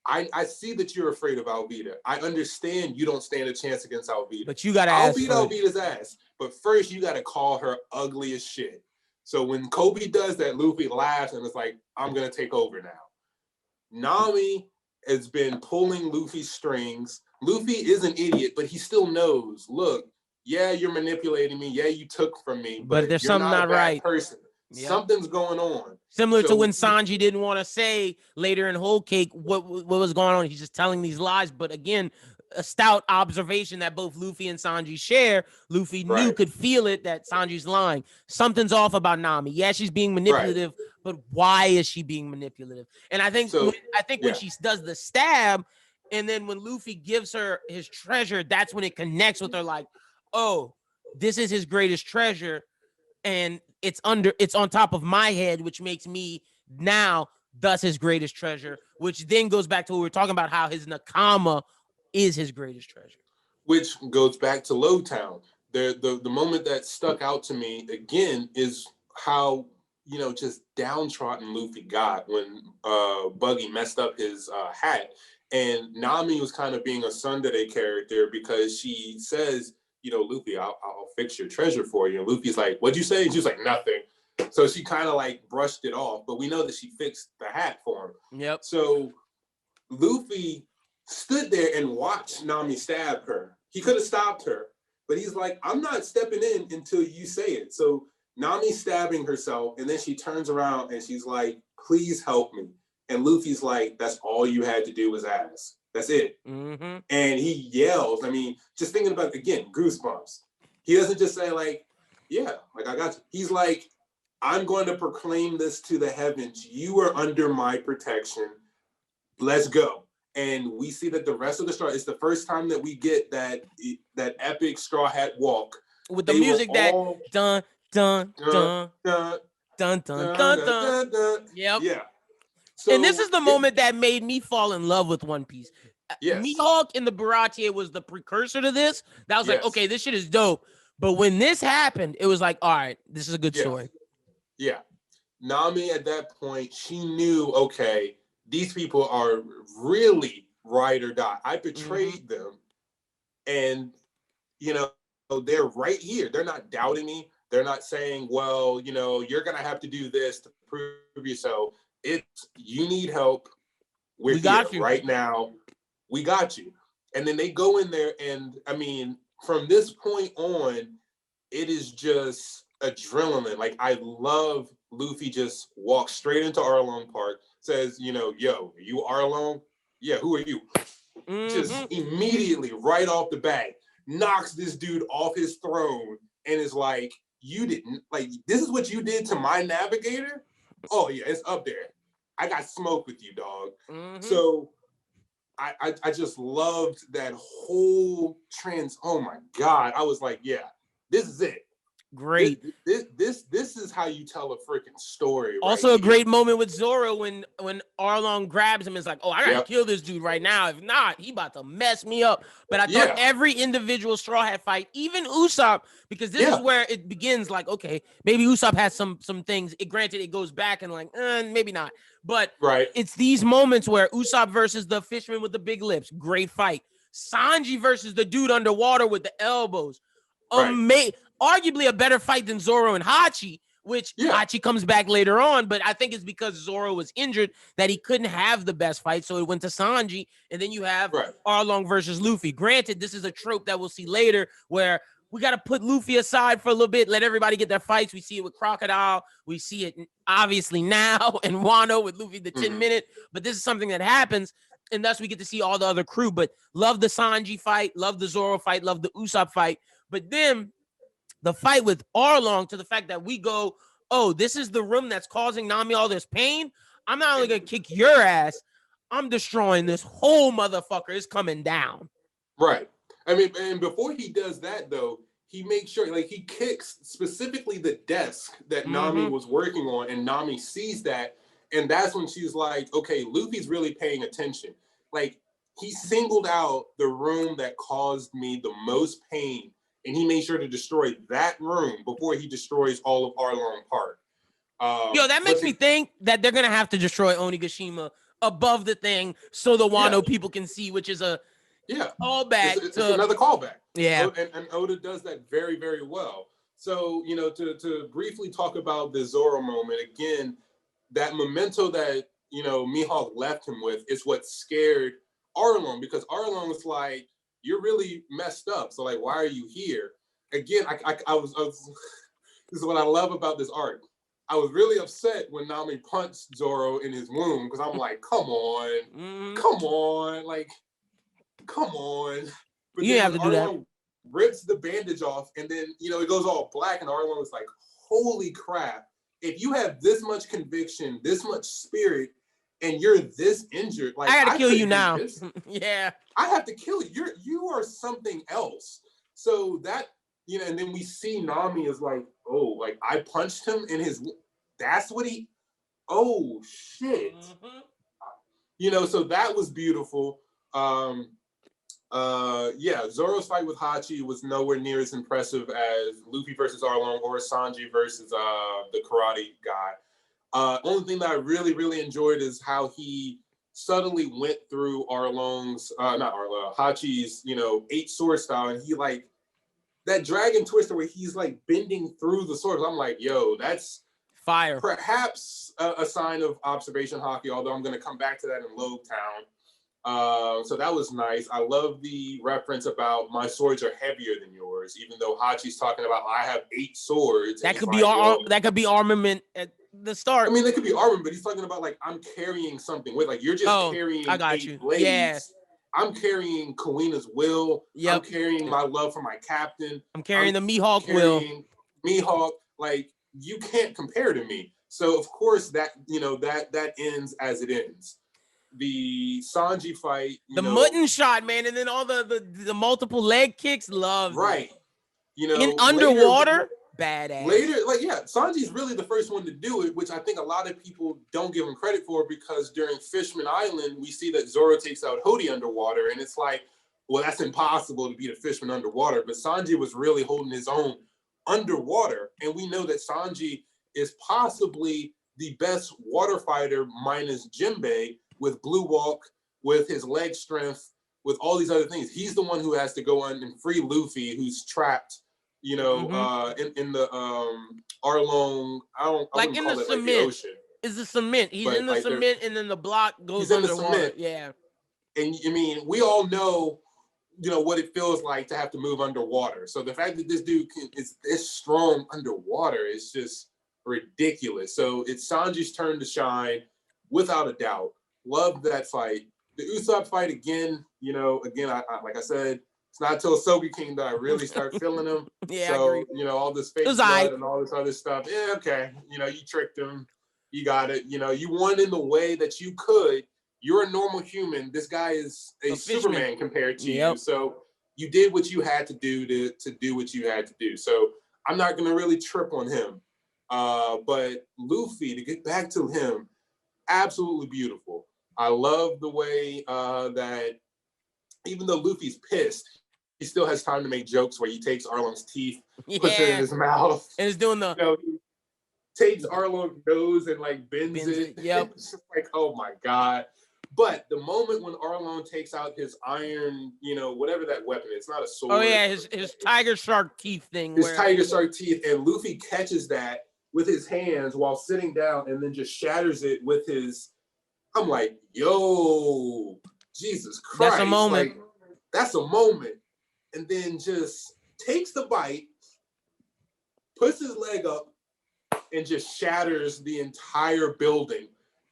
I see that you're afraid of Alvida. I understand you don't stand a chance against Alvida. But you got to I'll beat Alvida's ass. But first, you got to call her ugly as shit. So when Kobe does that, Luffy laughs and it's like, I'm going to take over now. Nami has been pulling Luffy's strings. Luffy is an idiot, but he still knows, look, yeah, you're manipulating me. Yeah, you took from me. But there's something not right. Person. Yep. Something's going on. Similar to when Sanji didn't want to say later in Whole Cake what was going on. He's just telling these lies. But again, a stout observation that both Luffy and Sanji share. Luffy could feel it, that Sanji's lying. Something's off about Nami. Yeah, she's being manipulative, but why is she being manipulative? And I think when she does the stab, and then when Luffy gives her his treasure, that's when it connects with her, like, oh, this is his greatest treasure. And it's on top of my head, which makes me now thus his greatest treasure, which then goes back to what we were talking about, how his Nakama is his greatest treasure. Which goes back to Lowtown. The moment that stuck out to me again is how, just downtrodden Luffy got when Buggy messed up his hat. And Nami was kind of being a tsundere character because she says, Luffy, I'll fix your treasure for you. And Luffy's like, what'd you say? And she was like, nothing. So she kind of like brushed it off, but we know that she fixed the hat for him. Yep. So Luffy stood there and watched Nami stab her. He could have stopped her, but he's like, I'm not stepping in until you say it. So Nami's stabbing herself, and then she turns around and she's like, please help me. And Luffy's like, that's all you had to do was ask. That's it. Mm-hmm. And he yells. I mean, just thinking about, again, goosebumps. He doesn't just say like, yeah, like I got you. He's like, I'm going to proclaim this to the heavens. You are under my protection. Let's go. And we see that the rest of the straw, it's the first time that we get that epic Straw Hat walk. With the music that dun, dun, dun, dun, dun, dun, dun, dun. Yep. Yeah. So, and this is the moment that made me fall in love with One Piece. Yes. Mihawk in the Baratie was the precursor to this. That was like, okay, this shit is dope. But when this happened, it was like, all right, this is a good story. Yeah. Nami at that point, she knew, okay, these people are really ride or die. I betrayed them. And, they're right here. They're not doubting me. They're not saying, well, you're going to have to do this to prove yourself. It's, you need help. We got you right now. We got you. And then they go in there, and I mean, from this point on, it is just adrenaline. Like, I love Luffy just walks straight into Arlong Park, says, yo, you Arlong? Yeah, who are you? Mm-hmm. Just immediately, right off the bat, knocks this dude off his throne and is like, you didn't, like, this is what you did to my navigator? Oh, yeah, it's up there. I got smoke with you, dog. Mm-hmm. So I just loved that whole oh my God. I was like, yeah, this is it. Great. This is how you tell a freaking story. Also right a great moment with Zoro when Arlong grabs him and is like, oh, I gotta kill this dude right now. If not, he about to mess me up. But I thought every individual Straw Hat fight, even Usopp, because this is where it begins like, okay, maybe Usopp has some things. Granted, it goes back and like, maybe not. But it's these moments where Usopp versus the fisherman with the big lips, great fight. Sanji versus the dude underwater with the elbows. Arguably a better fight than Zoro and Hachi, which Hachi comes back later on, but I think it's because Zoro was injured that he couldn't have the best fight, so it went to Sanji, and then you have Arlong versus Luffy. Granted, this is a trope that we'll see later where we got to put Luffy aside for a little bit, let everybody get their fights. We see it with Crocodile. We see it obviously now in Wano with Luffy the 10-minute, but this is something that happens, and thus we get to see all the other crew. But love the Sanji fight, love the Zoro fight, love the Usopp fight, but then the fight with Arlong, to the fact that we go, oh, this is the room that's causing Nami all this pain. I'm not only going to kick your ass, I'm destroying this whole motherfucker. It's coming down. Right. I mean, and before he does that, though, he makes sure, like, he kicks specifically the desk that Nami was working on, and Nami sees that, and that's when she's like, okay, Luffy's really paying attention. Like, he singled out the room that caused me the most pain, and he made sure to destroy that room before he destroys all of Arlong Park. That makes me think that they're going to have to destroy Onigashima above the thing so the Wano people can see, which is a callback. It's another callback. Yeah. And Oda does that very, very well. So, to briefly talk about the Zoro moment, again, that memento that, Mihawk left him with is what scared Arlong, because Arlong was like, you're really messed up. So, like, why are you here? Again, I was this is what I love about this arc. I was really upset when Nami punched Zoro in his wound, because I'm like, come on, like, come on. But you have to do that. Rips the bandage off, and then, it goes all black, and Arlong is like, holy crap. If you have this much conviction, this much spirit, and you're this injured, like, I gotta kill you now. Yeah. I have to kill you. You are something else. So that, and then we see Nami is like, oh, like, I punched him in his, that's what he, oh, shit. So that was beautiful. Zoro's fight with Hachi was nowhere near as impressive as Luffy versus Arlong or Sanji versus the karate guy. Only thing that I really, really enjoyed is how he subtly went through Hachi's, 8-sword style, and he, like, that dragon twister where he's, like, bending through the swords. I'm like, yo, that's fire. Perhaps a sign of observation hockey, although I'm going to come back to that in Logue Town. So that was nice. I love the reference about my swords are heavier than yours, even though Hachi's talking about I have 8 swords. That could be that could be armament at the start. I mean, that could be armament, but he's talking about, like, I'm carrying something with, like, you're just carrying 8 blades. Yeah. I'm carrying Kawina's will. Yep. I'm carrying my love for my captain. I'm carrying the Mihawk will. Mihawk, like, you can't compare to me. So of course that that ends as it ends. The Sanji fight, the mutton shot, man, and then all the multiple leg kicks, love. Right. In underwater, badass. Later, Sanji's really the first one to do it, which I think a lot of people don't give him credit for, because during Fishman Island, we see that Zoro takes out Hody underwater, and it's like, well, that's impossible to beat a Fishman underwater. But Sanji was really holding his own underwater, and we know that Sanji is possibly the best water fighter minus Jinbei, with Blue Walk, with his leg strength, with all these other things. He's the one who has to go on and free Luffy, who's trapped, in the Arlong. I don't like in the cement. Like the ocean. Is the cement? He's in the cement, and then the block goes underwater. Yeah. And I mean, we all know, what it feels like to have to move underwater. So the fact that this dude is this strong underwater is just ridiculous. So it's Sanji's turn to shine, without a doubt. Love that fight. The Usopp fight again. I like I said, It's not until Soga King that I really start feeling him. Yeah, so, I agree. you know, all this fake blood and all this other stuff. Yeah, okay. You know, you tricked him. You got it. You know, you won in the way that you could. You're a normal human. This guy is a Superman compared to you. So you did what you had to do to do what you had to do. So I'm not going to really trip on him. But Luffy, to get back to him, absolutely beautiful. I love the way that even though Luffy's pissed, he still has time to make jokes where he takes Arlong's teeth, puts it in his mouth, and is doing the. You know, he takes Arlong's nose and like bends it. Yep. It's just like, oh my god. But the moment when Arlong takes out his iron, you know, whatever that weapon is, it's not a sword. Oh yeah, his tiger shark teeth thing. His tiger shark teeth, and Luffy catches that with his hands while sitting down, and then just shatters it with his. I'm like, yo, Jesus Christ! That's a moment. Like, that's a moment. And then just takes the bite, puts his leg up, and just shatters the entire building.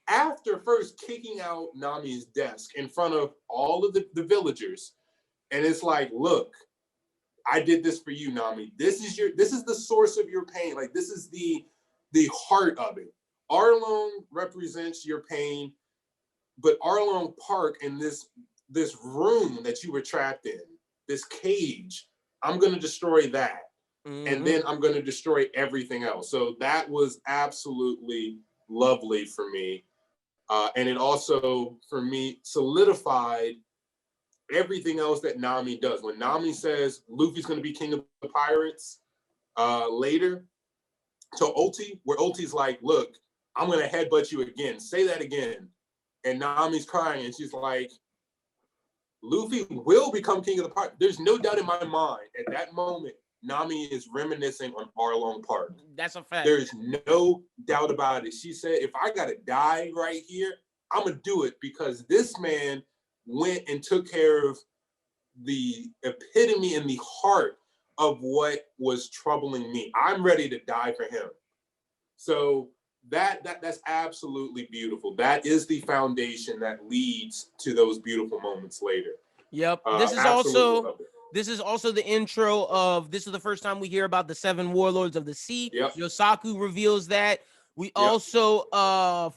After first kicking out Nami's desk in front of all of the villagers. And it's like, look, I did this for you, Nami. This is the source of your pain. Like, this is the heart of it. Arlong represents your pain, but Arlong Park in this room that you were trapped in, this cage, I'm going to destroy that. And then I'm going to destroy everything else. So that was absolutely lovely for me. And it also, for me, solidified everything else that Nami does. When Nami says Luffy's going to be king of the pirates later, to Ulti, where Ulti's like, look, I'm going to headbutt you again. Say that again. And Nami's crying, and she's like, Luffy will become king of the pirates. There's no doubt in my mind at that moment, Nami is reminiscing on Arlong Park. That's a fact. There's no doubt about it. She said, if I got to die right here, I'm going to do it because this man went and took care of the epitome and the heart of what was troubling me. I'm ready to die for him. So that's absolutely beautiful. That is the foundation that leads to those beautiful moments later. Yep. This is also the intro of, this is the first time we hear about the 7 warlords of the sea. Yep. Yosaku reveals that. We also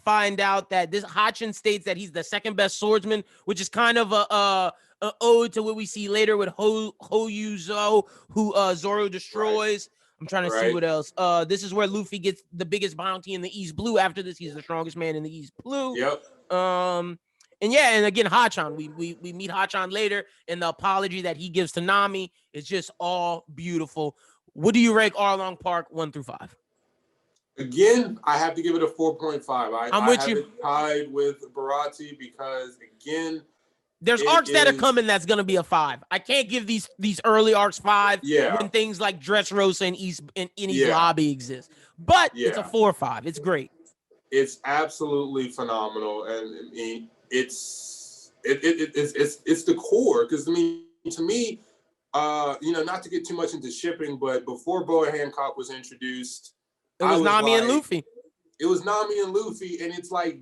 find out that this Hachin states that he's the second best swordsman, which is kind of a ode to what we see later with Hoyuzo, who Zoro destroys. Right. I'm trying to see what else. This is where Luffy gets the biggest bounty in the East Blue. After this, he's the strongest man in the East Blue. Yep. And yeah, and again, Hachan, we meet Hachan later, and the apology that he gives to Nami is just all beautiful. What do you rank Arlong Park 1 through 5? Again, I have to give it a 4.5. I'm with you. It tied with Barati because, again, there's arcs that are coming that's going to be a 5. I can't give these early arcs 5 when things like Dressrosa and East Lobby exist. But it's a 4 or 5. It's great. It's absolutely phenomenal, and I mean, it's the core. Because I mean, to me, not to get too much into shipping, but before Boa Hancock was introduced, it was Nami and Luffy. It was Nami and Luffy, and it's like,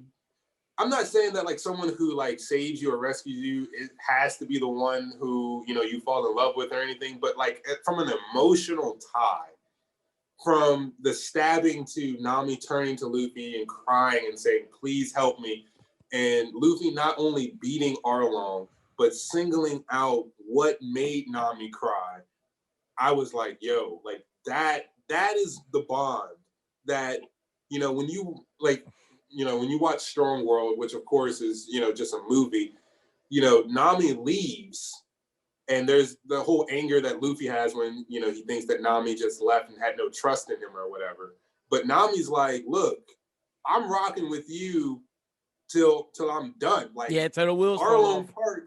I'm not saying that like someone who like saves you or rescues you, it has to be the one who you fall in love with or anything, but like from an emotional tie. From the stabbing to Nami turning to Luffy and crying and saying, please help me. And Luffy not only beating Arlong, but singling out what made Nami cry. I was like, yo, like that is the bond that, when you watch Strong World, which of course is, just a movie, Nami leaves. And there's the whole anger that Luffy has when, he thinks that Nami just left and had no trust in him or whatever. But Nami's like, look, I'm rocking with you till I'm done. Like, till the wheels fall off. Arlong Park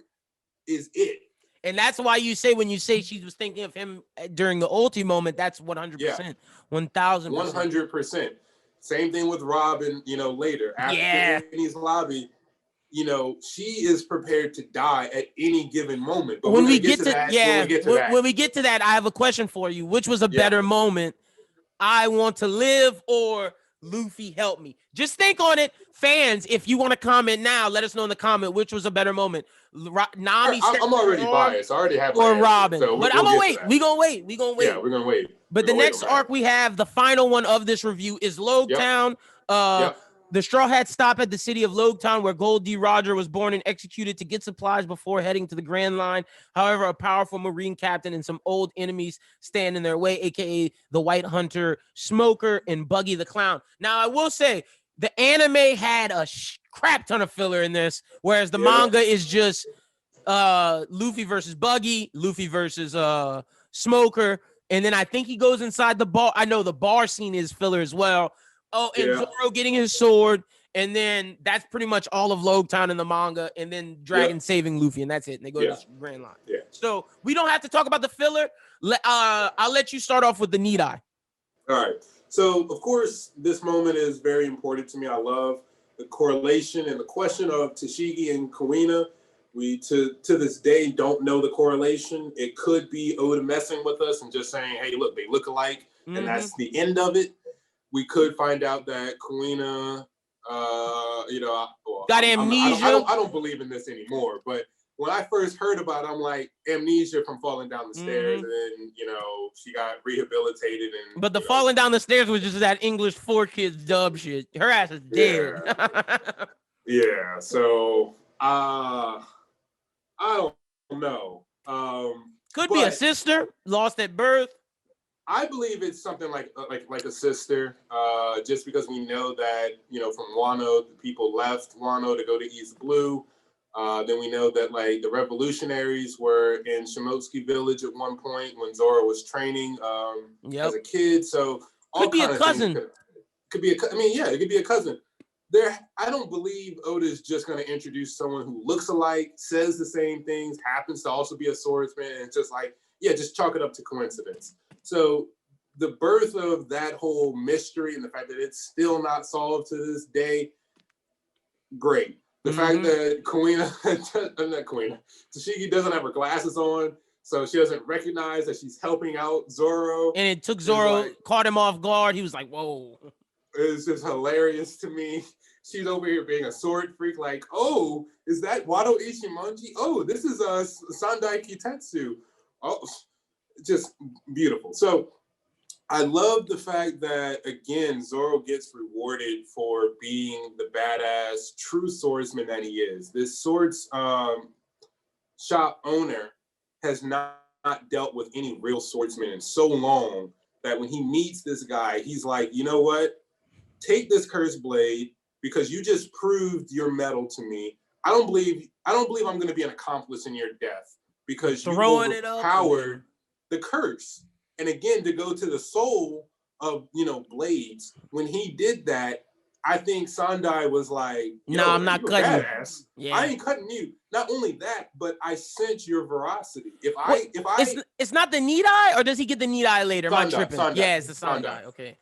is it. And that's why when you say she was thinking of him during the ulti moment, that's 100%, 1,000%. 100%. Same thing with Robin, later. After Annie's lobby, she is prepared to die at any given moment. But when we get to that, I have a question for you. Which was a better moment? I want to live or Luffy, help me. Just think on it. Fans, if you want to comment now, let us know in the comment which was a better moment. Nami I'm already biased. I already have my or answer, Robin. so But we'll I'm gonna get wait. to that. We're gonna wait. Yeah, we're gonna wait. But the next arc we have, the final one of this review, is Logtown. The Straw Hats stop at the city of Logtown, where Gold D. Roger was born and executed to get supplies before heading to the Grand Line. However, a powerful Marine captain and some old enemies stand in their way, aka the White Hunter, Smoker, and Buggy the Clown. Now, I will say, the anime had a crap ton of filler in this, whereas the manga is just Luffy versus Buggy, Luffy versus Smoker, and then I think he goes inside the bar. I know the bar scene is filler as well. Oh, and Zoro getting his sword, and then that's pretty much all of Logtown in the manga, and then Dragon saving Luffy, and that's it. And they go to the Grand Line. Yeah. So we don't have to talk about the filler. I'll let you start off with the need eye. All right. So, of course, this moment is very important to me. I love the correlation and the question of Tashigi and Kuina. We, to this day, don't know the correlation. It could be Oda messing with us and just saying, hey, look, they look alike, and that's the end of it. We could find out that Kuina, got amnesia. I don't believe in this anymore, but when I first heard about it, I'm like, amnesia from falling down the stairs, and then, she got rehabilitated. But the falling down the stairs was just that English 4Kids dub shit. Her ass is dead. Yeah, so I don't know. Could be a sister lost at birth. I believe it's something like a sister, just because we know that, from Wano, the people left Wano to go to East Blue. Then we know that, like, the revolutionaries were in Shimotsuki Village at one point when Zoro was training as a kid. So could be a cousin. Could be it could be a cousin. I don't believe Oda's just going to introduce someone who looks alike, says the same things, happens to also be a swordsman, and just like, just chalk it up to coincidence. So the birth of that whole mystery and the fact that it's still not solved to this day, great. The fact that Tashigi doesn't have her glasses on, so she doesn't recognize that she's helping out Zoro. And it took Zoro, caught him off guard. He was like, whoa. It's just hilarious to me. She's over here being a sword freak, like, oh, is that Wado Ichimonji? Oh, this is Sandai Kitetsu. Oh, just beautiful. So I love the fact that, again, Zoro gets rewarded for being the badass, true swordsman that he is. This swords shop owner has not dealt with any real swordsman in so long that when he meets this guy, he's like, you know what? Take this cursed blade because you just proved your mettle to me. I don't believe I'm going to be an accomplice in your death because you overpowered the curse. And again, to go to the soul of, blades, when he did that, I think Sandai was like, no, I'm not cutting you. Yeah. I ain't cutting you. Not only that, but I sense your veracity. It's not the need eye, or does he get the need eye later? Am I tripping? Sandai. Yeah, it's the Sandai. Okay.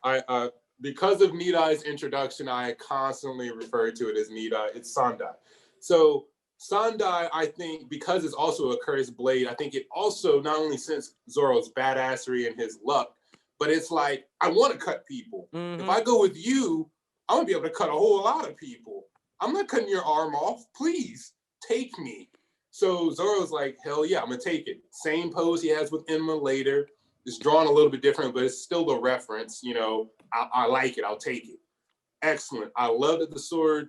Because of Need Eye's introduction, I constantly refer to it as Need Eye. It's Sandai. So Sandai, I think, because it's also a cursed blade, I think it also not only senses Zoro's badassery and his luck, but it's like, I want to cut people. If I go with you, I'm going to be able to cut a whole lot of people. I'm not cutting your arm off. Please, take me. So Zoro's like, hell yeah, I'm going to take it. Same pose he has with Enma later. It's drawn a little bit different, but it's still the reference. I like it. I'll take it. Excellent. I love that the sword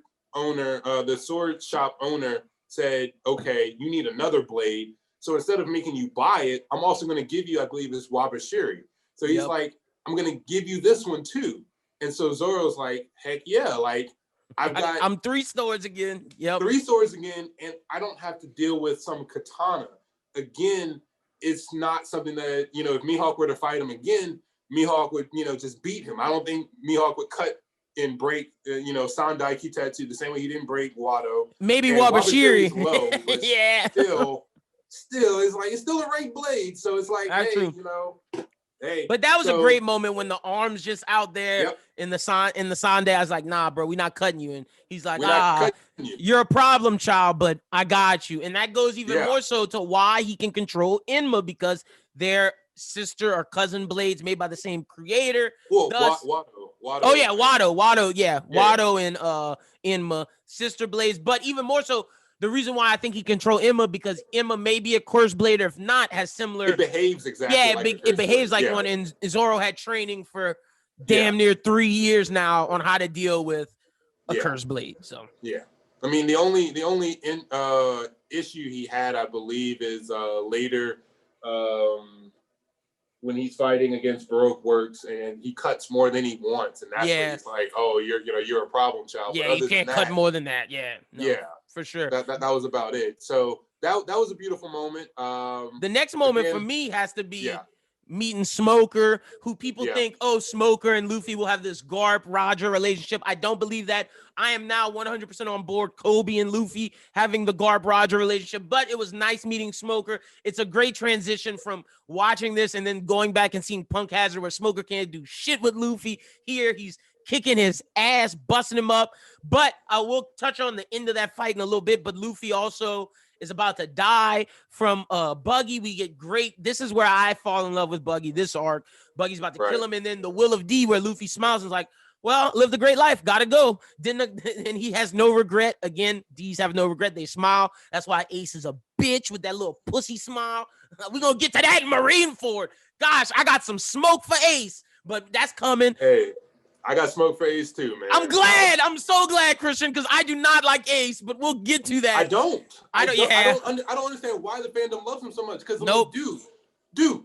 shop owner said, okay, you need another blade. So instead of making you buy it, I'm also going to give you, I believe it's Wabashiri. So he's like, I'm going to give you this one too. And so Zoro's like, heck yeah, like I'm 3 swords again. Yep. 3 swords again, and I don't have to deal with some katana. Again, it's not something that, if Mihawk were to fight him again, Mihawk would, just beat him. I don't think Mihawk would cut and break, Sandai Kitetsu the same way he didn't break Wado. Maybe Wabashiri. Low, yeah. Still, it's still a ranked blade. So it's like, that's hey, true. But that was a great moment when the arm's just out there in the Sandai. I was like, nah, bro, we're not cutting you. And he's like, you're a problem child, but I got you. And that goes even more so to why he can control Enma, because they're sister or cousin blades made by the same creator. Well, Oh yeah, Watto, yeah. Watto and Enma, Sister Blades, but even more so, the reason why I think he control Emma because Emma may be a curse blade, or if not, has similar. It behaves exactly. Yeah, like it behaves like one. And Zoro had training for damn near 3 years now on how to deal with a curse blade. So I mean, the only issue he had, I believe, is later when he's fighting against Baroque Works and he cuts more than he wants, and that's when he's like, "Oh, you're a problem child." Yeah, but you can't cut more than that. Yeah, for sure. That was about it. So that was a beautiful moment. The next moment for me has to be meeting Smoker, who people think, oh, Smoker and Luffy will have this Garp Roger relationship. I don't believe that. I am now 100% on board Kobe and Luffy having the Garp Roger relationship, but it was nice meeting Smoker. It's a great transition from watching this and then going back and seeing Punk Hazard where Smoker can't do shit with Luffy. Here he's kicking his ass, busting him up. But I will touch on the end of that fight in a little bit, but Luffy also is about to die from Buggy. We get great. This is where I fall in love with Buggy, this arc. Buggy's about to kill him, and then the Will of D where Luffy smiles and is like, well, live the great life, gotta go. And he has no regret. Again, D's have no regret. They smile. That's why Ace is a bitch with that little pussy smile. We're gonna get to that in Marineford. Gosh, I got some smoke for Ace, but that's coming. Hey, I got smoke for Ace too, man. I'm glad. I'm so glad, Christian, because I do not like Ace, but we'll get to that. I don't. I don't understand why the fandom loves him so much. Because dude.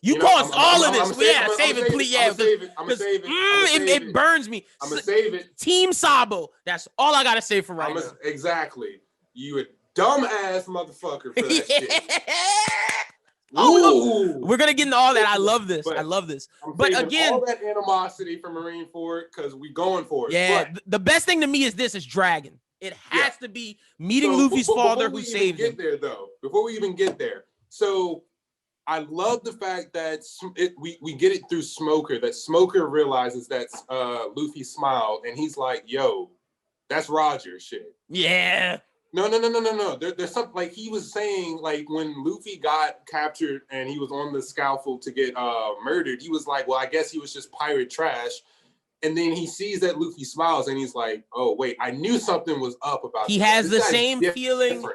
You caused all of this. Save it, please. Yeah, I'm gonna save it. It burns me. I'm gonna save it. Team Sabo. That's all I gotta say for right now. Exactly. You a dumbass motherfucker for that shit. We're gonna get into all that. I love this. But again, all that animosity from Marineford because we going for it. Yeah, the best thing to me is this is Dragon. It has to be meeting Luffy's father who saved him. Before we even get there, so I love the fact that we get it through Smoker. That Smoker realizes that's Luffy's smile, and he's like, "Yo, that's Roger shit." Yeah. No. There's something like he was saying, like when Luffy got captured and he was on the scaffold to get murdered, he was like, well, I guess he was just pirate trash. And then he sees that Luffy smiles and he's like, oh, wait, I knew something was up about He has the same feeling.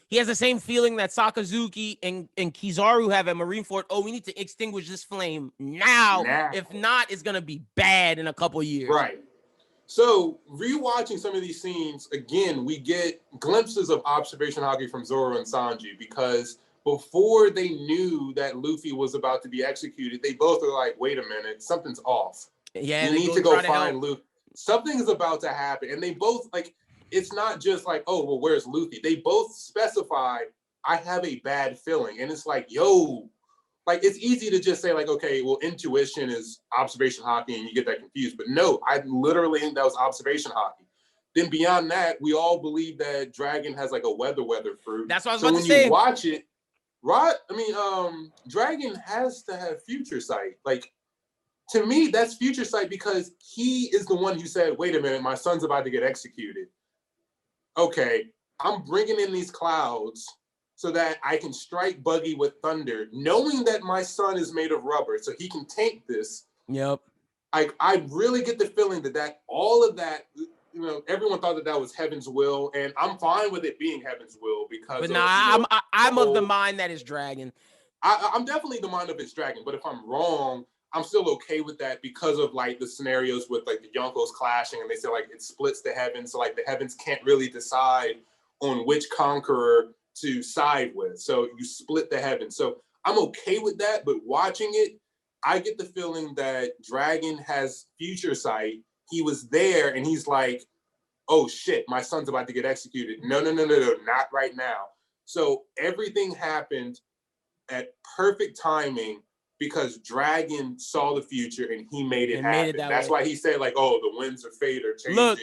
He has the same feeling that Sakazuki and Kizaru have at Marineford. Oh, we need to extinguish this flame now. If not, it's going to be bad in a couple years. Right. So, rewatching some of these scenes, again, we get glimpses of observation hockey from Zoro and Sanji because before they knew that Luffy was about to be executed, they both are like, wait a minute, something's off. Yeah, you need to go find Luffy. Something is about to happen. And they both, like, it's not just like, oh, well, where's Luffy? They both specify, I have a bad feeling. And it's like, yo, like, it's easy to just say, like, okay, well, intuition is observation hockey, and you get that confused. But no, I literally think that was observation hockey. Then beyond that, we all believe that Dragon has, like, a weather fruit. That's what I was about to say. When you watch it, Dragon has to have future sight. Like, to me, that's future sight because he is the one who said, wait a minute, my son's about to get executed. Okay, I'm bringing in these clouds so that I can strike Buggy with thunder, knowing that my son is made of rubber, so he can tank this. Yep. I really get the feeling that all of that, you know, everyone thought that was Heaven's will, and I'm fine with it being Heaven's will because. But I'm of the mind that it's Dragon. I'm definitely the mind of it's Dragon, but if I'm wrong, I'm still okay with that because of like the scenarios with like the Yonkos clashing, and they say like it splits the heavens, so like the heavens can't really decide on which conqueror to side with. So you split the heavens. So I'm okay with that, but watching it, I get the feeling that Dragon has future sight. He was there and he's like, oh shit, my son's about to get executed. No, not right now. So everything happened at perfect timing because Dragon saw the future and he made it happen. That's why he said like, oh, the winds of fate are changing. Look,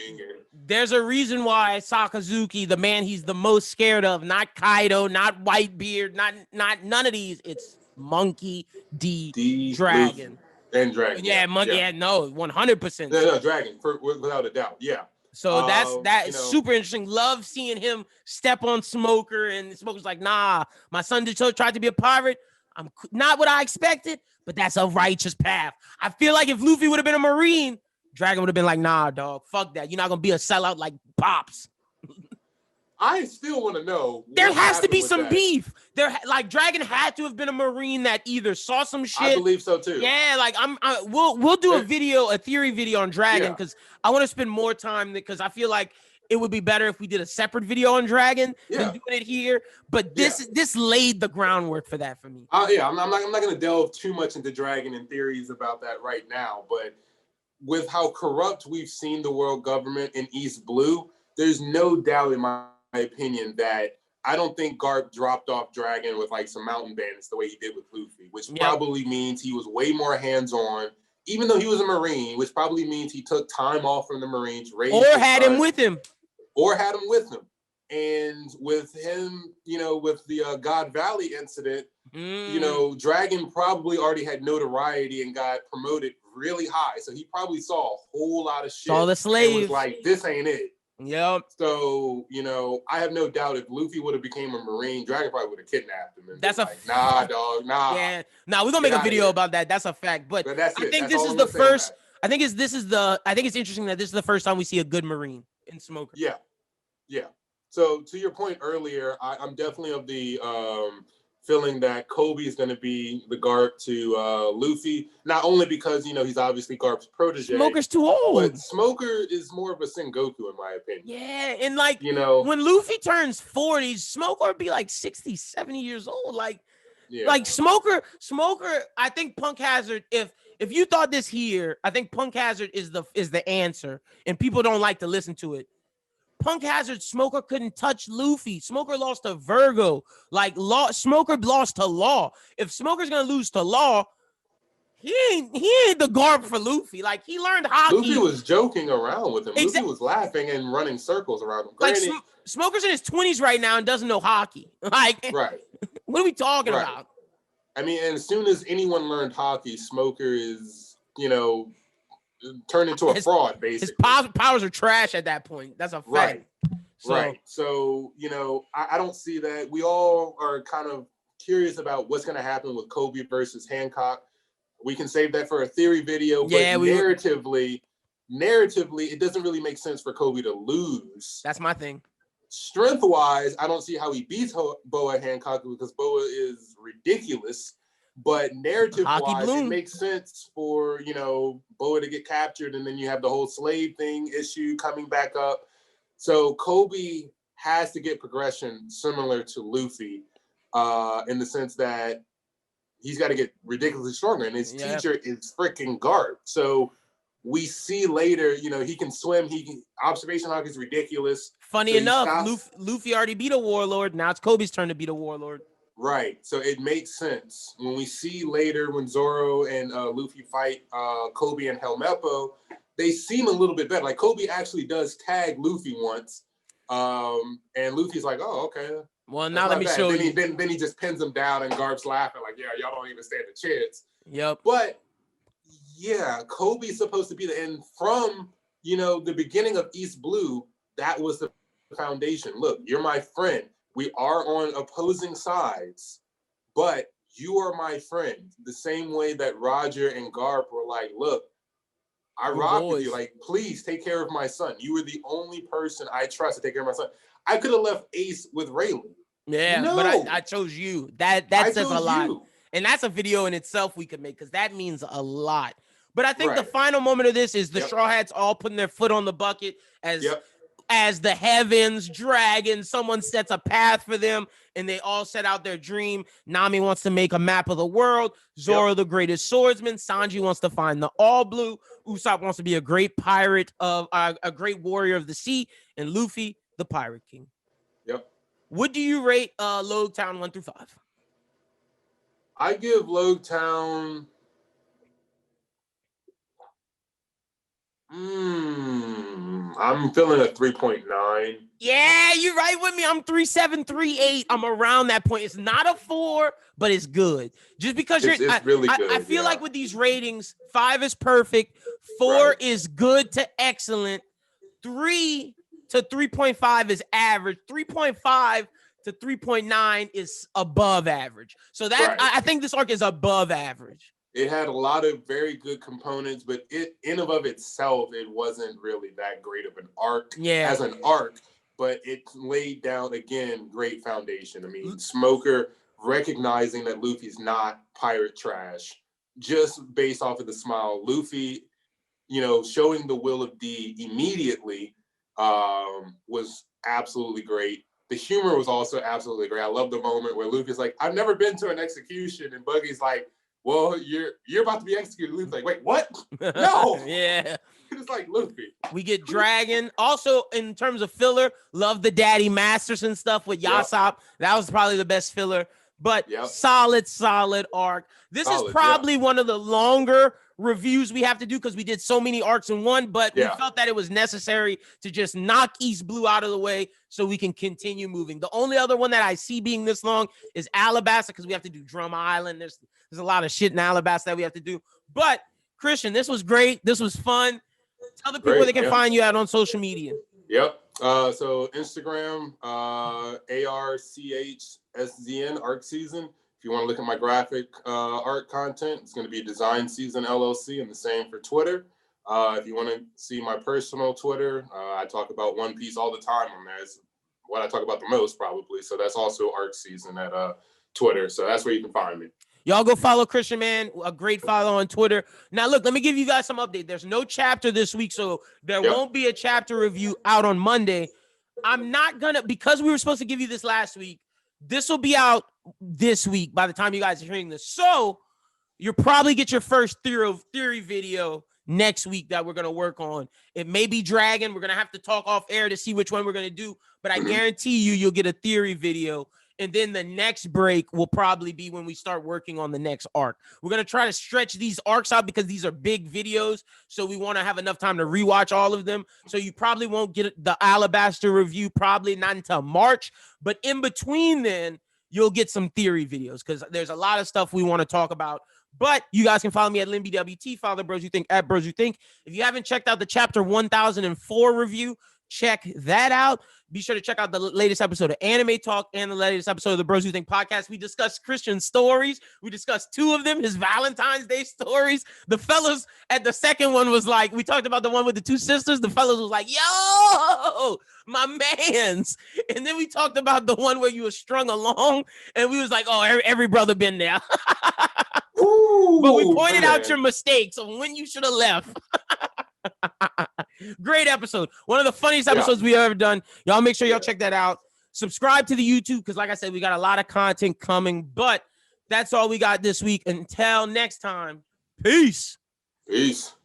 there's a reason why Sakazuki, the man he's the most scared of, not Kaido, not Whitebeard, not none of these. It's Monkey D. Dragon. And Dragon. Yeah, Monkey. Yeah, no, 100%. No, Dragon, without a doubt. Yeah. So that's super interesting. Love seeing him step on Smoker, and Smoker's like, nah, my son just tried to be a pirate. I'm not what I expected, but that's a righteous path. I feel like if Luffy would have been a Marine, Dragon would have been like, nah, dog, fuck that. You're not gonna be a sellout like Pops. I still want to know. There has to be some beef. Like Dragon had to have been a Marine that either saw some shit. I believe so too. Yeah, like we'll do a theory video on Dragon because I want to spend more time because I feel like it would be better if we did a separate video on Dragon than doing it here. But this laid the groundwork for that for me. I'm not going to delve too much into Dragon and theories about that right now. But with how corrupt we've seen the world government in East Blue, there's no doubt in my opinion that I don't think Garp dropped off Dragon with like some mountain bandits the way he did with Luffy, which probably means he was way more hands-on, even though he was a Marine, which probably means he took time off from the Marines, or had him with him. And with him, with the God Valley incident, Dragon probably already had notoriety and got promoted really high. So he probably saw a whole lot of shit. Saw the slaves. And was like, this ain't it. Yep. So, I have no doubt if Luffy would have became a Marine, Dragon probably would have kidnapped him. And that's like, nah, dog, nah. Yeah. Nah, we're gonna make a video about that. That's a fact. But that's I think this is the first. I think it's interesting that this is the first time we see a good Marine in Smoker. Yeah. Yeah. So to your point earlier, I'm definitely of the feeling that Kobe is going to be the Garp to Luffy, not only because, he's obviously Garp's protege. Smoker's too old. But Smoker is more of a Sengoku, in my opinion. Yeah, and when Luffy turns 40, Smoker would be like 60, 70 years old. Like Smoker, I think Punk Hazard, if you thought this here, I think Punk Hazard is the answer, and people don't like to listen to it. Punk Hazard, Smoker couldn't touch Luffy. Smoker lost to Virgo. Smoker lost to Law. If Smoker's gonna lose to Law, he ain't the Garp for Luffy. Like, he learned hockey. Luffy was joking around with him. Luffy was laughing and running circles around him. Like, Smoker's in his 20s right now and doesn't know hockey. Like, right. What are we talking about? I mean, and as soon as anyone learned hockey, Smoker is, turned into a fraud, basically. His powers are trash at that point. That's a fact. Right. So, I don't see that. We all are kind of curious about what's going to happen with Kobe versus Hancock. We can save that for a theory video, but narratively, it doesn't really make sense for Kobe to lose. That's my thing. Strength-wise, I don't see how he beats Boa Hancock because Boa is ridiculous. But narrative-wise, it makes sense for, Boa to get captured, and then you have the whole slave thing issue coming back up. So Kobe has to get progression similar to Luffy in the sense that he's got to get ridiculously stronger, and his teacher is freaking Garp. So we see later, he can swim. Observation hockey is ridiculous. Funny enough, Luffy already beat a warlord. Now it's Kobe's turn to beat a warlord. Right. So it makes sense. When we see later when Zoro and Luffy fight Kobe and Helmeppo, they seem a little bit better. Like, Kobe actually does tag Luffy once. And Luffy's like, oh, okay. Well, now let me show you. Then he just pins him down and Garp's laughing like, yeah, y'all don't even stand a chance. Yep. But, yeah, Kobe's supposed to be the end from, the beginning of East Blue. That was the foundation. Look, you're my friend. We are on opposing sides, but you are my friend. The same way that Roger and Garp were like, look, I rock with you. Like, please take care of my son. You were the only person I trust to take care of my son. I could have left Ace with Rayleigh. Yeah, but I chose you. That says a lot. And that's a video in itself we could make because that means a lot. But I think the final moment of this is the Straw Hats all putting their foot on the bucket as the heavens, dragon, someone sets a path for them, and they all set out their dream. Nami wants to make a map of the world. Zoro, the greatest swordsman. Sanji wants to find the all blue. Usopp wants to be a great pirate of a great warrior of the sea, and Luffy, the pirate king. Yep. What do you rate Log Town 1 through 5? I give Log Town. I'm feeling a 3.9. Yeah, you're right with me. I'm 3.7, 3.8. I'm around that point. It's not a 4, but it's good. Just because it's really good. I feel like with these ratings, 5 is perfect, 4 is good to excellent, 3 to 3.5 is average, 3.5 to 3.9 is above average. So that I think this arc is above average. It had a lot of very good components, but it in and of itself, it wasn't really that great of an arc as an arc, but it laid down, again, great foundation. I mean, Smoker recognizing that Luffy's not pirate trash just based off of the smile. Luffy, showing the will of D immediately was absolutely great. The humor was also absolutely great. I love the moment where Luffy's like, I've never been to an execution, and Buggy's like, well, you're about to be executed. Luffy's like, wait, what? No. Yeah. It's like Luffy. We get Dragon. Also, in terms of filler, love the Daddy Masterson stuff with Yasop. That was probably the best filler. But solid arc. This is probably one of the longer reviews we have to do because we did so many arcs in one, but we felt that it was necessary to just knock East Blue out of the way so we can continue moving. The only other one that I see being this long is Alabasta because we have to do Drum Island. There's a lot of shit in Alabasta that we have to do. But, Christian, this was great. This was fun. Tell the people where they can find you out on social media. Yep. So Instagram, ARCHSZN, Arc Season. If you want to look at my graphic art content, it's going to be Design Season LLC, and the same for Twitter. If you want to see my personal Twitter, I talk about One Piece all the time on there. It's what I talk about the most, probably. So that's also Arc Season at Twitter. So that's where you can find me. Y'all go follow Christian, man. A great follow on Twitter. Now, look, let me give you guys some update. There's no chapter this week, so there won't be a chapter review out on Monday. I'm not going to, because we were supposed to give you this last week, this will be out this week by the time you guys are hearing this. So you'll probably get your first theory video next week that we're going to work on. It may be Dragon. We're going to have to talk off air to see which one we're going to do, but I guarantee you'll get a theory video. And then the next break will probably be when we start working on the next arc. We're going to try to stretch these arcs out because these are big videos. So we want to have enough time to rewatch all of them. So you probably won't get the Alabaster review probably not until March. But in between then, you'll get some theory videos because there's a lot of stuff we want to talk about. But you guys can follow me at LynBWT, follow the Bros You Think at Bros You Think. If you haven't checked out the chapter 1004 review, check that out. Be sure to check out the latest episode of Anime Talk and the latest episode of the Bros Who Think podcast. We discussed Christian stories. We discussed two of them, his Valentine's Day stories. The fellas at the second one was like, we talked about the one with the two sisters. The fellas was like, yo, my mans. And then we talked about the one where you were strung along. And we was like, oh, every brother been there. Ooh, but we pointed out your mistakes on when you should have left. Great episode. One of the funniest episodes we've ever done. Y'all make sure y'all check that out. Subscribe to the YouTube because, like I said, we got a lot of content coming. But that's all we got this week. Until next time, peace. Peace.